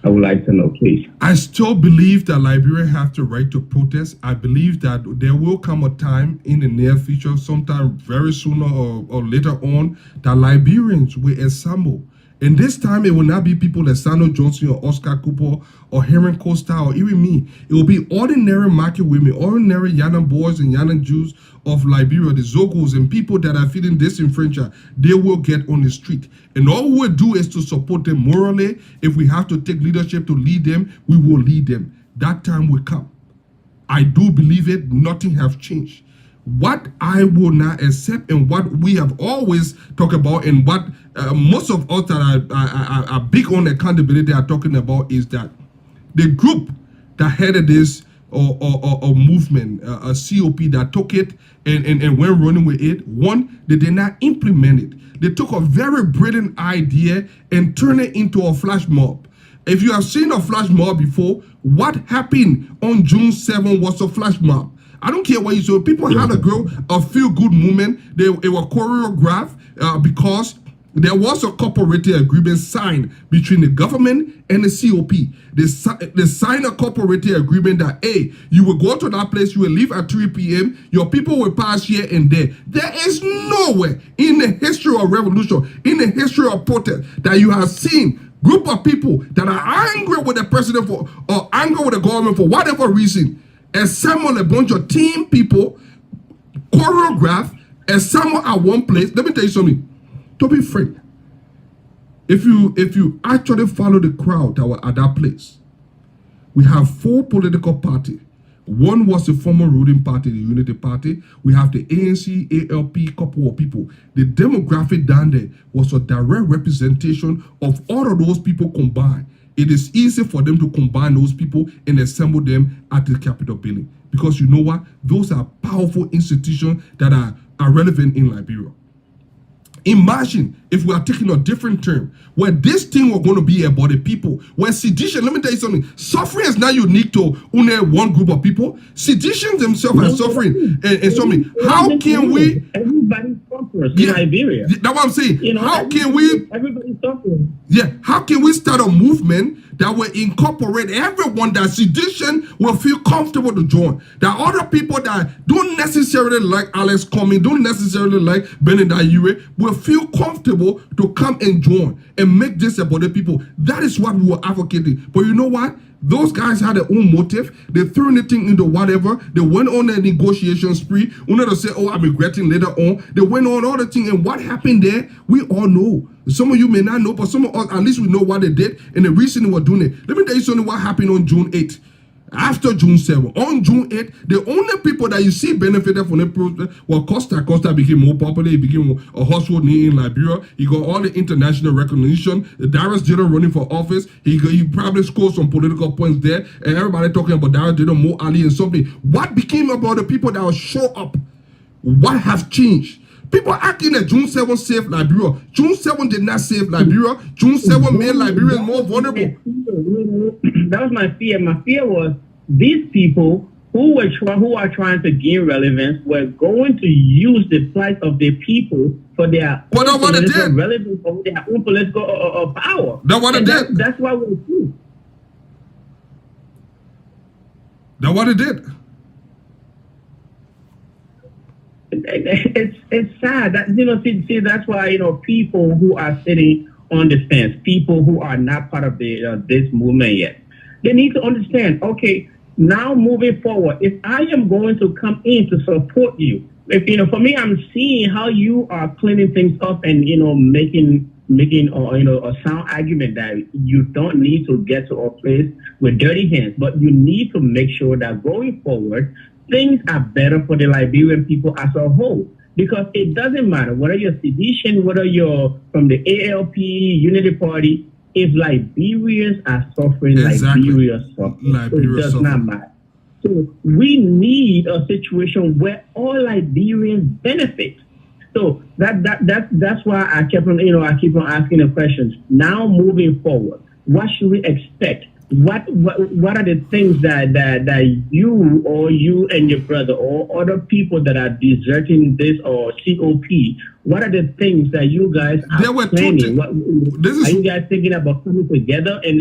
I would like to know, please. I still believe that Liberians have the right to protest. I believe that there will come a time in the near future, sometime very sooner or later on, that Liberians will assemble. And this time, it will not be people like Sandra Johnson or Oscar Cooper or Henry Costa or even me. It will be ordinary market women, ordinary Yana boys and Yana Jews of Liberia, the Zogos and people that are feeling disenfranchised. They will get on the street. And all we will do is to support them morally. If we have to take leadership to lead them, we will lead them. That time will come. I do believe it. Nothing has changed. What I will not accept, and what we have always talked about, and what most of us that are big on accountability are talking about, is that the group that headed this or movement, a COP that took it and went running with it, one, they did not implement it. They took a very brilliant idea and turned it into a flash mob. If you have seen a flash mob before, what happened on June 7 was a flash mob. I don't care what you say. People had a feel-good movement. They were choreographed because there was a cooperative agreement signed between the government and the COP. They signed a cooperative agreement that, hey, you will go to that place, you will leave at 3 p.m., your people will pass here and there. There is nowhere in the history of revolution, in the history of protest, that you have seen group of people that are angry with the president for, or angry with the government for whatever reason, assemble a bunch of team people, choreograph, assemble at one place. Let me tell you something. Don't be afraid. If you actually follow the crowd that were at that place, we have 4 political parties. One was the former ruling party, the Unity Party. We have the ANC, ALP, couple of people. The demographic down there was a direct representation of all of those people combined. It is easy for them to combine those people and assemble them at the Capitol building. Because you know what? Those are powerful institutions that are relevant in Liberia. Imagine if we are taking a different term, where this thing was going to be about the people, where sedition, let me tell you something, suffering is not unique to only one group of people. Seditions themselves are suffering. And something. How can we... Everybody suffers in Liberia. That's what I'm saying. How can we... Everybody's suffering. Yeah, how can we start a movement that will incorporate everyone that sedition will feel comfortable to join. There are other people that don't necessarily like Alex Comey, don't necessarily like Benin Ayure, will feel comfortable to come and join and make this about the people. That is what we were advocating. But you know what? Those guys had their own motive. They threw anything into whatever. They went on a negotiation spree. Only to say, oh, I'm regretting later on. They went on all the things. And what happened there, we all know. Some of you may not know, but some of us, at least we know what they did and the reason they were doing it. Let me tell you something what happened on June 8th. After June 7, on June 8, the only people that you see benefited from the protest were Costa. Costa became more popular. He became a household name in Liberia. He got all the international recognition. Darius Jada running for office. He probably scored some political points there. And everybody talking about Darius Jada, Mo Ali, and something. What became about the people that will show up? What has changed? People acting that June 7 saved Liberia. June 7 did not save Liberia. June 7 made Liberians more vulnerable. That was my fear. My fear was these people who are trying to gain relevance were going to use the plight of the people for their own political relevance, for their own political power. That's what it did. That's what we do. That's what it did. It's sad that see that's why people who are sitting on the fence, people who are not part of the this movement yet, they need to understand. Okay, now moving forward, if I am going to come in to support you, if for me, I'm seeing how you are cleaning things up and making a sound argument that you don't need to get to a place with dirty hands, but you need to make sure that going forward, things are better for the Liberian people as a whole. Because it doesn't matter whether you're sedition, whether you're from the ALP, Unity Party, if Liberians are suffering, Liberia suffers. So it does not matter. So we need a situation where all Liberians benefit. So that's why I keep on asking the questions. Now moving forward, what should we expect? What are the things that you and your brother or other people that are deserting this or COP? What are the things that you guys are planning? Are you guys thinking about coming together and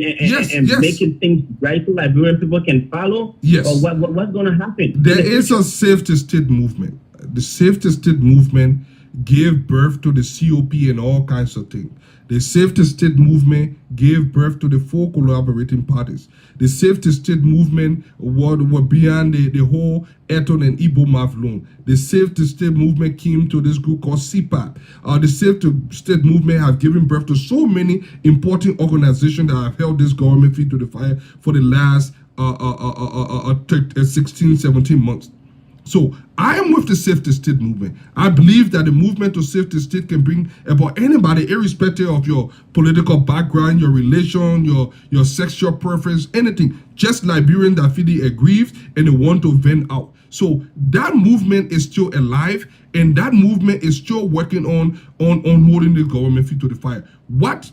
making things right so Liberian people can follow? Yes. Or what's going to happen? There is a Safety State movement. The Safety State movement gave birth to the COP and all kinds of things. The Safety State movement gave birth to the 4 collaborating parties. The Safety State movement were beyond the whole Eton and Igbo Math loan. The Safety State movement came to this group called CPAP. The Safety State movement have given birth to so many important organizations that have held this government feet to the fire for the last 16, 17 months. So I am with the Safety State movement. I believe that the movement to Safety State can bring about anybody, irrespective of your political background, your relation, your sexual preference, anything. Just Liberians that feel aggrieved and they want to vent out. So that movement is still alive, and that movement is still working on holding the government feet to the fire. What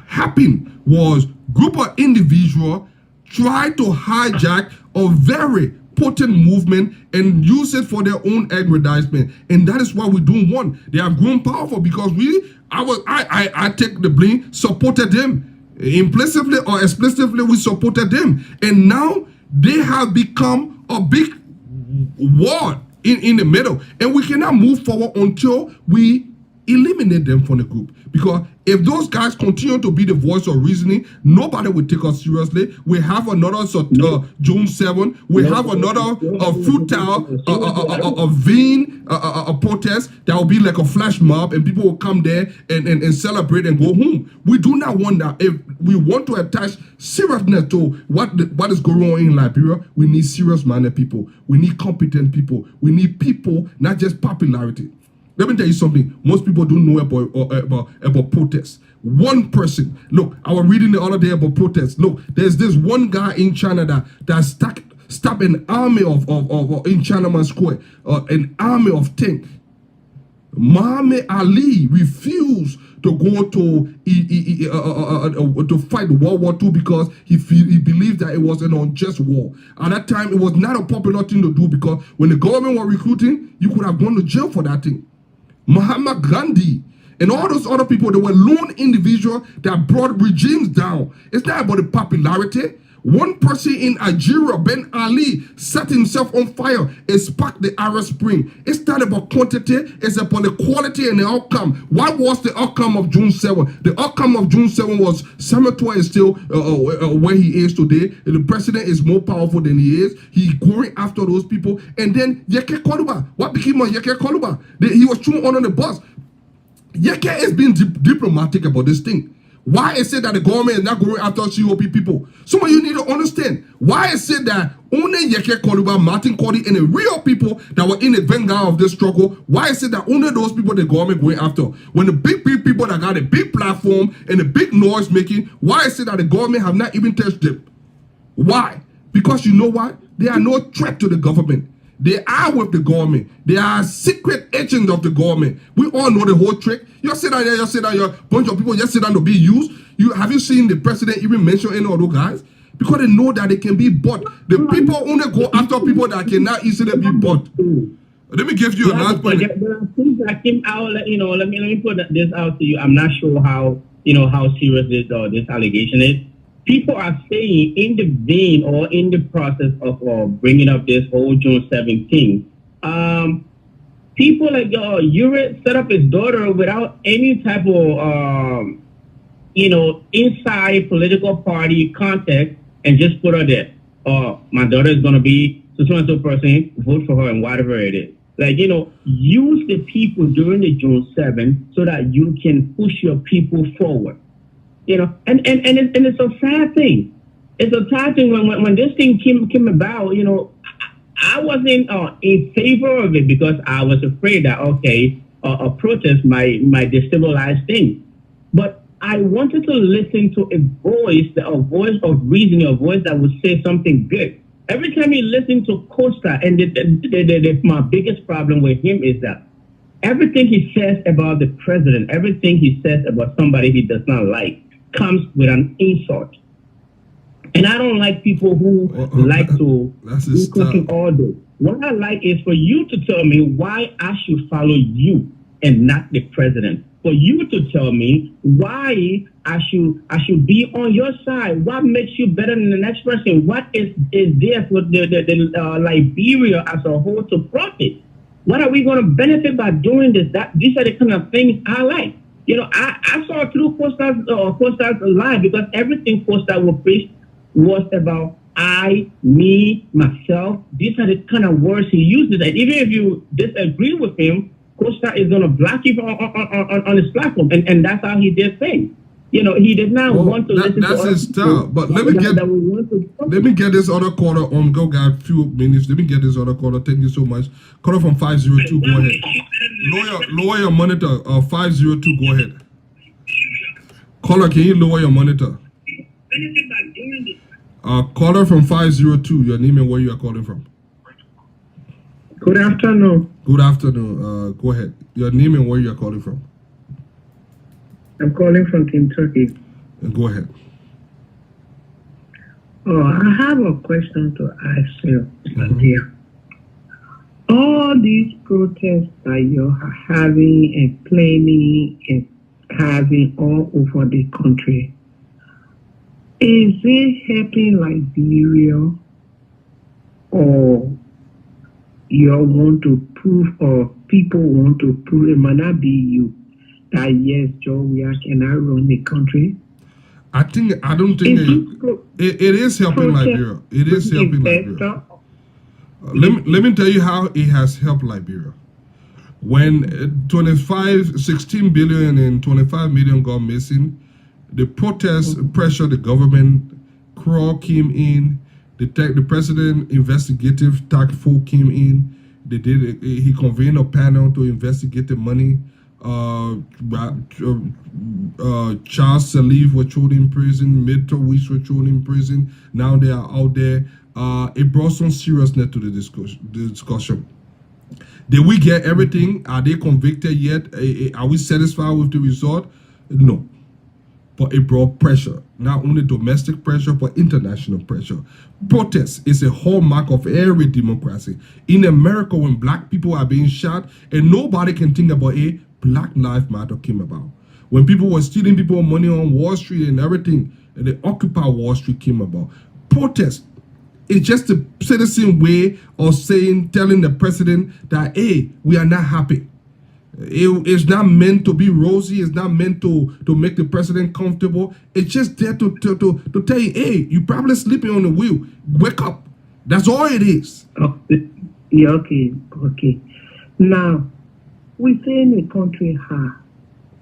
happened was group of individuals tried to hijack a very potent movement and use it for their own aggrandizement, and that is why we don't want. They have grown powerful because I take the blame, supported them implicitly or explicitly. We supported them, and now they have become a big ward in the middle, and we cannot move forward until we eliminate them from the group. Because if those guys continue to be the voice of reasoning, nobody will take us seriously. We have another June 7. We have another futile, vain protest that will be like a flash mob, and people will come there and celebrate and go home. We do not want that. If we want to attach seriousness to what is going on in Liberia, we need serious-minded people. We need competent people. We need people, not just popularity. Let me tell you something. Most people don't know about protests. One person. Look, I was reading the other day about protests. Look, there's this one guy in China that stopped an army of in Tiananmen Square, an army of tanks. Muhammad Ali refused to go to fight World War II because he believed that it was an unjust war. At that time, it was not a popular thing to do because when the government was recruiting, you could have gone to jail for that thing. Mahatma Gandhi And all those other people, they were lone individuals that brought regimes down. It's not about the popularity. One person in Algeria, Ben Ali, set himself on fire and sparked the Arab Spring. It's not about quantity, it's about the quality and the outcome. What was the outcome of June 7? The outcome of June 7 was Samuel Toy is still where he is today. The president is more powerful than he is. He's going after those people. And then Yeke Koluba. What became of Yeke Koluba? He was thrown under the bus. Yeke is being diplomatic about this thing. Why is it that the government is not going after COP people? Some of you need to understand. Why is it that only Yeke Koluba, Martin Cody, and the real people that were in the vanguard of this struggle, why is it that only those people the government going after? When the big people that got a big platform and the big noise making, why is it that the government have not even touched them? Why? Because you know what? They are no threat to the government. They are with the government. They are secret agents of the government. We all know the whole trick. You sit down there, you're a bunch of people just sit down to be used. Have you seen the president even mention any of those guys? Because they know that they can be bought. The people only go after people that cannot easily be bought. Let me give you a last point. There are things that came out. Let me put this out to you. I'm not sure how serious this allegation is. People are saying in the vein or in the process of bringing up this whole June 17th, people like Ure set up his daughter without any type of, inside political party context and just put her there. My daughter is going to be so-and-so person, vote for her and whatever it is. Use the people during the June 7th so that you can push your people forward. And it's a sad thing. It's a sad thing when this thing came about. I wasn't in favor of it because I was afraid that a protest might destabilize things. But I wanted to listen to a voice of reason, a voice that would say something good. Every time you listen to Costa, and my biggest problem with him is that everything he says about the president, everything he says about somebody he does not like, comes with an insult. And I don't like people who like to do cooking all day. What I like is for you to tell me why I should follow you and not the president. For you to tell me why I should be on your side. What makes you better than the next person? What is there for the Liberia as a whole to profit? What are we going to benefit by doing this? These are the kind of things I like. I saw through Costa's live because everything Costa would preach was about I, me, myself. These are the kind of words he uses. And even if you disagree with him, Costa is going to block you on his platform. And that's how he did things. He did not want to listen to that's his style. But let me get this other caller on. Go, got a few minutes. Let me get this other caller. Thank you so much. Caller from 502. Go ahead. Lower your monitor. 502. Go ahead. Caller, can you lower your monitor? Caller from 502. Your name and where you are calling from. Good afternoon. Good afternoon. Go ahead. Your name and where you are calling from. I'm calling from Kentucky. Go ahead. I have a question to ask you, dear. All these protests that you're having and planning and having all over the country, is it helping Liberia, or you want to prove, or people want to prove, it might not be you, that yes, Georgia cannot run the country? I don't think it is helping Liberia. It is helping Liberia. Let me tell you how it has helped Liberia. When 16 billion and 25 million got missing, the protests pressured the government. Kroll came in. The president investigative task force came in. He convened a panel to investigate the money. Charles Saliv was thrown in prison. Milton Weiss was thrown in prison. Now they are out there. It brought some seriousness to the discussion. Did we get everything? Are they convicted yet? Are we satisfied with the result? No. But it brought pressure. Not only domestic pressure, but international pressure. Protest is a hallmark of every democracy. In America, when black people are being shot, and nobody can think about Black Lives Matter came about. When people were stealing people money on Wall Street and everything, and the Occupy Wall Street came about. Protest. It's just a citizen way of telling the president that, hey, we are not happy. It's not meant to be rosy. It's not meant to make the president comfortable. It's just there to tell you, hey, you probably sleeping on the wheel. Wake up. That's all it is. Yeah, okay. Now, within a country,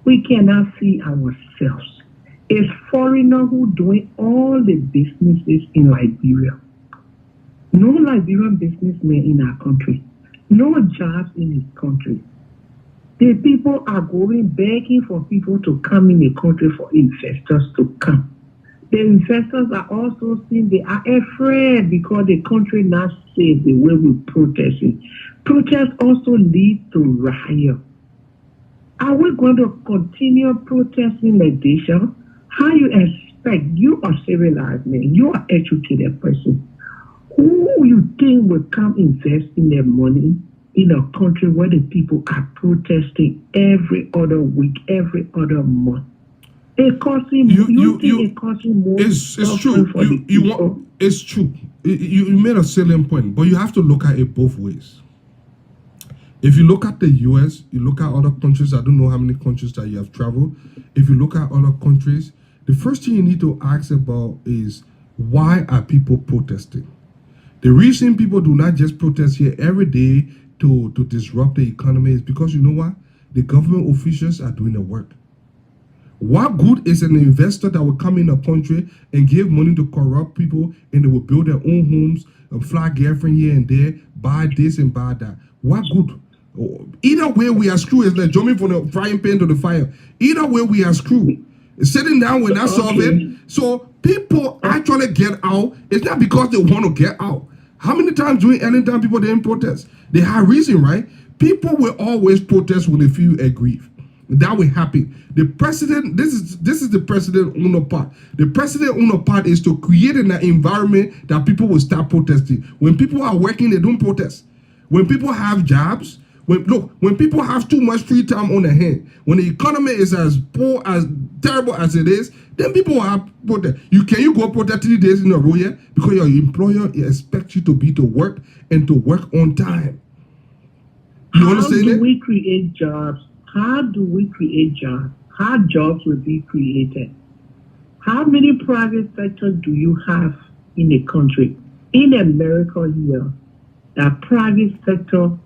we cannot see ourselves. It's foreigner who doing all the businesses in Liberia. No Liberian businessman in our country. No jobs in his country. The people are going begging for people to come in the country, for investors to come. The investors are also saying they are afraid because the country not safe the way we protesting. Protest also leads to riot. Are we going to continue protesting like this? How you expect, you are civilized man, you are educated person. Who you think will come invest in their money in a country where the people are protesting every other week, every other month? It costs him. It costs him more. It's true. It's true. You made a salient point, but you have to look at it both ways. If you look at the US, you look at other countries. I don't know how many countries that you have traveled. If you look at other countries, the first thing you need to ask about is, why are people protesting? The reason people do not just protest here every day to disrupt the economy is because, you know what? The government officials are doing the work. What good is an investor that will come in a country and give money to corrupt people, and they will build their own homes and fly girlfriend here and there, buy this and buy that? What good? Either way we are screwed. It's like jumping from the frying pan to the fire. Either way we are screwed. Sitting down will not solve it. So people actually get out. It's not because they want to get out. How many times during any time people didn't protest? They have reason, right? People will always protest when they feel aggrieved. That will happen. The president, this is the president on part. The president on part is to create an environment that people will start protesting. When people are working, they don't protest. When people have jobs, when people have too much free time on their hand, when the economy is as poor, as terrible as it is, then people will have protest. Can you go protest 3 days in a row here? Because your employer expects you to work and to work on time. You understand that? How do we create jobs? How do we create jobs? How jobs will be created? How many private sectors do you have in a country? In America here, the private sector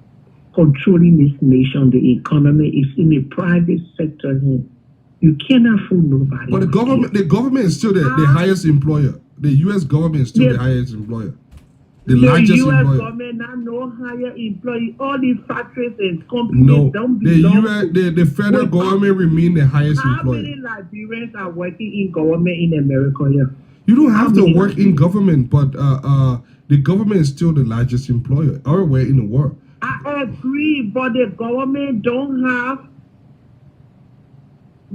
controlling this nation, the economy is in the private sector here. You cannot fool nobody. But the government is still the highest employer. The U.S. government is still the highest employer. The largest U.S. employer. government not no higher employee. All these factories and companies don't belong the federal government remain the highest employer. How many Liberians are working in government in America here? You don't have to work in government, but the government is still the largest employer everywhere in the world. I agree, but the government don't have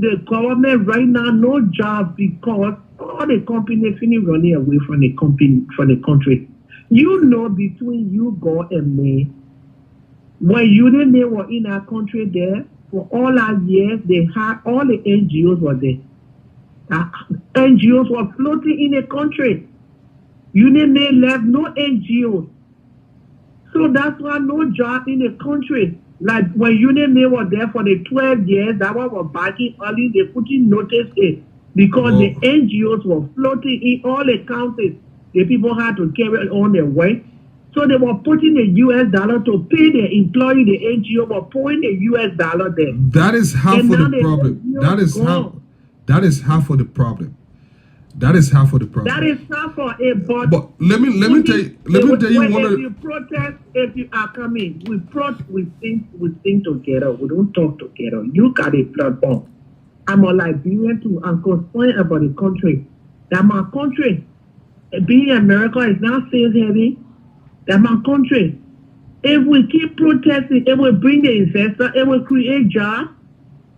right now no job because all the companies finish running away from the country. You know, between you, God, and me, when they were in our country there, for all our years, they had all the NGOs were there. NGOs were floating in the country. Union May left no NGOs. So that's why no job in the country. Like when Union May was there for the 12 years, that one was backing early, they couldn't notice it because the NGOs were floating in all the counties. The people had to carry on their way. So they were putting the US dollar to pay their employee, the NGO were pouring the US dollar there. That is half of the problem. That is half of the problem. That is half of the problem. That is half of it, but let me tell you one of if you protest, if you are coming, we think together. We don't talk together. You got a platform. I'm a Liberian too. I'm concerned about the country. That my country, being America, is not safe heavy. That my country. If we keep protesting, it will bring the investor. It will create jobs.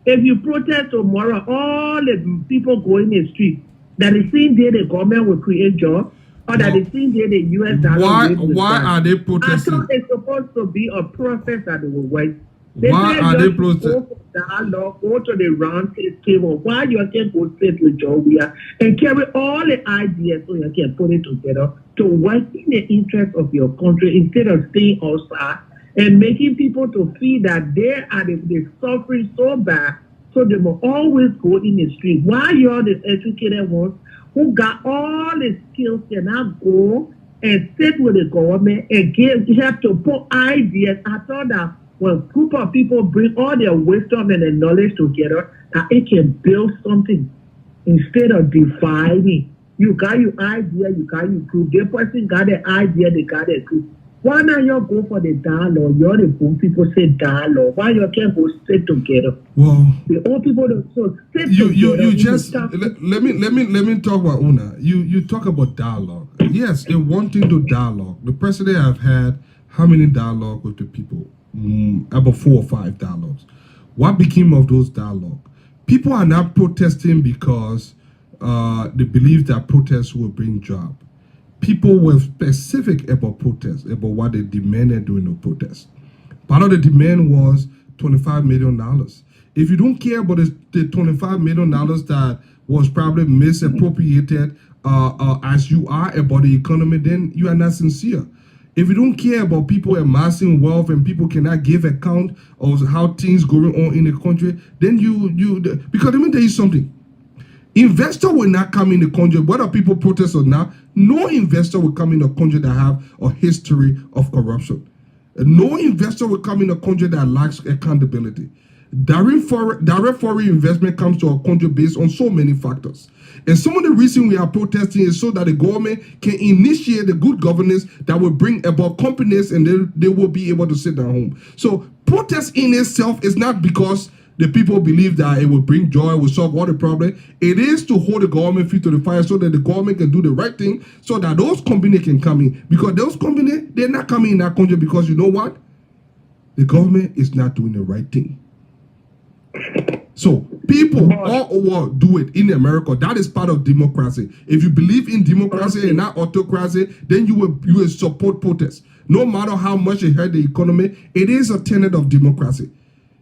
If you protest tomorrow, all the people go in the street. That the same day the government will create jobs, or that the same day the US dollar. Why are they protesting? I thought it's supposed to be a process that they will work. Why say are they just protesting? go for dialogue, go to the round table. Why you can go sit with Jovia and carry all the ideas so you can put it together to work in the interest of your country instead of staying outside and making people to feel that they are they suffering so bad, so they will always go in the street. Why you're the educated ones who got all the skills cannot go and sit with the government and have to put ideas? I thought that when a group of people bring all their wisdom and their knowledge together, that it can build something instead of dividing. You got your idea, you got your group. The person got the idea, they got their group. Why not you go for the dialogue? You're the good people say dialogue. Why you can't go sit together? Well, the old people don't so sit you together. just let me talk about Una. You talk about dialogue. Yes, they wanting to dialogue. The president have had how many dialogue with the people? About 4 or 5 dialogues. What became of those dialogue? People are not protesting because they believe that protests will bring job. People were specific about protests, about what they demanded during the protest. Part of the demand was $25 million. If you don't care about the $25 million that was probably misappropriated as you are about the economy, then you are not sincere. If you don't care about people amassing wealth and people cannot give account of how things going on in the country, then because let me tell you something. Investor will not come in the country, whether people protest or not. No investor will come in the country that have a history of corruption. No investor will come in a country that lacks accountability. Direct foreign investment comes to our country based on so many factors. And some of the reason we are protesting is so that the government can initiate the good governance that will bring about companies and they will be able to sit at home. So protest in itself is not because the people believe that it will bring joy, will solve all the problems. It is to hold the government feet to the fire so that the government can do the right thing so that those companies can come in. Because those companies, they're not coming in that country because you know what? The government is not doing the right thing. So people all over do it in America. That is part of democracy. If you believe in democracy and not autocracy, then you will support protests. No matter how much it hurt the economy, it is a tenet of democracy.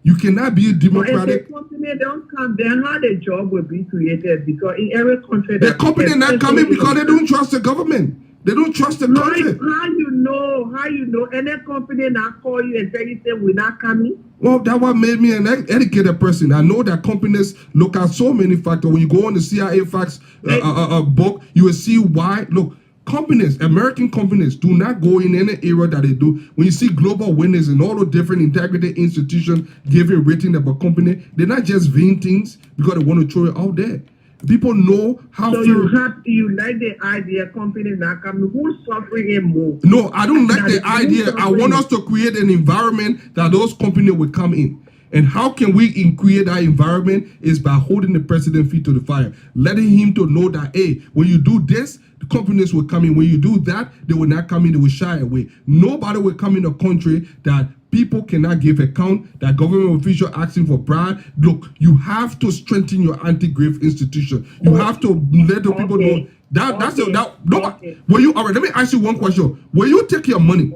You cannot be a democratic. If the company don't come, then how the job will be created? Because in every country, the company not coming because they don't trust the government. They don't trust the country. How you know? Any company not call you and tell you say we're not coming? Well, that what made me an educated person. I know that companies look at so many factors. When you go on the CIA facts book, you will see why. Look, companies, American companies, do not go in any area that they do. When you see global winners and all the different integrity institutions giving rating about company, they're not just vain things because they want to throw it out there. People know how. So you like the idea company not coming? Who's suffering it more? No, I don't like the idea. I want us to create an environment that those companies will come in. And how can we create that environment is by holding the president feet to the fire, letting him to know that, hey, when you do this, the companies will come in. When you do that, they will not come in. They will shy away. Nobody will come in a country that people cannot give account, that government official asking for bribe. Look, you have to strengthen your anti-graft institution. You have to let the people know Will you? All right, let me ask you one question. Will you take your money?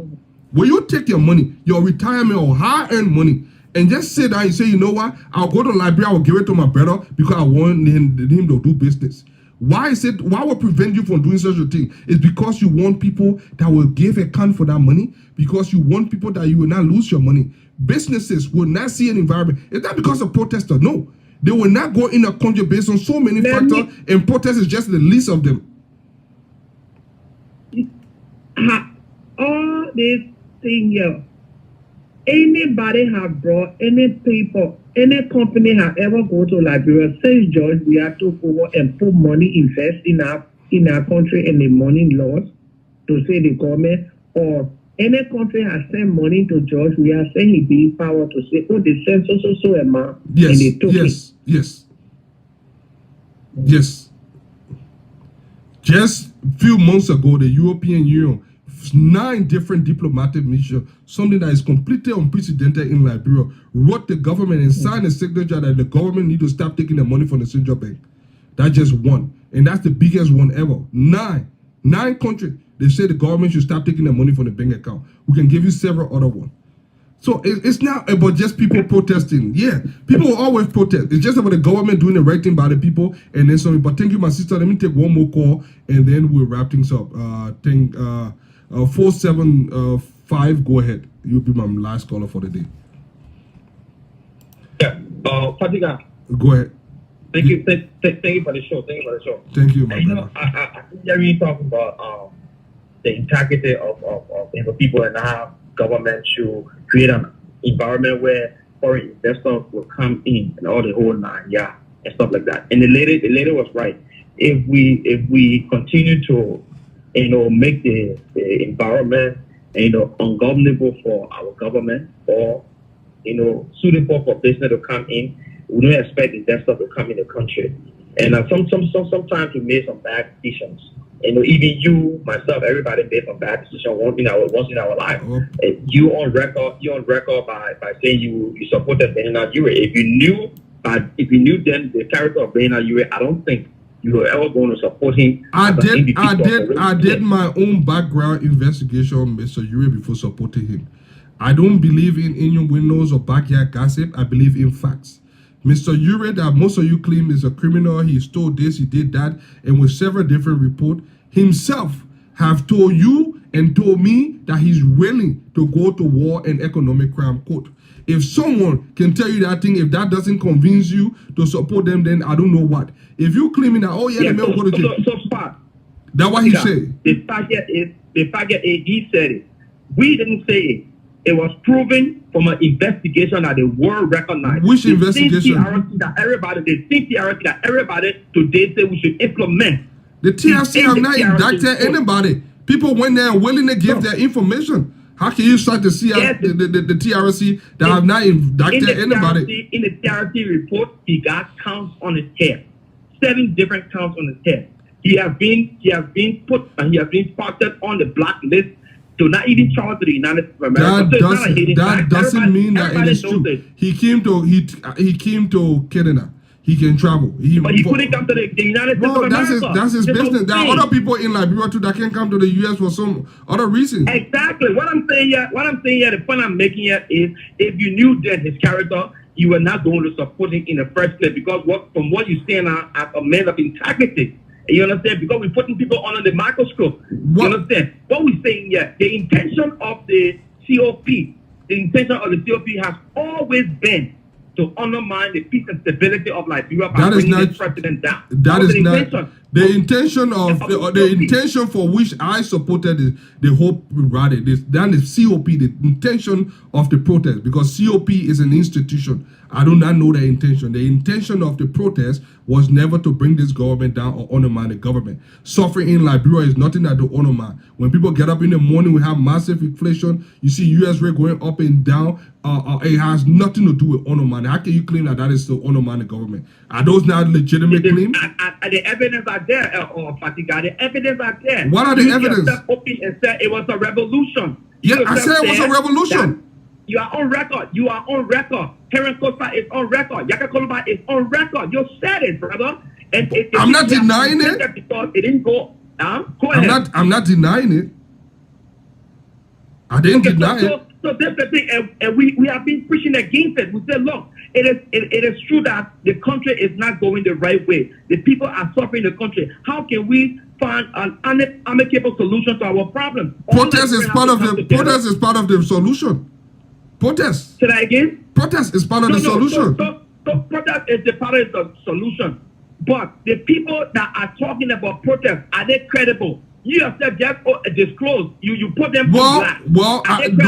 Will you take your money, your retirement or hard-earned money, and just sit down and say, you know what? I'll go to the library. I will give it to my brother because I want him to do business. Why will prevent you from doing such a thing? It's because you want people that will give account for that money, because you want people that you will not lose your money. Businesses will not see an environment. It's not because of protesters. No. They will not go in a country based on so many factors, and protest is just the least of them. All this thing here, anybody have brought any people, any company have ever go to Liberia, say George, we have to go and put money, invest in our country and the money lost to say the government, or any country has sent money to George, we are saying he be power to say, oh, they sent so amount. Yes, and they took yes. Just a few months ago, the European Union, 9 different diplomatic missions, something that is completely unprecedented in Liberia, wrote the government and signed a signature that the government need to stop taking the money from the central bank. That's just one. And that's the biggest one ever. 9 countries. They say the government should stop taking the money from the bank account. We can give you several other ones. So it's not about just people protesting. Yeah, people will always protest. It's just about the government doing the right thing by the people and then something. But thank you, my sister. Let me take one more call and then we'll wrap things up. 475. Go ahead. You'll be my last caller for the day. Yeah. Fatiga. Go ahead. Thank you. Thank you for the show. Thank you for the show. Thank you, my you brother. know, I think you're really talking about the integrity of people and how government should create an environment where foreign investors will come in and all the whole nine, and stuff like that. And the lady was right. If we continue to, make the environment, ungovernable for our government or, suitable for business to come in, we don't expect investors to come in the country. And sometimes we made some bad decisions. Even you, myself, everybody made some bad decisions once in our life. You on record by saying you supported Bernard Ure. If you knew then the character of Bernard Ure, I don't think you were ever going to support him. I did my own background investigation on Mr. Ure before supporting him. I don't believe in innuendos or backyard gossip. I believe in facts. Mr. Ure, that most of you claim is a criminal, he stole this, he did that, and with several different reports, himself have told you and told me that he's willing to go to war and economic crime court. If someone can tell you that thing, if that doesn't convince you to support them, then I don't know what. If you claiming that, the man will go to jail. So far, that's what he said. The fact is, he said it. We didn't say it. It was proven from an investigation that the world recognized. Which investigation? The TRC that everybody today say we should implement. The TRC have not indicted anybody. People went there and willingly give their information. How can you start to see the TRC that have not indicted anybody? In the TRC report, he got counts on his head. 7 different counts on his head. He has been spotted on the blacklist to not even travel to the United States of America. That doesn't mean that it is true. He came to Canada. He can travel. But he couldn't come to the United States of America. That's his business. There are other people in Liberia too that can come to the US for some other reason. Exactly. What I'm saying here, the point I'm making here is, if you knew that his character, you were not going to support him in the first place, because from what you say now as a man of integrity. You understand? Because we're putting people under the microscope. You understand? What we're saying here, the intention of the COP has always been to undermine the peace and stability of Liberia by bringing the president down. That is not the intention of the intention for which I supported the Hope Rally. That is COP, the intention of the protest, because COP is an institution. I do not know the intention. The intention of the protest was never to bring this government down or undermine the government. Suffering in Liberia is nothing that to undermine. When people get up in the morning, we have massive inflation. You see US rate going up and down. It has nothing to do with undermining. How can you claim that is to undermine the government? Are those not legitimate claims? The evidence are there, Fatiga. The evidence are there. What are the evidence? And said it was a revolution. Yeah, I said it was a revolution. You are on record. Terence Costa is on record. Yaka Koluba is on record. You said it, brother. And I'm not denying it. Because it didn't go. Go ahead. I'm not denying it. I didn't deny it. So that's the thing, and we have been pushing against it. We said, look, it is true that the country is not going the right way. The people are suffering in the country. How can we find an amicable solution to our problem? Protest is part of the solution. Protest. Say that again? Protest is part of the solution. So protest is the part of the solution. But the people that are talking about protest, are they credible? You yourself just disclose. You put them on blast.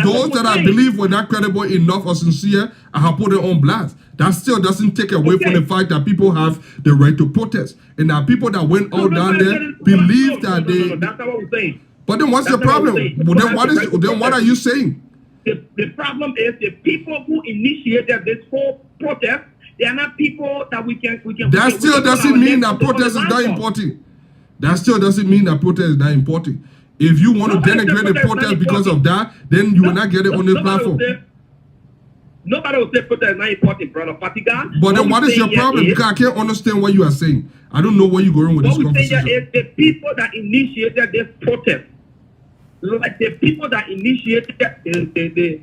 Those that I believe were not credible enough or sincere, I have put them on blast. That still doesn't take away from the fact that people have the right to protest. And that people that went out down there believe that they... That's not what we're saying. But then what's the problem? Then what are you saying? The problem is the people who initiated this whole protest, they are not people that we can that still doesn't mean that protest is not important. That still doesn't mean that protest is not important. If you want to denigrate the protest because of that, then you will not get it on this platform. Nobody will say protest is not important, brother Fatiga. But then what is your problem? Because I can't understand what you are saying. I don't know where you're going with this conversation. What we're saying is the people that initiated this protest, like the people that initiated the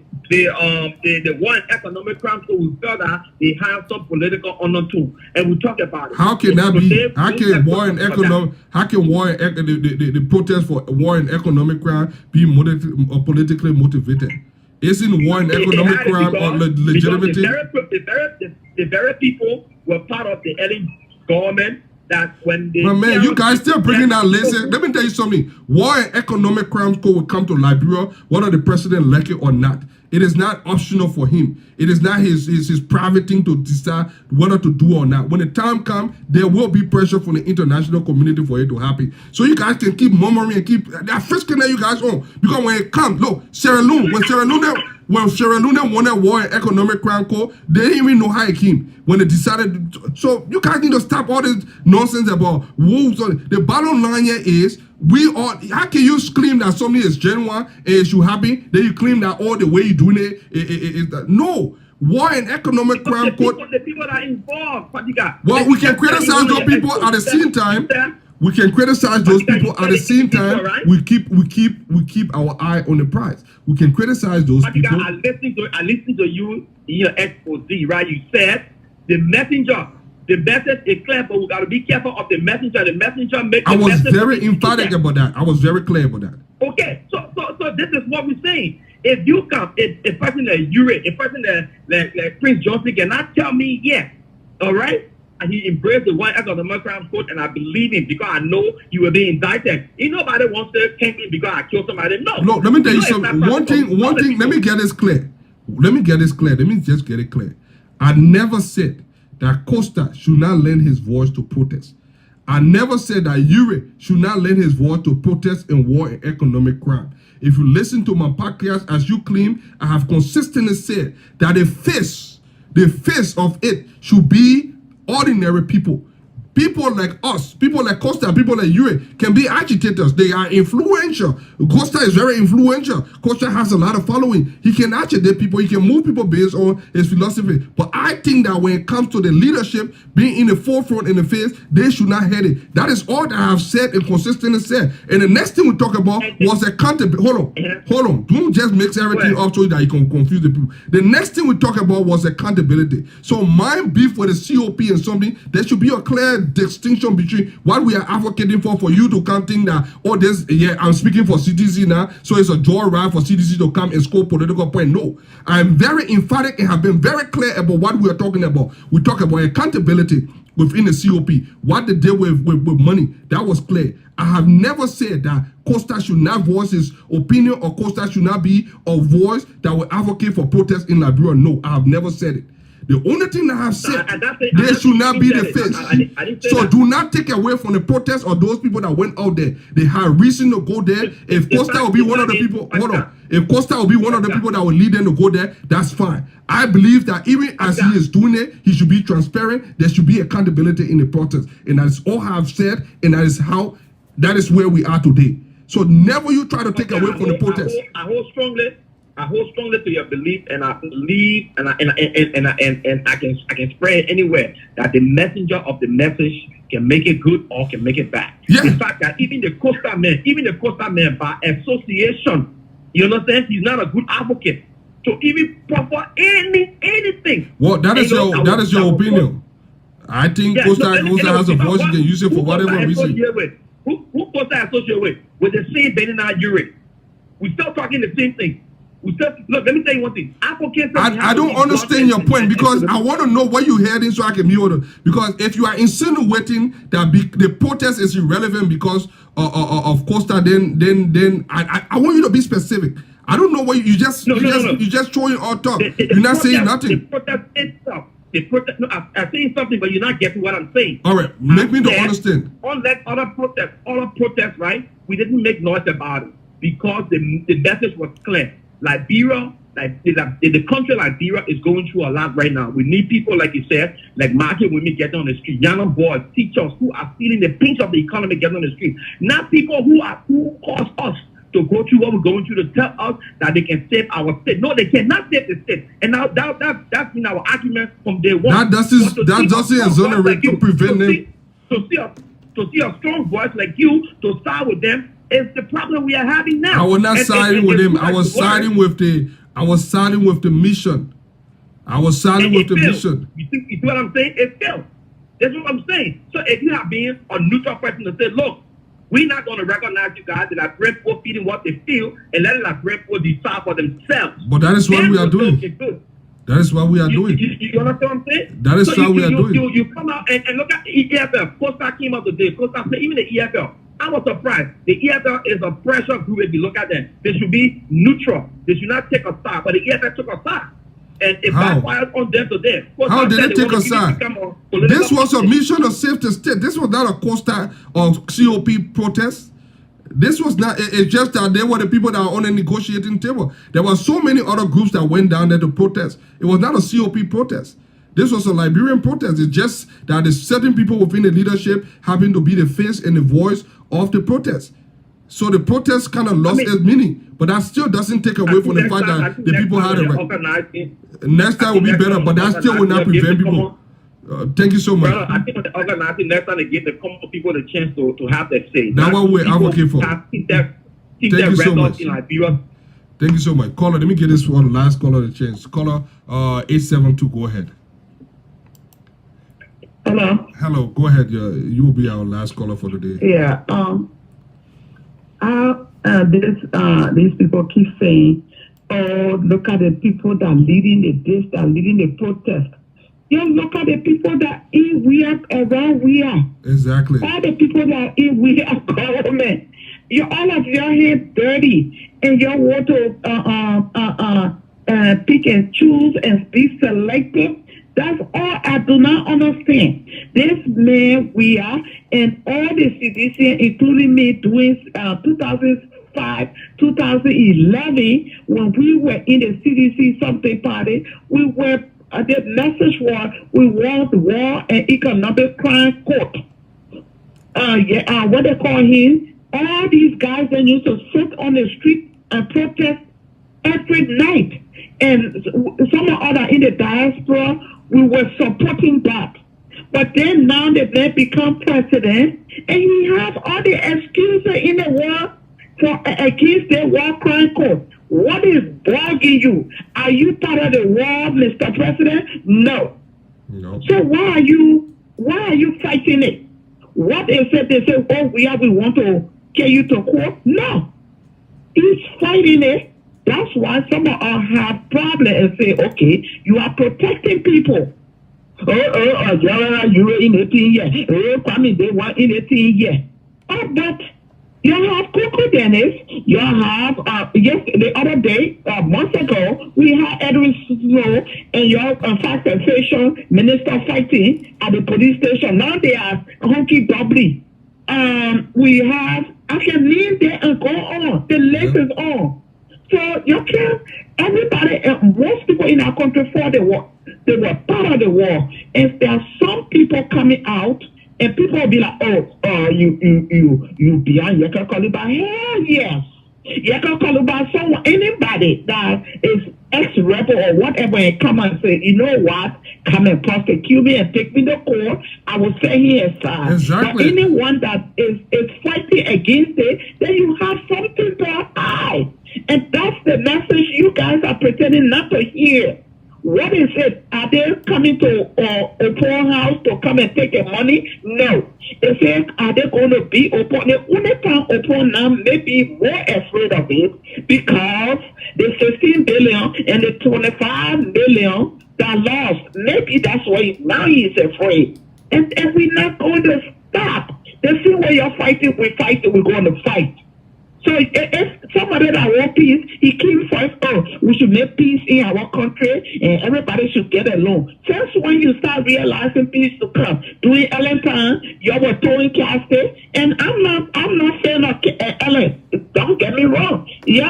war and economic crimes, so we felt that they have some political honor too, and we talk about it. How can that be? How can war and economic? How can war and the protest for war and economic crime be politically motivated? Isn't war and economic crime or legitimate? The very people were part of the early government. That when they man, you guys still bringing that lesson. Let me tell you something. War and economic crimes code will come to Liberia, whether the president like it or not. It is not optional for him. It is not his private thing to decide whether to do or not. When the time comes, there will be pressure from the international community for it to happen. So you guys can keep murmuring and keep that frisking that you guys on. Because when it comes, look, Sierra Leone, when Sierra Leone won that war and economic crime code, they didn't even know how it came. When they decided, so you guys need to stop all this nonsense about wolves. The bottom line here is, how can you claim that something is genuine and it should happen? Then you claim that all the way you're doing it is that no. War and economic crime code. The people that are involved, well, we can criticize those people at the same time. We can criticize those people at the same time. We keep our eye on the prize. We can criticize those people. I listened to you in your expose, right? You said the message is clear, but we got to be careful of the messenger. The messenger makes. I was very emphatic about that. I was very clear about that. Okay, so this is what we're saying. If you come, a person like Yuri, a person like Prince Johnson cannot tell me yes, all right? And he embraced the one economic crime code, and I believe him because I know he will be indicted. Nobody wants to claim me because I killed somebody. No. Look, let me tell you something. One thing. Let me get this clear. Let me just get it clear. I never said that Costa should not lend his voice to protest. I never said that Yuri should not lend his voice to protest in war and economic crime. If you listen to my podcast, as you claim, I have consistently said that the face of it should be ordinary people. People like us, people like Costa, people like Yuri can be agitators. They are influential. Costa is very influential. Costa has a lot of following. He can agitate people. He can move people based on his philosophy. But I think that when it comes to the leadership, being in the forefront, in the face, they should not head it. That is all that I have said and consistently said. And the next thing we talk about was accountability. Hold on. Don't just mix everything up so that you can confuse the people. The next thing we talk about was accountability. So my beef with the COP and something, there should be a clear distinction between what we are advocating for you to come think that, oh, this, yeah, I'm speaking for CDC now, so it's a joyride for CDC to come and score political point. No, I'm very emphatic and have been very clear about what we are talking about. We talk about accountability within the COP. What they did with money, that was clear. I have never said that Costa should not voice his opinion or Costa should not be a voice that will advocate for protest in Liberia. No, I have never said it. The only thing that I have said, they should not be the face. So do not take away from the protest or those people that went out there. They had reason to go there. If Costa will be one of the people, if Costa will be one of the people that will lead them to go there, that's fine. I believe that even as he is doing it, he should be transparent. There should be accountability in the protest. And that is all I have said, and that is where we are today. So never you try to take away from the protest. I hold strongly to your belief, and I believe, and I can spread it anywhere that the messenger of the message can make it good or can make it bad. Yeah. In fact, that even the Costa man by association, you understand, he's not a good advocate. So even for anything. Well, that is your opinion. I think Costa has a voice. You can use it for whatever reason. Who Costa associate with the same Benina Yuri? We're still talking the same thing. Look, let me tell you one thing. I don't understand your point because I want to know what you're heading so I can be able to. Because if you are insinuating that the protest is irrelevant because of Costa, then I want you to be specific. I don't know what you just throwing all talk. You're not saying nothing. The protest itself. I'm saying something, but you're not getting what I'm saying. All right, make me to understand. Unlike other protests, right? We didn't make noise about it because the message was clear. Liberia, the country Liberia is going through a lot right now. We need people, like you said, like market women getting on the street, young boys, teachers who are feeling the pinch of the economy getting on the street. Not people who cause us to go through what we're going through to tell us that they can save our state. No, they cannot save the state. And now that's been our argument from day one. That doesn't exonerate to prevent them. To see a strong voice like you to start with them is the problem we are having now. I was not siding with him. I was siding with the mission. I was siding with the mission. You see what I'm saying? It failed. That's what I'm saying. So if you have been a neutral person to say, look, we're not going to recognize you guys that are grateful feeding what they feel and let them grateful decide for themselves. But that is what we are doing. That is what we are doing. You understand what I'm saying? That is what we are doing. You come out and look at the EFL. Costa came out today. Costa said, even the EFL. I was surprised. The EFL is a pressure group if you look at them. They should be neutral. They should not take a side. But the EFL took a side. And it backfired on them today. How did they take a side? This was a mission of save the state. This was not a Costa or COP protest. This was not, it's just that they were the people that were on the negotiating table. There were so many other groups that went down there to protest. It was not a COP protest. This was a Liberian protest. It's just that there's certain people within the leadership happen to be the face and the voice of the protest. So the protest kind of lost its meaning. But that still doesn't take away from the fact that the people had it right. Next time will be better, but that still will not prevent people. Thank you so much. Brother, I think the organizing next time they give the common people the chance to have their say. That's what we're advocating for. Thank you so much. Thank you so much. Caller, let me get this one last caller the chance. Caller 872, go ahead. Hello. Hello, go ahead. You will be our last caller for the day. Yeah. These people keep saying, "Oh, look at the people that are leading the protest." You look at the people that we are around. We are exactly all the people that we are government. All of your head dirty, and you want to pick and choose and be selective. That's all I do not understand. This man, we are, and all the citizens, including me, doing 2005, 2011, when we were in the CDC something party, we were, the message was, we want war and economic crime court. What they call him, all these guys that used to sit on the street and protest every night. And some of other in the diaspora, we were supporting that. But then now that they become president, and he has all the excuses in the world for against the war crime court. What is bugging you? Are you part of the war, Mr. President? No. So why are you fighting it? What they said, oh, we want to get you to court? No. He's fighting it. That's why some of us have problems and say, okay, you are protecting people. You in 18 years. Kwame, they want in 18 years. But you have Kuku Dennis. You have, the other day, months ago, we had Edwin Snow and your fact and fashion minister fighting at the police station. Now they are hunky doubly. We have, I can lean there and go on. The list is on. So you can, everybody, most people in our country fought the war. They were part of the war. If there are some people coming out, and people will be like, you beyond Yeka Kaluba? Hell yes. Yeka Kaluba, someone, anybody that is ex-rebel or whatever, and come and say, you know what? Come and prosecute me and take me to court. I will say here aside. Exactly. But anyone that is fighting against it, then you have something to hide. And that's the message you guys are pretending not to hear. What is it? Are they coming to a poor house to come and take their money? No. They say, are they going to be open? The only time open now may be more afraid of it because the 16 billion and the 25 billion that lost. Maybe that's why now he's afraid. And we're not going to stop. The same way you're fighting, we're going to fight. So if somebody that wants peace, he came first, we should make peace in our country and everybody should get along. Just when you start realizing peace to come, during Ellen time, you were throwing casket, and I'm not saying Ellen, don't get me wrong. We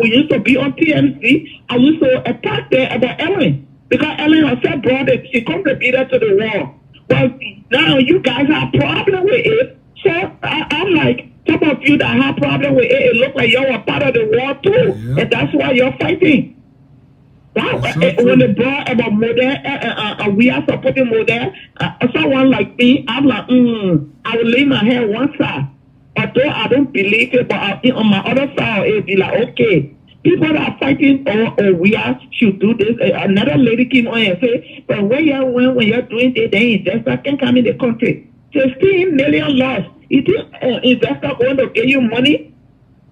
used to be on TMC, I used to attack there about Ellen, because Ellen herself brought it, she contributed to the war. Well, now you guys have a problem with it, so I'm like, some of you that have problem with it, it looks like you're a part of the war too, and that's why you're fighting. When they brought about model, we are supporting model. Someone like me, I'm like, I will lay my hair one side. although I don't believe it, but on my other side, it'll be like, okay, people that are fighting, we should do this. Another lady came on and say, but when you're doing this, then investor can come in the country. 16 million loss. Is this investor going to give you money?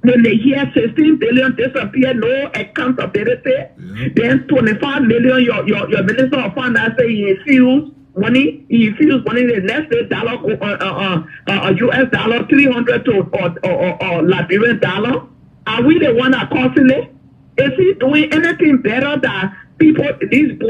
When they hear 16 billion disappear, no accountability, then 25 million, your minister of finance say he infused money, the next day US dollar 300 to Liberian dollar. Are we the one that causing it? Is he doing anything better than people? These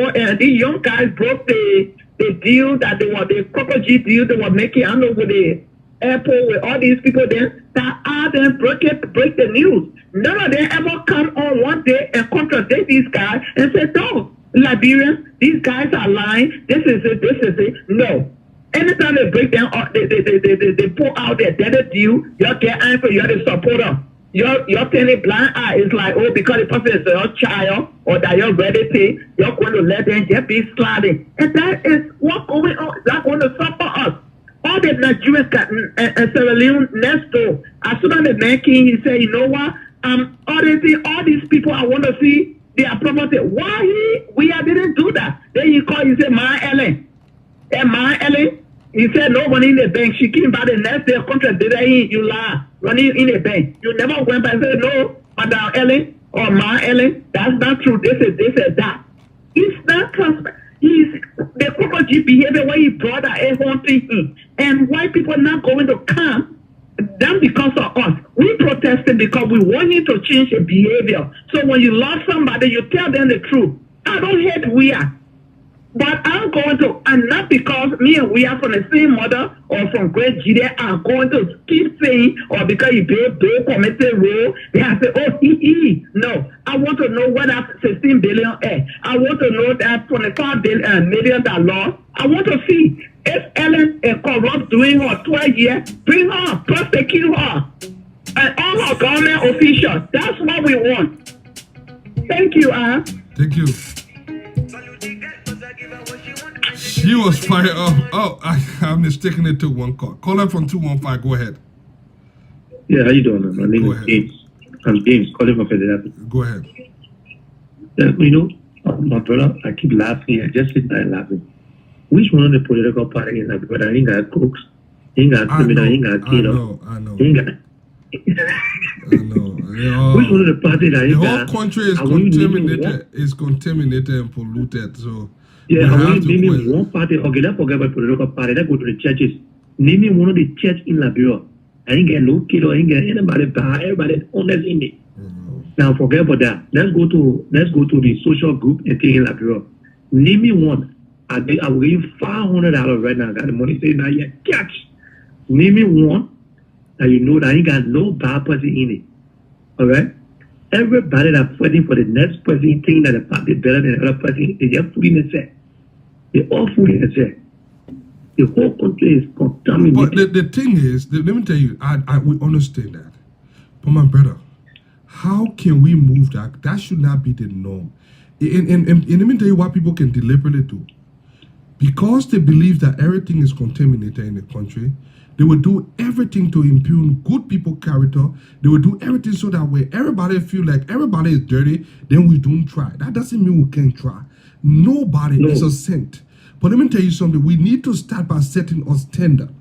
young guys broke the deal that they were the crocodile deal they were making. I know with the airport with all these people there that are then break the news. None of them ever come on one day and contradict these guys and say, no, Liberians, these guys are lying. This is it. No. Anytime they break them up, they pull out their data deal, you get angry, you're the supporter. You're turning blind eye. It's like, oh, because the person is your child or that you're relative, you're going to let them just be sliding. And that is what's going on. That's going to suffer us. All the Nigerians and Sierra Leone next door. As soon as the man came, he said, you know what? All these people I want to see their property. Why we didn't do that? Then he called, he said, my Ellen. And my Ellen, he said, no money in the bank. She came by the next day, contract did you lie, running in the bank. You never went back and said, no, Madam Ellen or my Ellen, that's not true. This is that. It's not transparent. He's the crocodile behavior where he brought a whole thing. And why people not going to come, then because of us. We protested because we want him to change the behavior. So when you love somebody, you tell them the truth. I don't hate we are. But I'm going to, and not because me and we are from the same mother or from Great Judea, I'm going to keep saying, or because you don't commit a role, they have to say, oh, No, I want to know what that 16 billion is. I want to know that 25 million that lost. I want to see if Ellen is corrupt doing her 12 years, bring her, prosecute her, and all her government officials. That's what we want. Thank you, Thank you. She was fired up. Oh, I'm mistaken it to one call. Caller from 215. Go ahead. Yeah, how you doing? My name is James. I'm James, calling from Philadelphia. Go ahead. Yeah, my brother, I keep laughing. I just sit there and laughing. Which one of the political parties is that? But I ain't got crooks, ain't got criminal, ain't got killer. I know. Ain't got. Which one of the parties that the whole country is contaminated and polluted. So yeah, I want to name me one party. Okay, let's forget about political party. Let's go to the churches. Name me one of the church in Liberia. I ain't get no killer. I ain't get anybody bad. Everybody honest in it. Now forget about that. Let's go to the social group and thing in Liberia. Name me one. I will give you $500 right now. I got the money saying now yeah, catch. Name me one. And you know that I ain't got no bad person in it. Alright? Everybody that's fighting for the next person thinking that the party better than the other person, they just fooling themselves. They all fooling themselves. The whole country is contaminated. But the thing is, let me tell you, we understand that. But my brother, how can we move that? That should not be the norm. And let me tell you what people can deliberately do. Because they believe that everything is contaminated in the country, they will do everything to impugn good people character. They will do everything so that way everybody feel like everybody is dirty, then we don't try. That doesn't mean we can't try. Nobody is a saint. But let me tell you something. We need to start by setting a standard.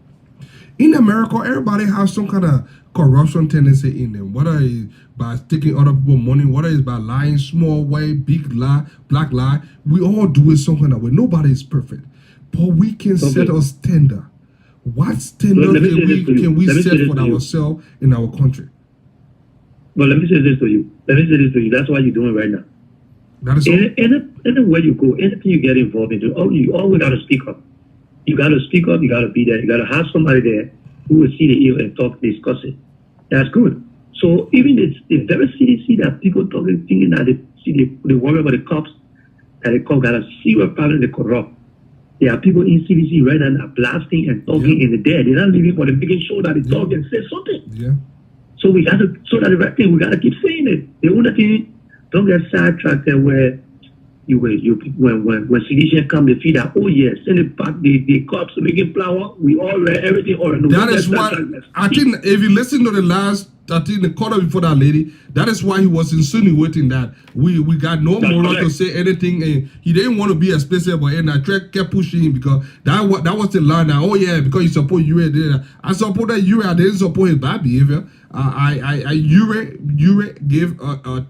In America, everybody has some kind of corruption tendency in them. Whether it's by taking other people's money, whether it's by lying small way, big lie, black lie. We all do it some kind of way. Nobody is perfect. But we can set a standard. What standard can we set for ourselves in our country? But let me say this to you. That's what you're doing right now. That is anywhere you go, anything you get involved into, you always got to speak up. You got to speak up. You got to be there. You got to have somebody there who will see the ill and talk, discuss it. That's good. So even the very CDC that people talking, thinking that they worry about the cops, that the cops got a serious problem, they corrupt. There are people in CDC right now that are blasting and talking in the dead. They're not leaving for the making sure that they talk and say something. Yeah. So we got to, so that the right thing, we got to keep saying it. The only thing, don't get sidetracked where when CDC come, they feel that, oh yes, send it back, the cops making flour, we all read everything, all no, that is why I think if you listen to the last, I think the quarter before that lady, that is why he was insinuating that we got no moral to say anything, and he didn't want to be explicit, but and I kept pushing him because that was the line. That, oh yeah, because you support Ure, I supported Ure, I didn't support his bad behavior. Ure gave a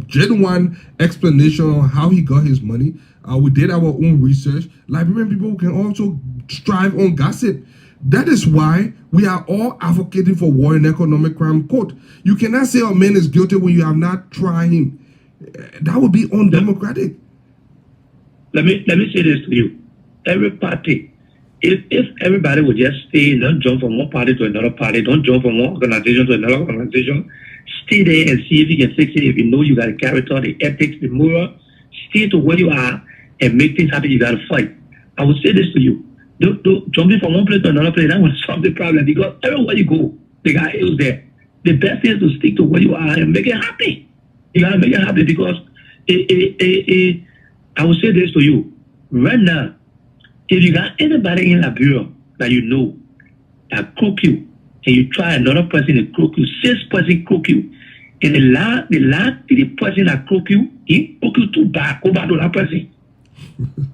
genuine explanation on how he got his money. We did our own research. Liberian people can also strive on gossip. That is why we are all advocating for war and economic crime court. You cannot say a man is guilty when you have not tried him. That would be undemocratic. Let me say this to you. Every party, if everybody would just stay, don't jump from one party to another party, don't jump from one organization to another organization, stay there and see if you can fix it. If you know you got the character, the ethics, the moral, stay to where you are and make things happen. You got to fight. I will say this to you. Don't jumping from one place to another place, that will solve the problem, because everywhere you go, the guy is there. The best thing is to stick to where you are and make it happy. You gotta make it happy, because I will say this to you. Right now, if you got anybody in Liberia that you know that crook you, and you try another person to crook you, 6 person crook you, and the last 3 person that crook you, he crook you too bad, go back to that person.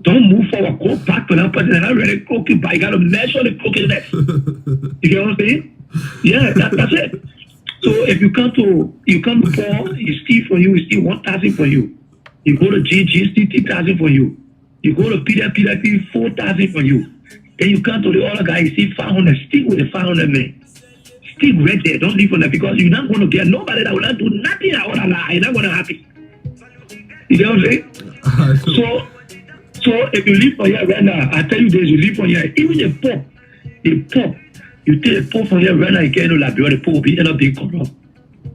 Don't move forward. Go back to that person and already crook you, but you gotta measure the crookedness. You get what I'm saying? Yeah, that's it. So if you come to Paul, he steal from you, he steal 1,000 for you. You go to GG, steal 3,000 for you. You go to Peter, steal 4,000 for you. Then you come to the other guy, you steal 500. Stick with the 500 man. Stick right there. Don't leave on that, because you're not going to get nobody that will not do nothing at all. You're not going to happy. You get what I'm saying? So if you live for here right now, I tell you this, you live for here, even the Pope, you take a Pope from here right now, you get into Liberia, the Pope will end up being corrupt.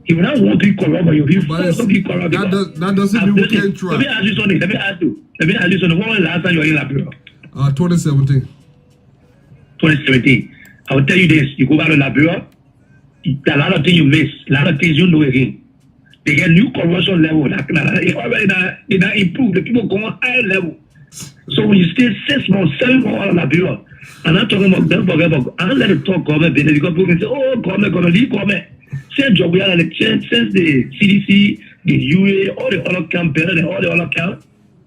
He will not want to be corrupt, but you'll be forced to be corrupt. That doesn't mean we can't try. Let me ask you something. Let me ask you something. When was the last time you were in Liberia? 2017. 2017. I will tell you this, you go back to Liberia, a lot of things you miss, a lot of things you know again. They get new corruption level. Already they not improve. The people go on higher level. So when you stay 6 months, 7 months out of Liberia, I'm not talking about, don't forget about, I don't let it talk government business, because people can say, oh, government, leave government. Since job we are since the CDC, the UA, all the other camp, better than all the other camp,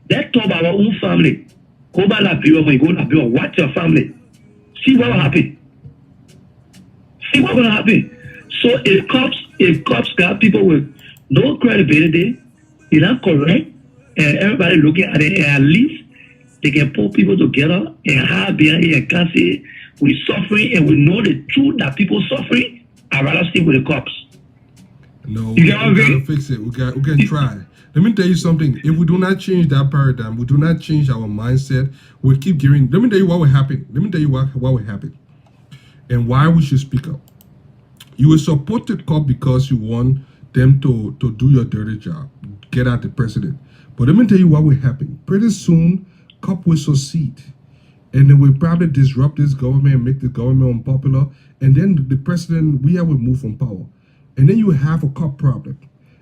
let's talk about our own family. Go back Liberia, when you go to Liberia, watch your family. See what will happen. See what will happen. So if cops got people with no credibility, you're not correct, and everybody looking at it, and at least they can pull people together and hide behind here and can say we're suffering and we know the truth that people suffering. I'd rather stick with the cops. No, we gotta fix it. We can try. Let me tell you something. If we do not change that paradigm, we do not change our mindset, we'll keep giving. Let me tell you what will happen. Let me tell you what will happen and why we should speak up. You will support the cop because you want them to do your dirty job, get at the president. But let me tell you what will happen. Pretty soon, cop will succeed. And they will probably disrupt this government and make the government unpopular. And then the president, will move from power. And then you will have a cop problem.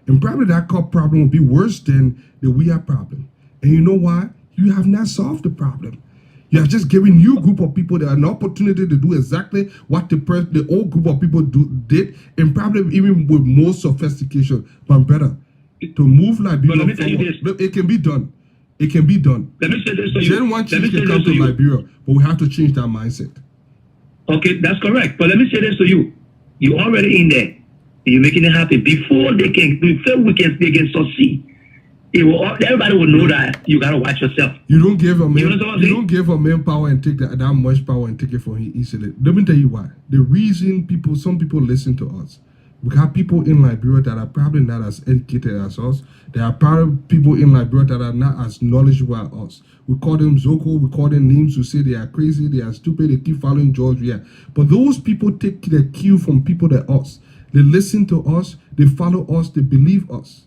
And probably that cop problem will be worse than the problem. And you know why? You have not solved the problem. You have just given new group of people an opportunity to do exactly what the old group of people did, and probably even with more sophistication, but better. To move Liberia let me tell you forward. It can be done. It can be done. Let me say this to you. Gen 1 change can come to Liberia, but we have to change that mindset. Okay, that's correct. But let me say this to you. You're already in there. You're making it happen. Before they can succeed, everybody will know that you gotta watch yourself. You don't give a man power and take that much power and take it from him easily. Let me tell you why. The reason some people listen to us. We have people in Liberia that are probably not as educated as us. There are probably people in Liberia that are not as knowledgeable as us. We call them Zoko, we call them names, we say they are crazy, they are stupid, they keep following George Weah. But those people take the cue from people like us. They listen to us, they follow us, they believe us.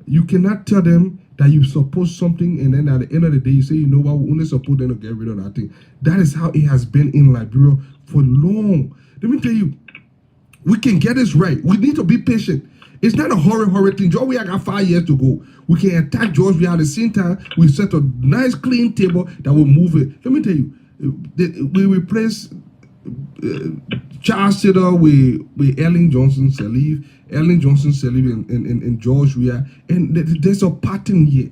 You cannot tell them that you support something and then at the end of the day you say, you know what, we only support them to get rid of that thing. That is how it has been in Liberia for long. Let me tell you, we can get this right. We need to be patient. It's not a hurry thing. George, we got 5 years to go. We can attack George. We at the same time, we set a nice clean table that will move it. Let me tell you, we replace Charles Sitter with Erling Johnson Sirleaf, in George Weah, and there's a pattern here.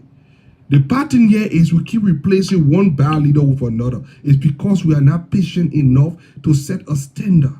The pattern here is we keep replacing one bad leader with another. It's because we are not patient enough to set a standard.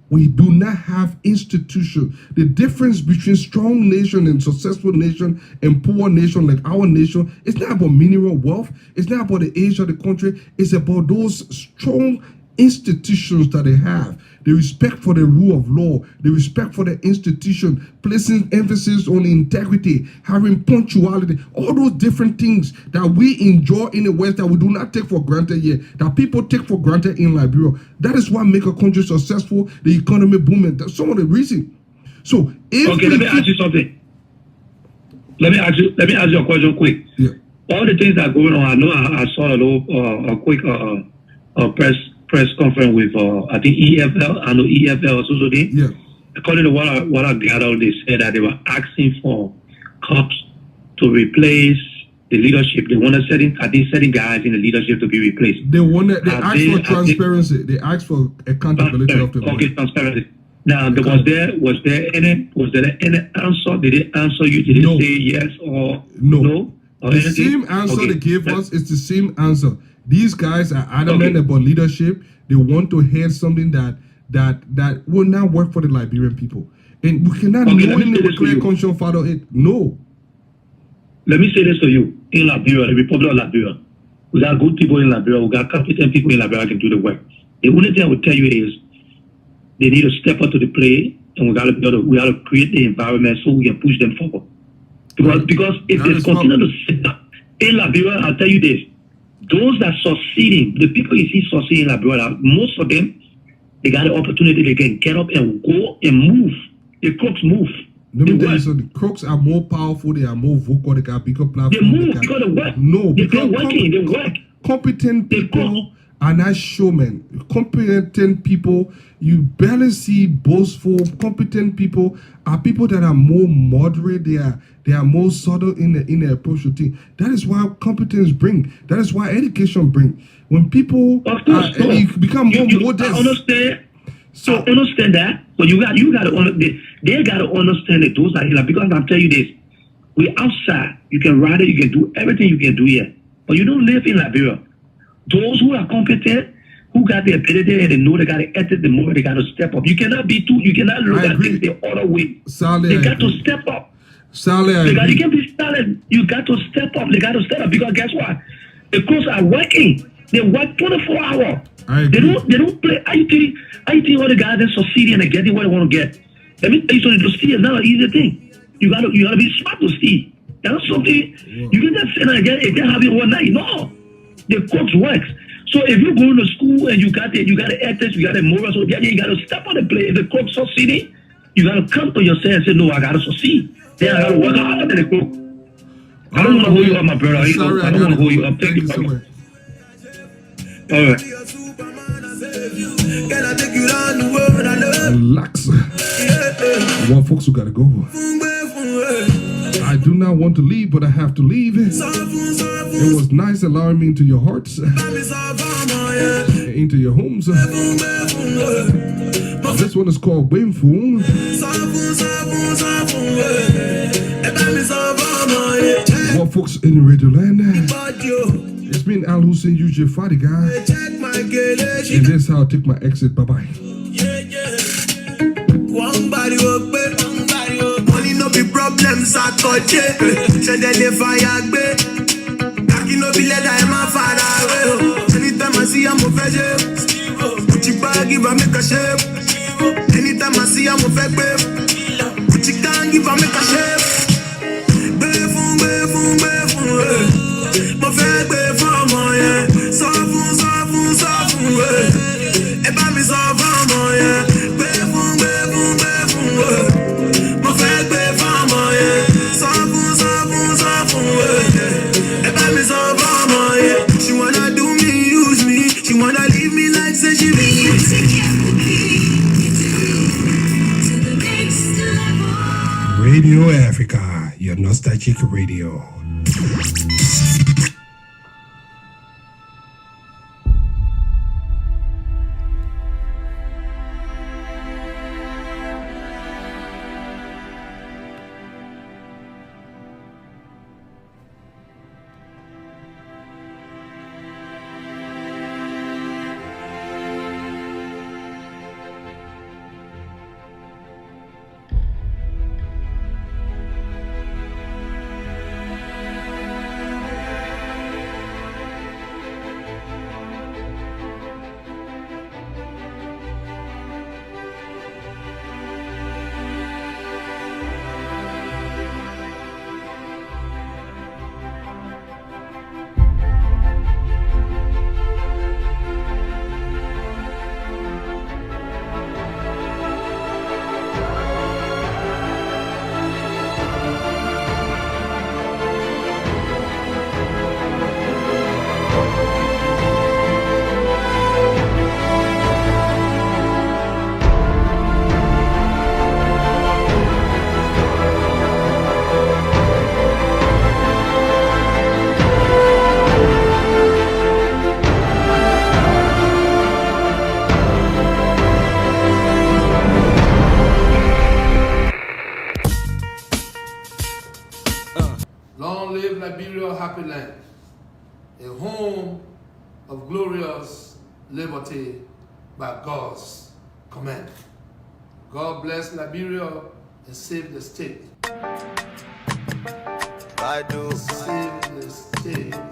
We do not have institutions. The difference between strong nation and successful nation and poor nation like our nation, it's not about mineral wealth. It's not about the age of the country. It's about those strong institutions that they have. The respect for the rule of law, the respect for the institution, placing emphasis on integrity, having punctuality, all those different things that we enjoy in the West that we do not take for granted here, that people take for granted in Liberia. That is what make a country successful, the economy booming. That's some of the reason. So if okay, let me ask you something. Let me ask you a question quick. Yeah. All the things that are going on, I know I saw a little quick press conference with I think EFL. I know EFL also did. Yeah. According to what I gathered, they said that they were asking for cops to replace the leadership. They wanted certain guys in the leadership to be replaced. They asked for transparency. They asked for accountability of the okay, transparency. Now, was there any answer? Did they answer you? Did they say yes or no? Or the anything? same answer they gave us is the same answer. These guys are adamant about leadership. They want to hear something that will not work for the Liberian people. And we cannot knowingly declare conscience follow it. No. Let me say this to you. In Liberia, the Republic of Liberia, we got good people in Liberia. We got competent people in Liberia who can do the work. The only thing I would tell you is they need to step up to the plate, and we got to create the environment so we can push them forward. Because if they continue to sit up in Liberia, I'll tell you this. Those that succeeding, the people you see succeeding in Liberia, most of them, they got the opportunity they can get up and go and move. The crooks move. Let me tell you something. The crooks are more powerful. They are more vocal. They got bigger platforms. They move because they work. No, because they work. Competent people are not showmen. Competent people, you barely see boastful. Competent people are people that are more moderate. They are more subtle in their approach to things. That is why competence bring. That is why education bring. When people you become more modest. I understand. So I understand that, but they got to understand that those are here. Because I'll tell you this: we outside. You can ride it. You can do everything you can do here, but you don't live in Liberia. Those who are competent, who got the ability and they know they got the ethics, the more they got to step up. You cannot look at things the other way. Sally, they got to step up. Sally, you can't be silent. You got to step up. They got to step up because guess what? The crews are working. They work 24 hours. They don't play. I think all the guys that succeed and they're getting what they want to get. Let me tell you something. To see is not an easy thing. You gotta be smart to see. That's not something you can just say that again. It can't happen one night. No, the coach works. So if you go to school and you got the ethics, you got the morals, so you got to step on the play. If the coach succeeding, you got to come to yourself and say, no, I got to succeed. Then I got to work harder than the coach. I don't want to hold you up, my brother. I don't want to hold you up. Thank you so much. All right. Relax. One folks who gotta go. I do not want to leave, but I have to leave. It was nice allowing me into your hearts, into your homes. This one is called Wimfung. What folks in Radio Land? It's been Al Hussein, UJ Friday guy. And this is how I take my exit. Bye bye. Money no be problems I touch it. Say they live fire gbe. Cocky no be leather in my father way. Anytime I see I'm a veggie. Gucci bag give I make a shape. Anytime I see I'm a fake babe. Gucci can give I make a shape. Befun. Mo fẹ́ gbé fún ọmọ yẹn. Sọ fún ẹ bá mi sọ fún ọmọ yẹn. Gbé fún mo fẹ́ gbé fún ọmọ yẹn. Sọ fún ẹ bá mi sọ fún ọmọ yẹn. She wanna do me, use me. She wanna leave me like say she be. To the next level. Radio Africa, your nostalgic radio. Long live Liberia, happy land, a home of glorious liberty by God's command. God bless Liberia and save the state. I do. Save the state.